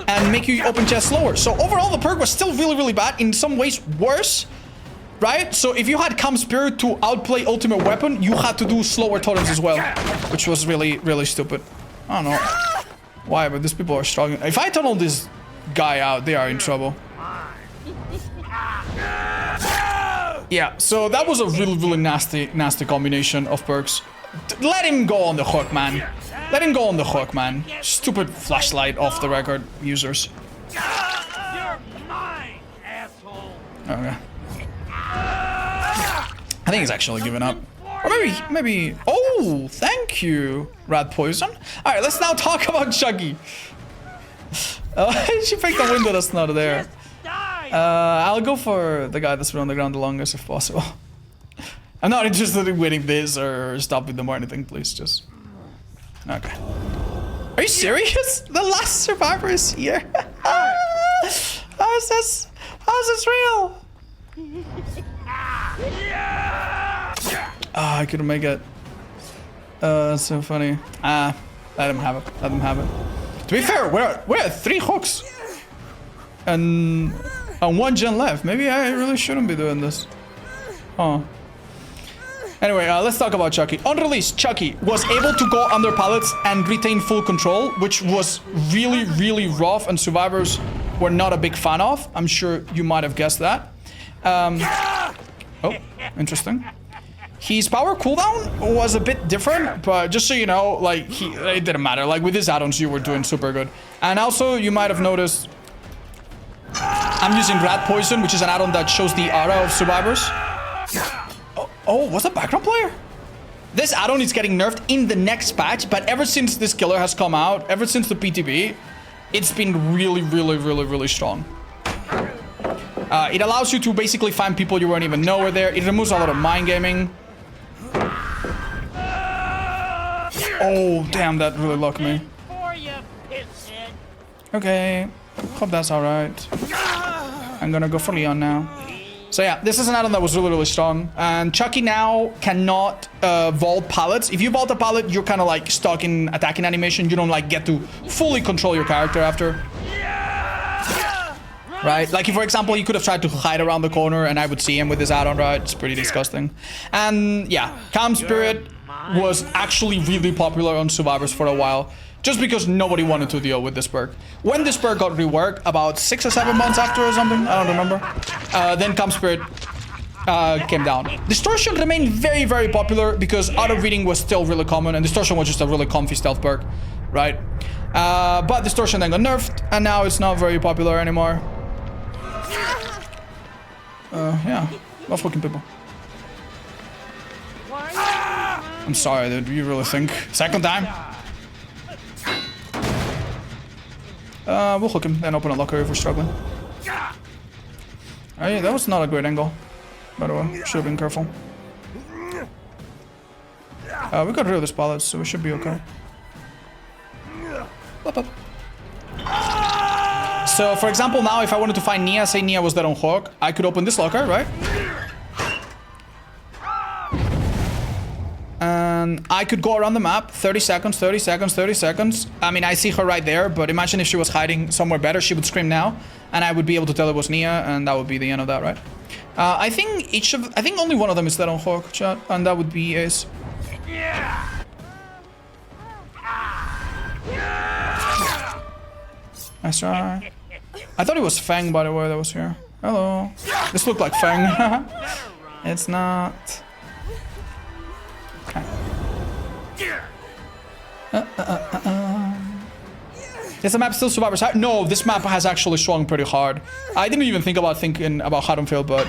Speaker 1: And make you open chest slower. So overall, the perk was still really, really bad. In some ways, worse. Right? So if you had Calm Spirit to outplay Ultimate Weapon, you had to do slower totems as well. Which was really, really stupid. I don't know why, but these people are struggling. If I tunnel this guy out, they are in trouble. Yeah, so that was a really, really nasty combination of perks. Let him go on the hook, man. Let him go on the hook, man. Stupid flashlight off the record users.
Speaker 2: You're mine, asshole.
Speaker 1: Okay. I think he's actually given up. Or maybe. Oh, thank you, Rat Poison. All right, let's now talk about Chucky. She picked a window that's not there. I'll go for the guy that's been on the ground the longest if possible. I'm not interested in winning this or stopping them or anything, please, just... Okay. Are you serious? The last survivor is here? How is this real? I couldn't make it. That's so funny. Let him have it. Let him have it. To be fair, we're at 3 hooks. And 1 gen left. Maybe I really shouldn't be doing this. Oh. Anyway, let's talk about Chucky. On release, Chucky was able to go under pallets and retain full control, which was really, really rough and survivors were not a big fan of. I'm sure you might have guessed that. Oh, interesting. His power cooldown was a bit different, but just so you know, like, it didn't matter. Like, with his add-ons, you were doing super good. And also, you might have noticed, I'm using Rat Poison, which is an add-on that shows the aura of survivors. Oh, was that background player? This add-on is getting nerfed in the next patch, but ever since this killer has come out, ever since the PTB, it's been really, really, really, really strong. It allows you to basically find people you won't even know are there. It removes a lot of mind gaming. Oh, damn, that really locked me. Okay, hope that's alright. I'm gonna go for Leon now. So yeah, this is an add-on that was really, really strong. And Chucky now cannot vault pallets. If you vault a pallet, you're kind of like stuck in attacking animation. You don't like get to fully control your character after. Right? Like if, for example, he could have tried to hide around the corner and I would see him with this add-on, right? It's pretty disgusting. And yeah, Calm Spirit was actually really popular on survivors for a while. Just because nobody wanted to deal with this perk. When this perk got reworked, about 6 or 7 months after or something, I don't remember, then Calm Spirit came down. Distortion remained very, very popular because auto-reading was still really common, and Distortion was just a really comfy stealth perk, right? But Distortion then got nerfed, and now it's not very popular anymore. Yeah, love hooking people. I'm sorry, dude, do you really think? Second time? We'll hook him, then open a locker if we're struggling. Hey, that was not a great angle. By the way, should have been careful. We got rid of this pallet, so we should be okay. So So, for example, now if I wanted to find Nia, say Nia was dead on Hawk, I could open this locker, right? And I could go around the map, 30 seconds, 30 seconds, 30 seconds. I mean, I see her right there, but imagine if she was hiding somewhere better, she would scream now, and I would be able to tell it was Nia, and that would be the end of that, right? I think only one of them is dead on Hawk, chat, and that would be Ace. Nice try. I thought it was Fang, by the way, that was here. Hello. This looked like Fang. It's not. Okay. Is the map still Survivor's hard? No, this map has actually swung pretty hard. I didn't even think about Haddonfield, but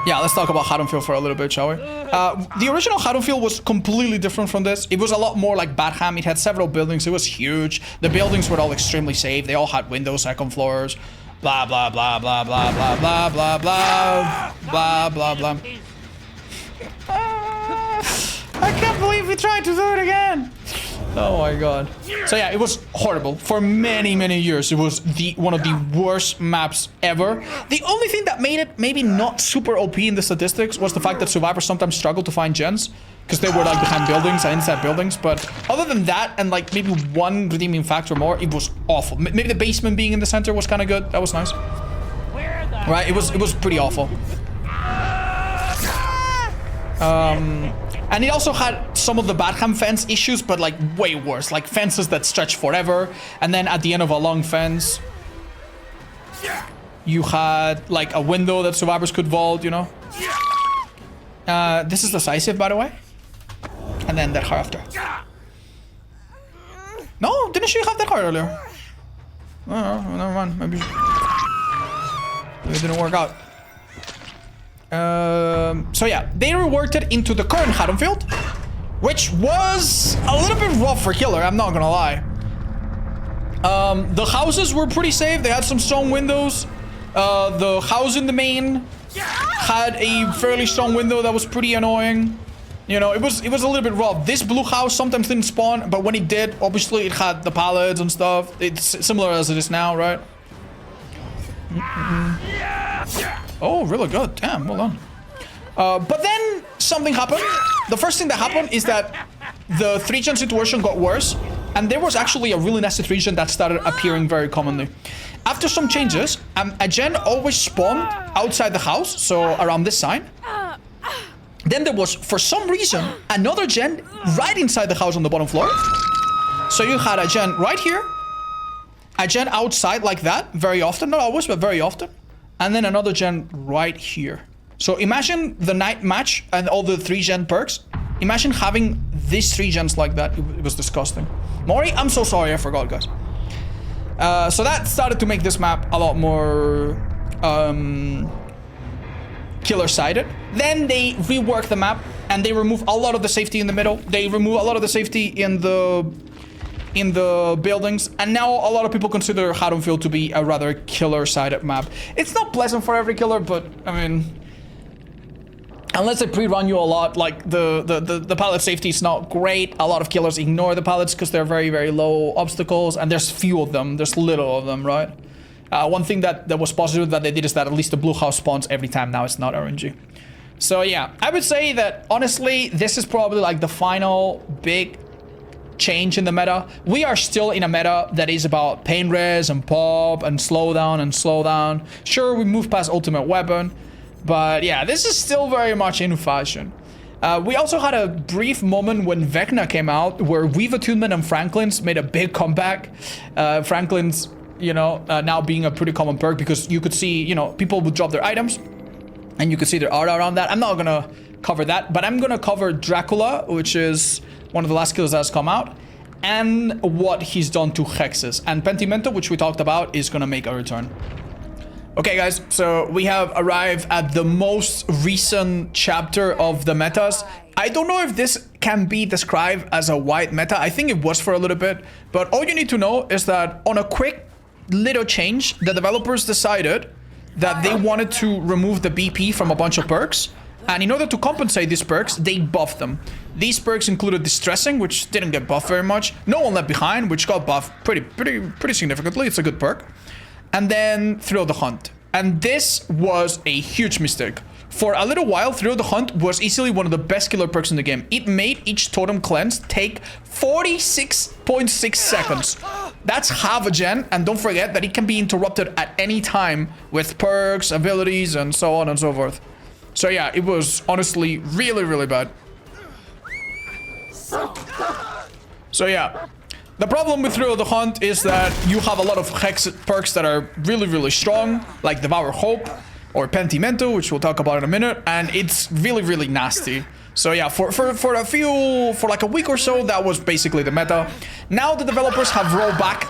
Speaker 1: yeah, let's talk about Haddonfield for a little bit, shall we? The original Haddonfield was completely different from this. It was a lot more like Batham. It had several buildings. It was huge. The buildings were all extremely safe. They all had windows, second floors. Blah blah blah blah blah blah blah blah blah blah blah blah. I can't believe we tried to do it again. Oh my god. So yeah, it was horrible for many, many years. It was one of the worst maps ever. The only thing that made it maybe not super OP in the statistics was the fact that survivors sometimes struggled to find gens because they were like behind buildings and inside buildings. But other than that, and like maybe one redeeming factor more, it was awful. Maybe the basement being in the center was kind of good. That was nice. Right? It was pretty awful. And it also had some of the Batham fence issues, but like way worse. Like fences that stretch forever. And then at the end of a long fence, you had like a window that survivors could vault, you know? This is decisive, by the way. And then that heart after. No, didn't she have that heart earlier? Oh, never mind. Maybe it didn't work out. So yeah, they reworked it into the current Haddonfield, which was a little bit rough for killer, I'm not gonna lie. The houses were pretty safe. They had some strong windows. The house in the main had a fairly strong window that was pretty annoying. You know, it was a little bit rough. This blue house sometimes didn't spawn, but when it did, obviously it had the pallets and stuff. It's similar as it is now, right? Oh, really good. Damn, well done. But then something happened. The first thing that happened is that the 3-gen situation got worse, and there was actually a really nasty 3-gen that started appearing very commonly. After some changes, a gen always spawned outside the house, so around this sign. Then there was, for some reason, another gen right inside the house on the bottom floor. So you had a gen right here, a gen outside like that, very often, not always, but very often. And then another gen right here. So imagine the night match and all the 3-gen perks. Imagine having these 3 gens like that. It was disgusting. Mori, I'm so sorry, I forgot, guys. So that started to make this map a lot more killer-sided. Then they reworked the map and they remove a lot of the safety in the middle. They remove a lot of the safety in the buildings, and now a lot of people consider Haddonfield to be a rather killer-sided map. It's not pleasant for every killer, but I mean, unless they pre-run you a lot, like the pallet safety is not great. A lot of killers ignore the pallets because they're very, very low obstacles, and there's few of them. There's little of them, right? One thing that was positive that they did is that at least the blue house spawns every time now. It's not RNG. So yeah, I would say that honestly, this is probably like the final big change in the meta. We are still in a meta that is about pain res and pop and slow down. Sure, we moved past ultimate weapon, but yeah, this is still very much in fashion. We also had a brief moment when Vecna came out where Weave Attunement and Franklin's made a big comeback. Franklin's, you know, now being a pretty common perk because you could see, you know, people would drop their items and you could see their aura around that. I'm not gonna cover that, but I'm gonna cover Dracula, which is one of the last kills that has come out, and what he's done to hexes. And Pentimento, which we talked about, is gonna make a return. Okay, guys, so we have arrived at the most recent chapter of the metas. I don't know if this can be described as a wide meta. I think it was for a little bit, but all you need to know is that on a quick little change, the developers decided that they wanted to remove the BP from a bunch of perks, And in order to compensate these perks, they buffed them. These perks included Distressing, which didn't get buffed very much. No One Left Behind, which got buffed pretty significantly. It's a good perk. And then Thrill the Hunt. And this was a huge mistake. For a little while, Thrill the Hunt was easily one of the best killer perks in the game. It made each totem cleanse take 46.6 seconds. That's half a gen, and don't forget that it can be interrupted at any time with perks, abilities, and so on and so forth. So yeah, it was honestly really bad. So yeah, the problem with Thrill of the Hunt is that you have a lot of hex perks that are really strong, like Devour Hope or Pentimento, which we'll talk about in a minute, and it's really nasty. So yeah, for like a week or so, that was basically the meta. Now the developers have rolled back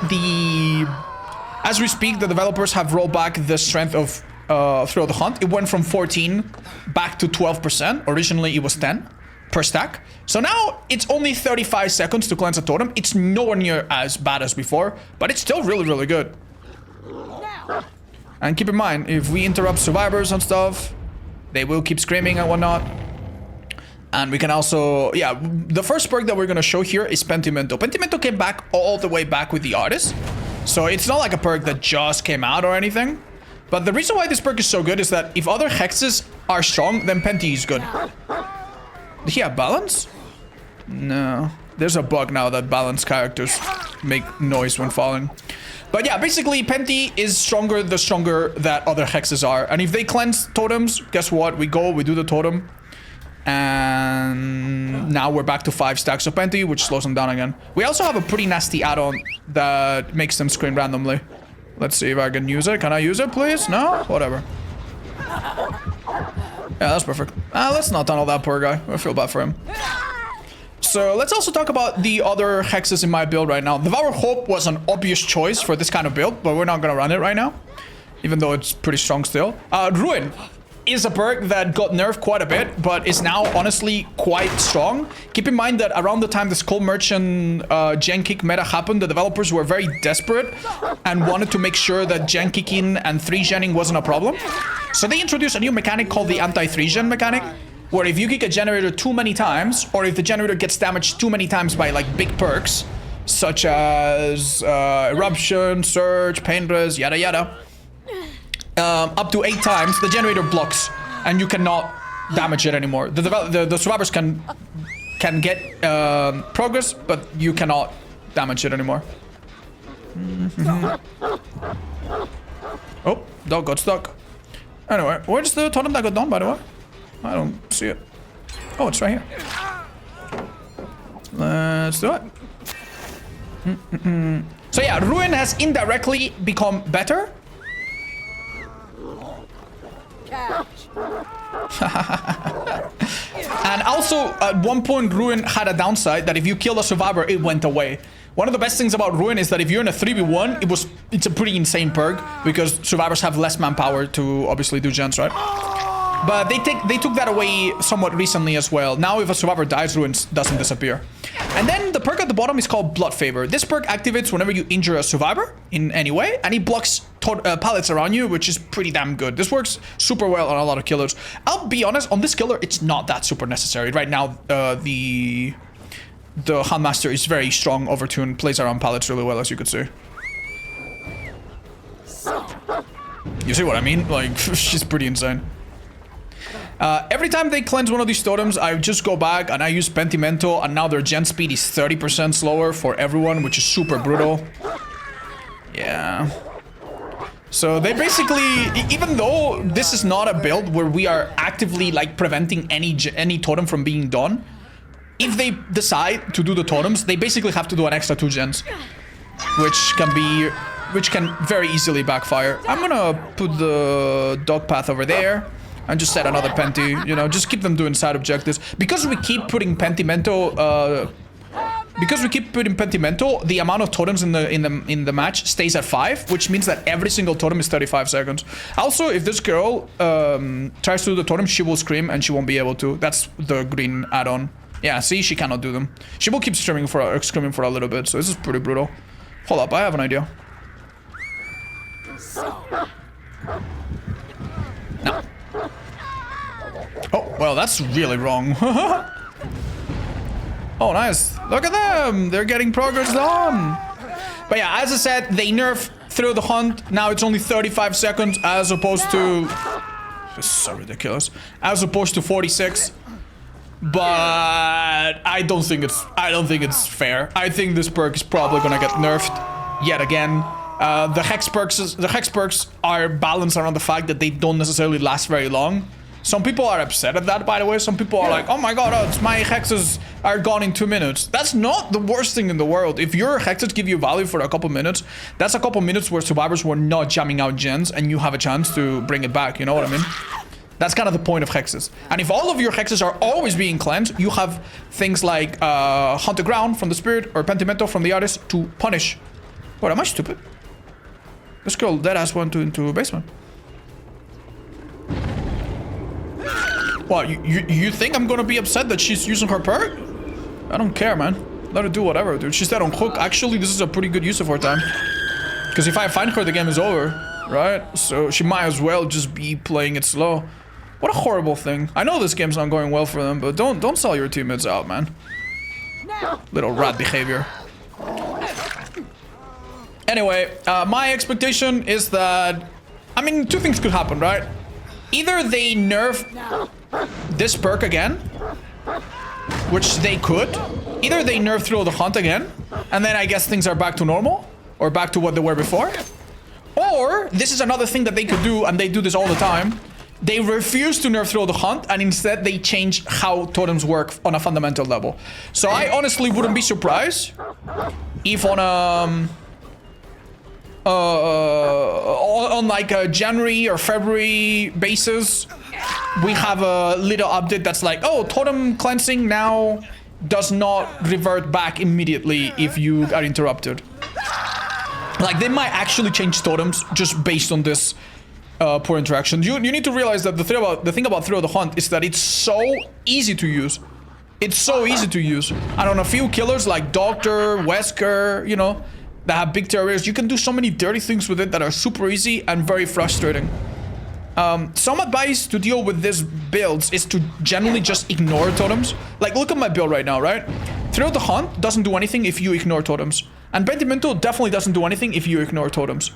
Speaker 1: as we speak, the developers have rolled back the strength of Thrill of the Hunt. It went from 14 back to 12%. Originally it was 10 per stack. So now it's only 35 seconds to cleanse a totem. It's nowhere near as bad as before, but it's still really good. And keep in mind, if we interrupt survivors and stuff, they will keep screaming and whatnot. And we can also, yeah, the first perk that we're gonna show here is Pentimento. Pentimento came back all the way back with the artist. So it's not like a perk that just came out or anything. But the reason why this perk is so good is that if other hexes are strong, then Penti is good. Did he have balance? No. There's a bug now that balanced characters make noise when falling. But yeah, basically Penti is stronger the stronger that other hexes are. And if they cleanse totems, guess what? We do the totem. And now we're back to 5 stacks of Penti, which slows them down again. We also have a pretty nasty add-on that makes them scream randomly. Let's see if I can use it. Can I use it, please? No? Whatever. Yeah, that's perfect. Let's not tunnel that poor guy. I feel bad for him. So let's also talk about the other hexes in my build right now. Devour Hope was an obvious choice for this kind of build, but we're not going to run it right now, even though it's pretty strong still. Ruin is a perk that got nerfed quite a bit, but is now honestly quite strong. Keep in mind that around the time the Skull Merchant gen kick meta happened, the developers were very desperate and wanted to make sure that gen kicking and 3-genning wasn't a problem. So they introduced a new mechanic called the anti-3-gen mechanic, where if you kick a generator too many times, or if the generator gets damaged too many times by like big perks, such as Eruption, Surge, Painless, yada yada, up to 8 times, the generator blocks, and you cannot damage it anymore. The survivors can get progress, but you cannot damage it anymore. Oh, dog got stuck. Anyway, where's the totem that got done, by the way? I don't see it. Oh, it's right here. Let's do it. So yeah, Ruin has indirectly become better. And also, at one point, Ruin had a downside that if you killed a survivor, it went away. One of the best things about Ruin is that if you're in a 3v1, it's a pretty insane perk because survivors have less manpower to obviously do gens, right? But they took that away somewhat recently as well. Now if a survivor dies, Ruin doesn't disappear. And then the perk at the bottom is called Blood Favor. This perk activates whenever you injure a survivor in any way, and it blocks pallets around you, which is pretty damn good. This works super well on a lot of killers. I'll be honest, on this killer, it's not that super necessary. Right now, the Handmaster is very strong, overtuned, plays around pallets really well, as you could see. You see what I mean? Like, she's pretty insane. Every time they cleanse one of these totems, I just go back and I use Pentimento, and now their gen speed is 30% slower for everyone, which is super brutal. Yeah. So they basically, even though this is not a build where we are actively like preventing any totem from being done, if they decide to do the totems, they basically have to do an extra 2 gens, which can very easily backfire. I'm gonna put the dog path over there. And just set another Penti, you know, just keep them doing side objectives. Because we keep putting Pentimento, the amount of totems in the match stays at 5, which means that every single totem is 35 seconds. Also, if this girl tries to do the totem, she will scream and she won't be able to. That's the green add-on. Yeah, see, she cannot do them. She will keep screaming for a little bit, so this is pretty brutal. Hold up, I have an idea. No. Oh, well, that's really wrong. Oh, nice. Look at them. They're getting progress done. But yeah, as I said, they nerf Thrill the Hunt. Now it's only 35 seconds as opposed to... This is so ridiculous. As opposed to 46. But I don't think it's fair. I think this perk is probably gonna get nerfed yet again. The hex perks are balanced around the fact that they don't necessarily last very long. Some people are upset at that, by the way. Some people are like, oh my god, my hexes are gone in 2 minutes. That's not the worst thing in the world. If your hexes give you value for a couple minutes, that's a couple minutes where survivors were not jamming out gens and you have a chance to bring it back. You know what I mean? That's kind of the point of hexes. And if all of your hexes are always being cleansed, you have things like Hunt the Ground from the Spirit or Pentimento from the Artist to punish. What, am I stupid? This girl deadass went into a basement. What, you think I'm gonna be upset that she's using her perk? I don't care, man. Let her do whatever, dude. She's dead on hook. Actually, this is a pretty good use of her time. Because if I find her, the game is over, right? So she might as well just be playing it slow. What a horrible thing. I know this game's not going well for them, but don't sell your teammates out, man. Little rat behavior. Anyway, my expectation is that... I mean, two things could happen, right? Either they nerf this perk again, which they could. Either they nerf Thrill the Hunt again, and then I guess things are back to normal, or back to what they were before. Or, this is another thing that they could do, and they do this all the time. They refuse to nerf Thrill the Hunt, and instead they change how totems work on a fundamental level. So I honestly wouldn't be surprised if on like a January or February basis, we have a little update that's like, oh, totem cleansing now does not revert back immediately if you are interrupted. Like, they might actually change totems just based on this poor interaction. You need to realize that the thing about Thrill the Hunt is that it's so easy to use. It's so easy to use. And on a few killers like Doctor, Wesker, you know, that have big terrorists, you can do so many dirty things with it that are super easy and very frustrating. Some advice to deal with these builds is to generally just ignore totems. Like, look at my build right now, right? Thrill the Hunt doesn't do anything if you ignore totems. And Pentimento definitely doesn't do anything if you ignore totems.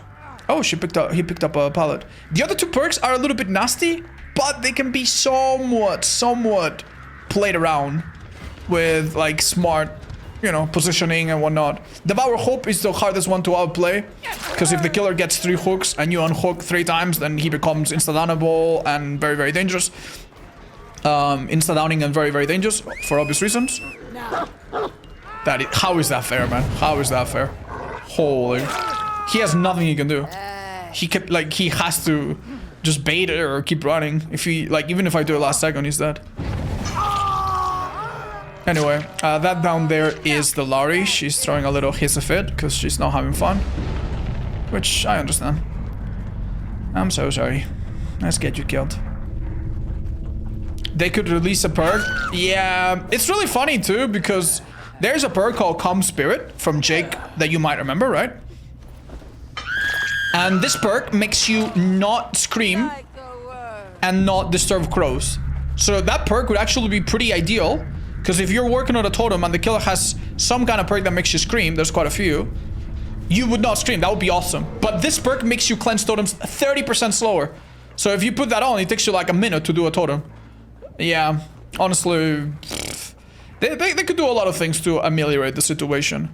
Speaker 1: Oh, he picked up a pallet. The other two perks are a little bit nasty, but they can be somewhat played around with, like, smart, you know, positioning and whatnot. Devour Hope is the hardest one to outplay, because if the killer gets 3 hooks and you unhook 3 times, then he becomes insta-downable and very, very dangerous. Insta-downing and very, very dangerous for obvious reasons. How is that fair, man? How is that fair? Holy. He has nothing he can do. He has to just bait it or keep running. If he, like, even if I do it last second, he's dead. Anyway, that down there is the Lari. She's throwing a little hiss fit because she's not having fun. Which I understand. I'm so sorry. Let's get you killed. They could release a perk. Yeah, it's really funny too because there's a perk called Calm Spirit from Jake that you might remember, right? And this perk makes you not scream and not disturb crows. So that perk would actually be pretty ideal. Because if you're working on a totem and the killer has some kind of perk that makes you scream, there's quite a few, you would not scream. That would be awesome. But this perk makes you cleanse totems 30% slower. So if you put that on, it takes you like a minute to do a totem. Yeah, honestly, they could do a lot of things to ameliorate the situation.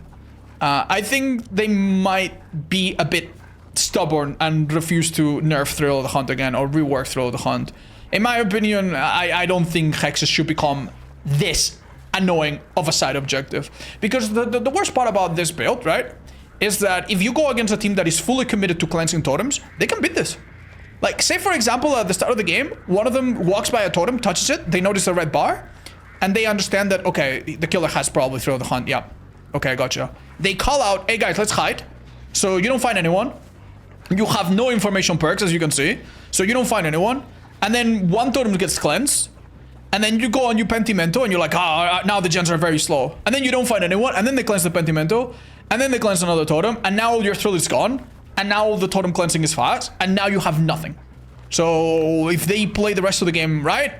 Speaker 1: I think they might be a bit stubborn and refuse to nerf Thrill the Hunt again or rework Thrill the Hunt. In my opinion, I don't think hexes should become this annoying of a side objective. Because the worst part about this build, right, is that if you go against a team that is fully committed to cleansing totems, they can beat this. Like, say for example, at the start of the game, one of them walks by a totem, touches it, they notice a red bar, and they understand that, okay, the killer has probably Thrill the Hunt, yeah. Okay, gotcha. They call out, hey guys, let's hide. So you don't find anyone. You have no information perks, as you can see. So you don't find anyone. And then one totem gets cleansed. And then you go on your Pentimento and you're like, now the gens are very slow. And then you don't find anyone. And then they cleanse the Pentimento. And then they cleanse another totem. And now your Thrill is gone. And now the totem cleansing is fast. And now you have nothing. So if they play the rest of the game right,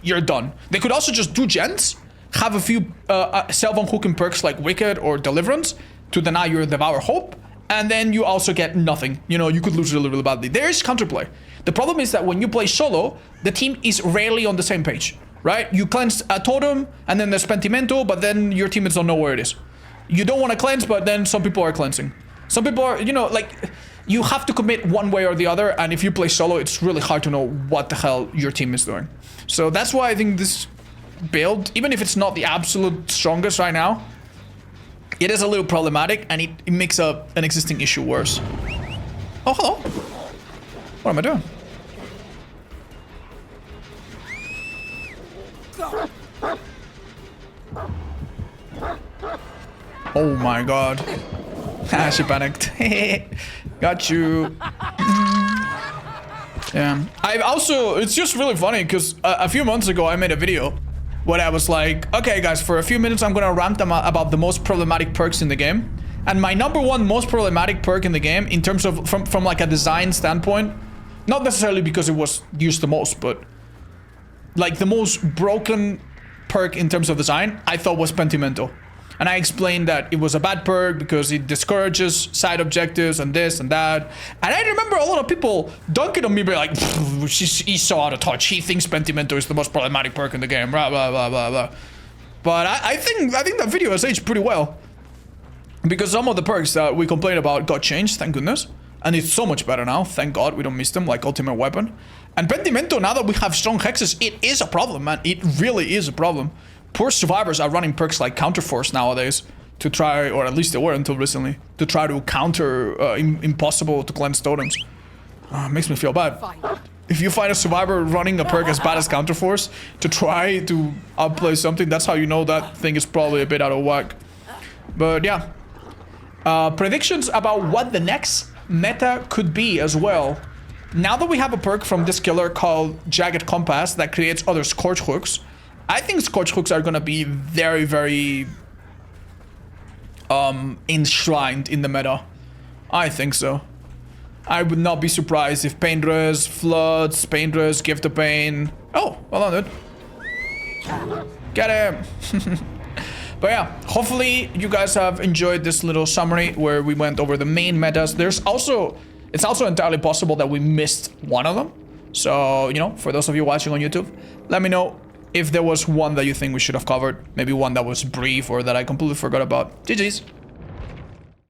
Speaker 1: you're done. They could also just do gens, have a few self-unhooking perks like Wicked or Deliverance to deny your Devour Hope, and then you also get nothing. You know, you could lose really, really badly. There is counterplay. The problem is that when you play solo, the team is rarely on the same page, right? You cleanse a totem, and then there's Pentimento, but then your teammates don't know where it is. You don't want to cleanse, but then some people are cleansing. Some people are, you know, like, you have to commit one way or the other, and if you play solo, it's really hard to know what the hell your team is doing. So that's why I think this build, even if it's not the absolute strongest right now, it is a little problematic, and it makes an existing issue worse. Oh, hello. What am I doing? Oh my god. Ah, she panicked. Got you. Yeah. I also, it's just really funny because a few months ago I made a video where I was like, okay guys, for a few minutes I'm gonna rant about the most problematic perks in the game. And my #1 most problematic perk in the game, in terms of from like a design standpoint, not necessarily because it was used the most, but like the most broken perk in terms of design, I thought was Pentimento. And I explained that it was a bad perk because it discourages side objectives and this and that. And I remember a lot of people dunking on me, be like, he's so out of touch. He thinks Pentimento is the most problematic perk in the game, blah, blah, blah, blah, blah. But I think that video has aged pretty well. Because some of the perks that we complained about got changed, thank goodness. And it's so much better now, thank God we don't miss them, like Ultimate Weapon. And Pentimento, now that we have strong hexes, it is a problem, man. It really is a problem. Poor survivors are running perks like Counterforce nowadays to try, or at least they were until recently, to try to counter impossible to cleanse totems. Makes me feel bad. If you find a survivor running a perk as bad as Counterforce to try to outplay something, that's how you know that thing is probably a bit out of whack. But yeah. Predictions about what the next meta could be as well. Now that we have a perk from this killer called Jagged Compass that creates other Scorch Hooks, I think Scorch Hooks are gonna be very, very enshrined in the meta. I think so. I would not be surprised if Paintress, Floods, Paintress, Gift of Pain. Oh, well done, dude. Get him. But yeah, hopefully you guys have enjoyed this little summary where we went over the main metas. It's also entirely possible that we missed one of them. So, you know, for those of you watching on YouTube, let me know if there was one that you think we should have covered. Maybe one that was brief or that I completely forgot about. GG's.